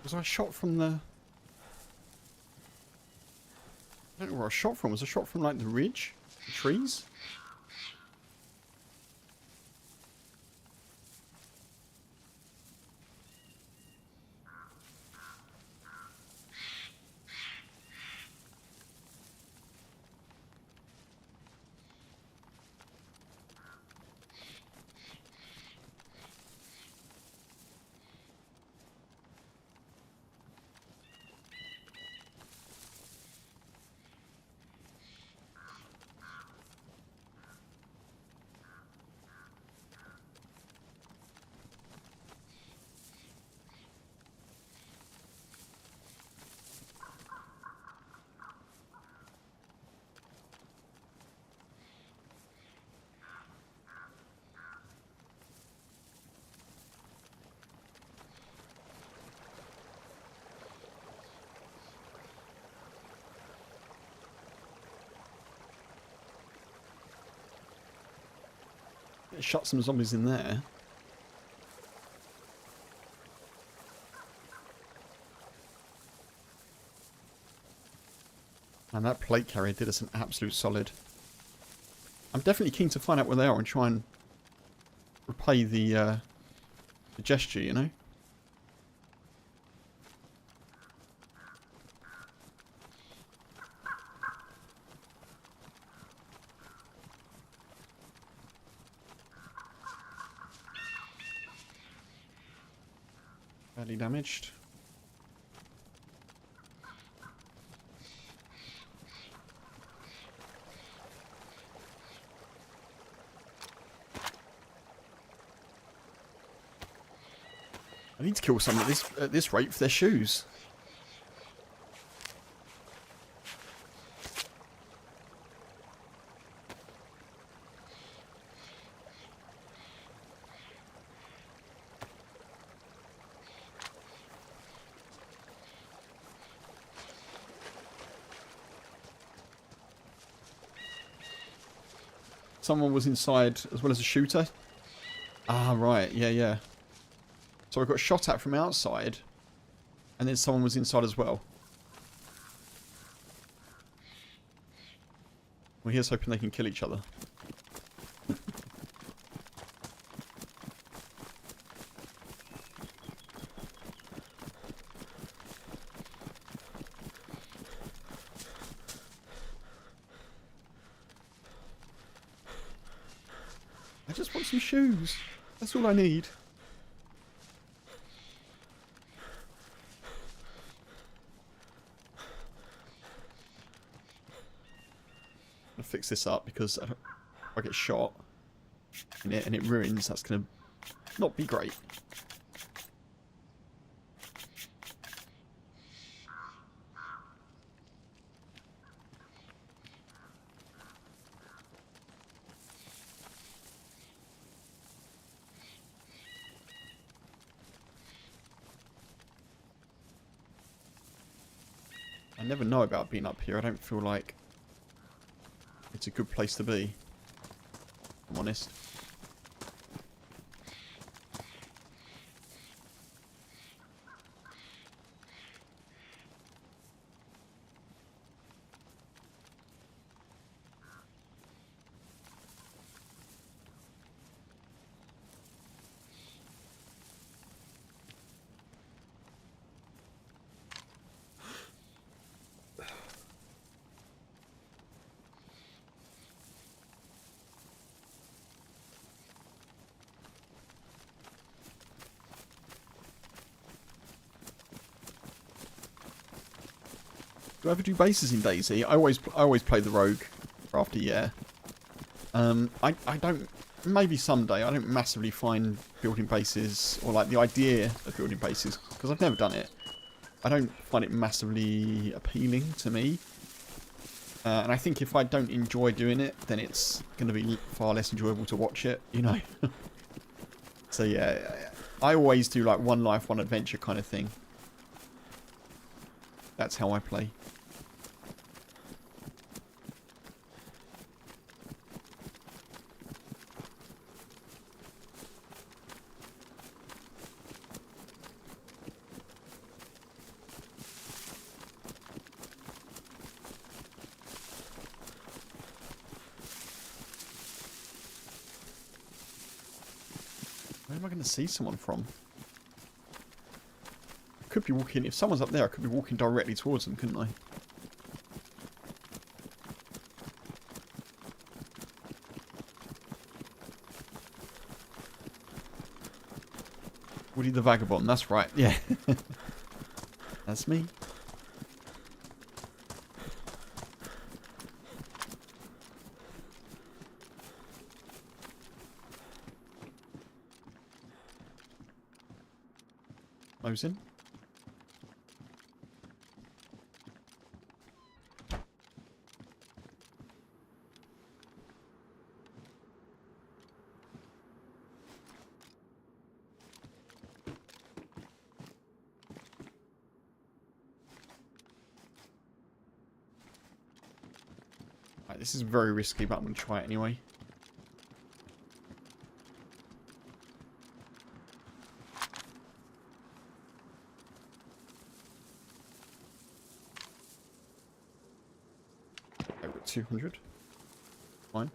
Was I shot from the... I don't know where I shot from. Was I shot from, like, the ridge? The trees? Shot some zombies in there. And that plate carrier did us an absolute solid. I'm definitely keen to find out where they are and try and repay the gesture, you know? Badly damaged. I need to kill someone at this rate for their shoes. Someone was inside as well as a shooter. Ah, right. Yeah, yeah. So I got shot at from outside, and then someone was inside as well. Well, here's hoping they can kill each other. I just want some shoes. That's all I need. I'm gonna fix this up because if I get shot in it and it ruins, that's gonna not be great. I never know about being up here. I don't feel like it's a good place to be, if I'm honest. Do I ever do bases in dayz? I always play the rogue after yeah. I don't, maybe someday. I don't massively find building bases or like the idea of building bases because I've never done it. I don't find it massively appealing to me. And I think if I don't enjoy doing it, then it's going to be far less enjoyable to watch it, you know. So yeah, I always do like one life, one adventure kind of thing. That's how I play. am I going to see someone from? I could be walking... If someone's up there, I could be walking directly towards them, couldn't I? Woody the Vagabond, that's right, yeah. That's me. Closing. Right, this is very risky, but I'm going to try it anyway. Over 200. Fine.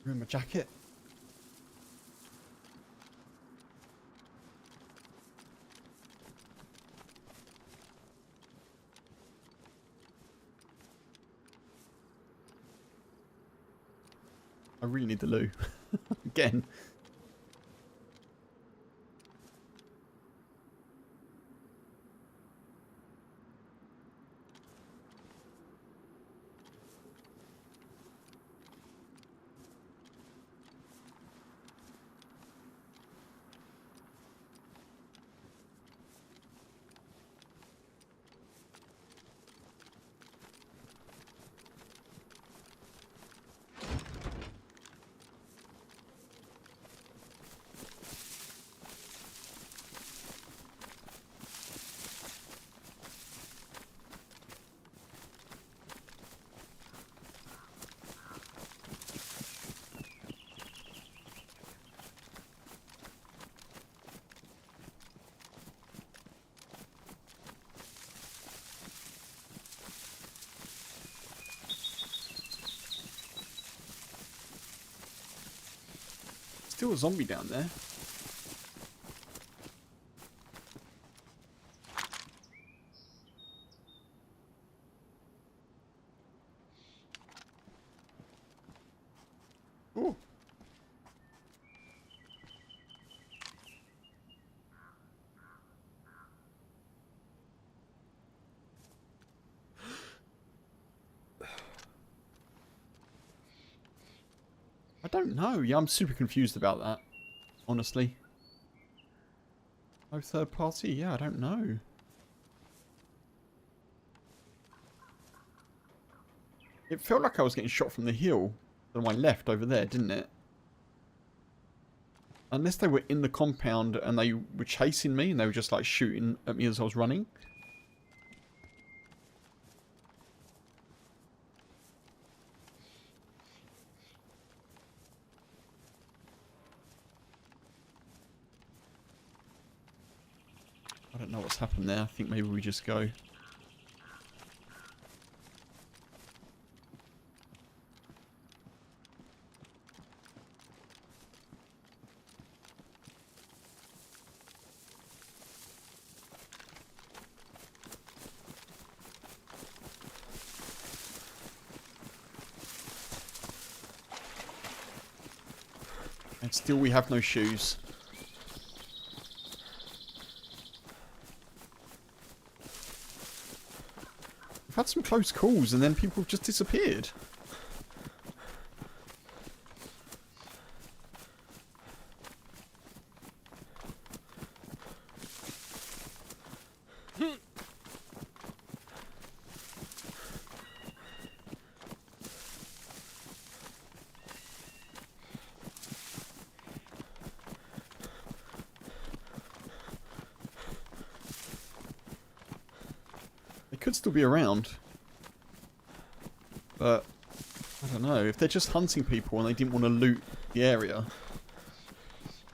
In my jacket. I really need the loo. Again. Still a zombie down there. Ooh. I don't know. Yeah, I'm super confused about that. Honestly. No third party? Yeah, I don't know. It felt like I was getting shot from the hill to my left over there, didn't it? Unless they were in the compound and they were chasing me and they were just like shooting at me as I was running. I don't know what's happened there. I think maybe we just go. And still we have no shoes. We've had some close calls and then people have just disappeared. They could still be around. But, I don't know. If they're just hunting people and they didn't want to loot the area,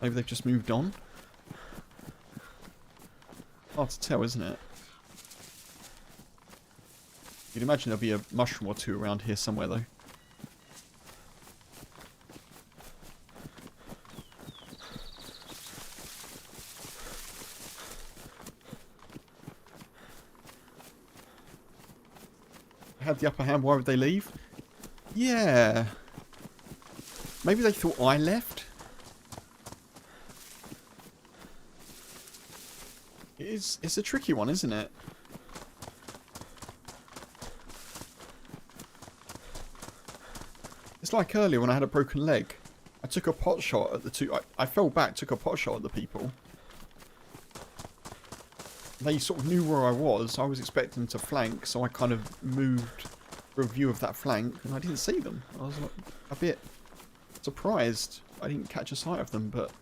maybe they've just moved on? Hard to tell, isn't it? You'd imagine there'll be a mushroom or two around here somewhere, though. Had the upper hand, why would they leave? Yeah. Maybe they thought I left? It's a tricky one, isn't it? It's like earlier when I had a broken leg. I took a pot shot at the two... I fell back, took a pot shot at the people. They sort of knew where I was expecting them to flank, so I kind of moved for a view of that flank, and I didn't see them. I was like, a bit surprised I didn't catch a sight of them, but...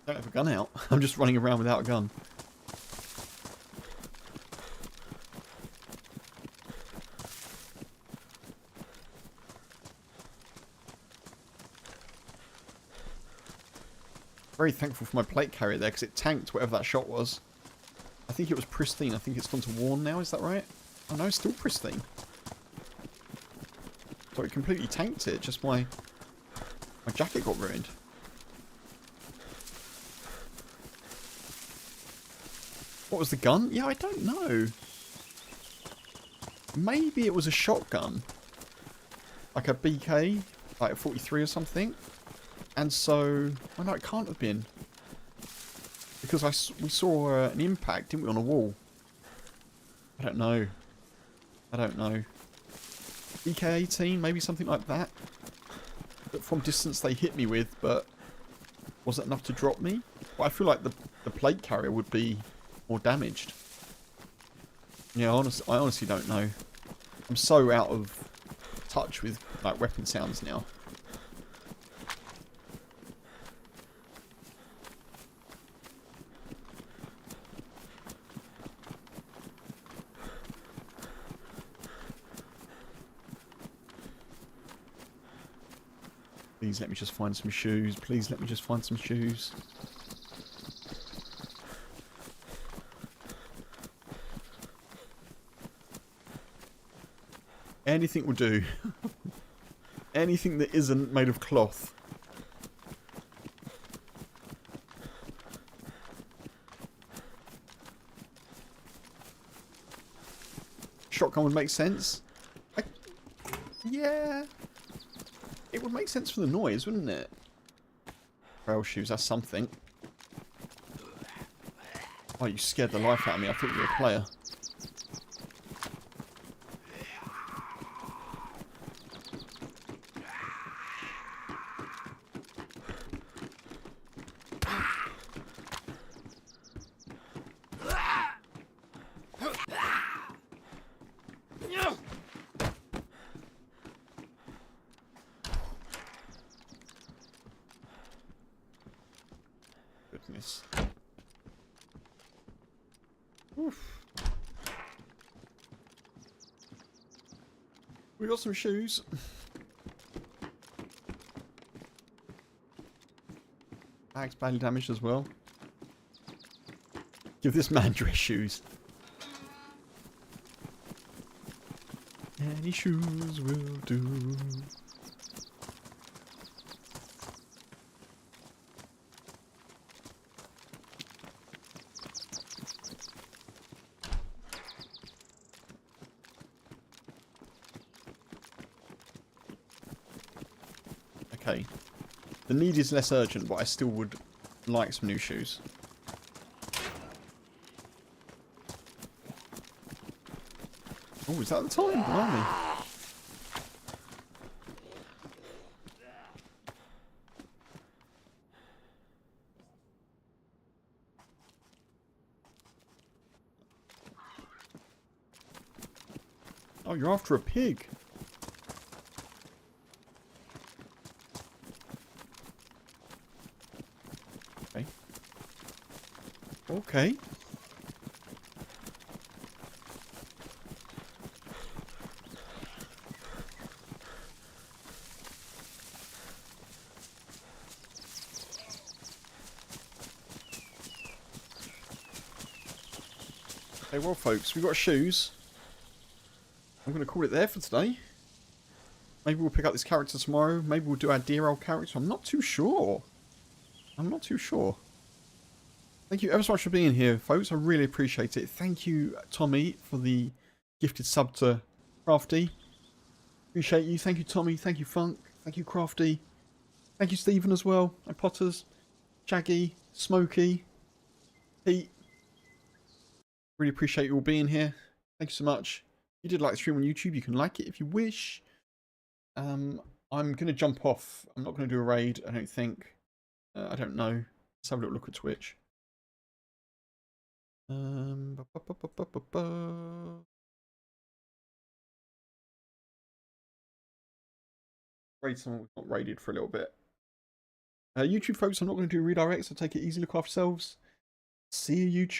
I don't have a gun out. I'm just running around without a gun. Very thankful for my plate carrier there, because it tanked whatever that shot was. I think it was pristine. I think it's gone to worn now, is that right? Oh no, it's still pristine. So it completely tanked it, just my jacket got ruined. What was the gun? Yeah, I don't know. Maybe it was a shotgun. Like a BK, like a 43 or something. And so... Oh no, it can't have been. Because we saw an impact, didn't we, on a wall? I don't know. I don't know. BK-18, maybe something like that. That from distance they hit me with, but wasn't enough to drop me. But I feel like the plate carrier would be more damaged. Yeah, I honestly don't know. I'm so out of touch with like weapon sounds now. Please let me just find some shoes. Please let me just find some shoes. Anything will do. Anything that isn't made of cloth. Shotgun would make sense. Yeah. It would make sense for the noise, wouldn't it? Trail shoes, that's something. Oh, you scared the life out of me. I thought you were a player. Goodness. Oof. We got some shoes. Bag's badly damaged as well. Give this man dress shoes. Any shoes will do. okay. The need is less urgent, but I still would like some new shoes. Oh, is that the time? Blimey. Oh, you're after a pig. Okay. Okay. Okay, well, folks, we've got shoes. I'm going to call it there for today. Maybe we'll pick up this character tomorrow. Maybe we'll do our dear old character. I'm not too sure. I'm not too sure. Thank you ever so much for being here, folks. I really appreciate it. Thank you, Tommy, for the gifted sub to Crafty. Appreciate you. Thank you, Tommy. Thank you, Funk. Thank you, Crafty. Thank you, Stephen, as well. And Potters. Shaggy. Smokey. Pete. Really appreciate you all being here. Thank you so much. If you did like the stream on YouTube, you can like it if you wish. I'm going to jump off. I'm not going to do a raid, I don't think. I don't know. Let's have a little look at Twitch. Raid someone we've not raided for a little bit. YouTube folks, I'm not going to do redirects, so take it easy, look after yourselves. See you, YouTube.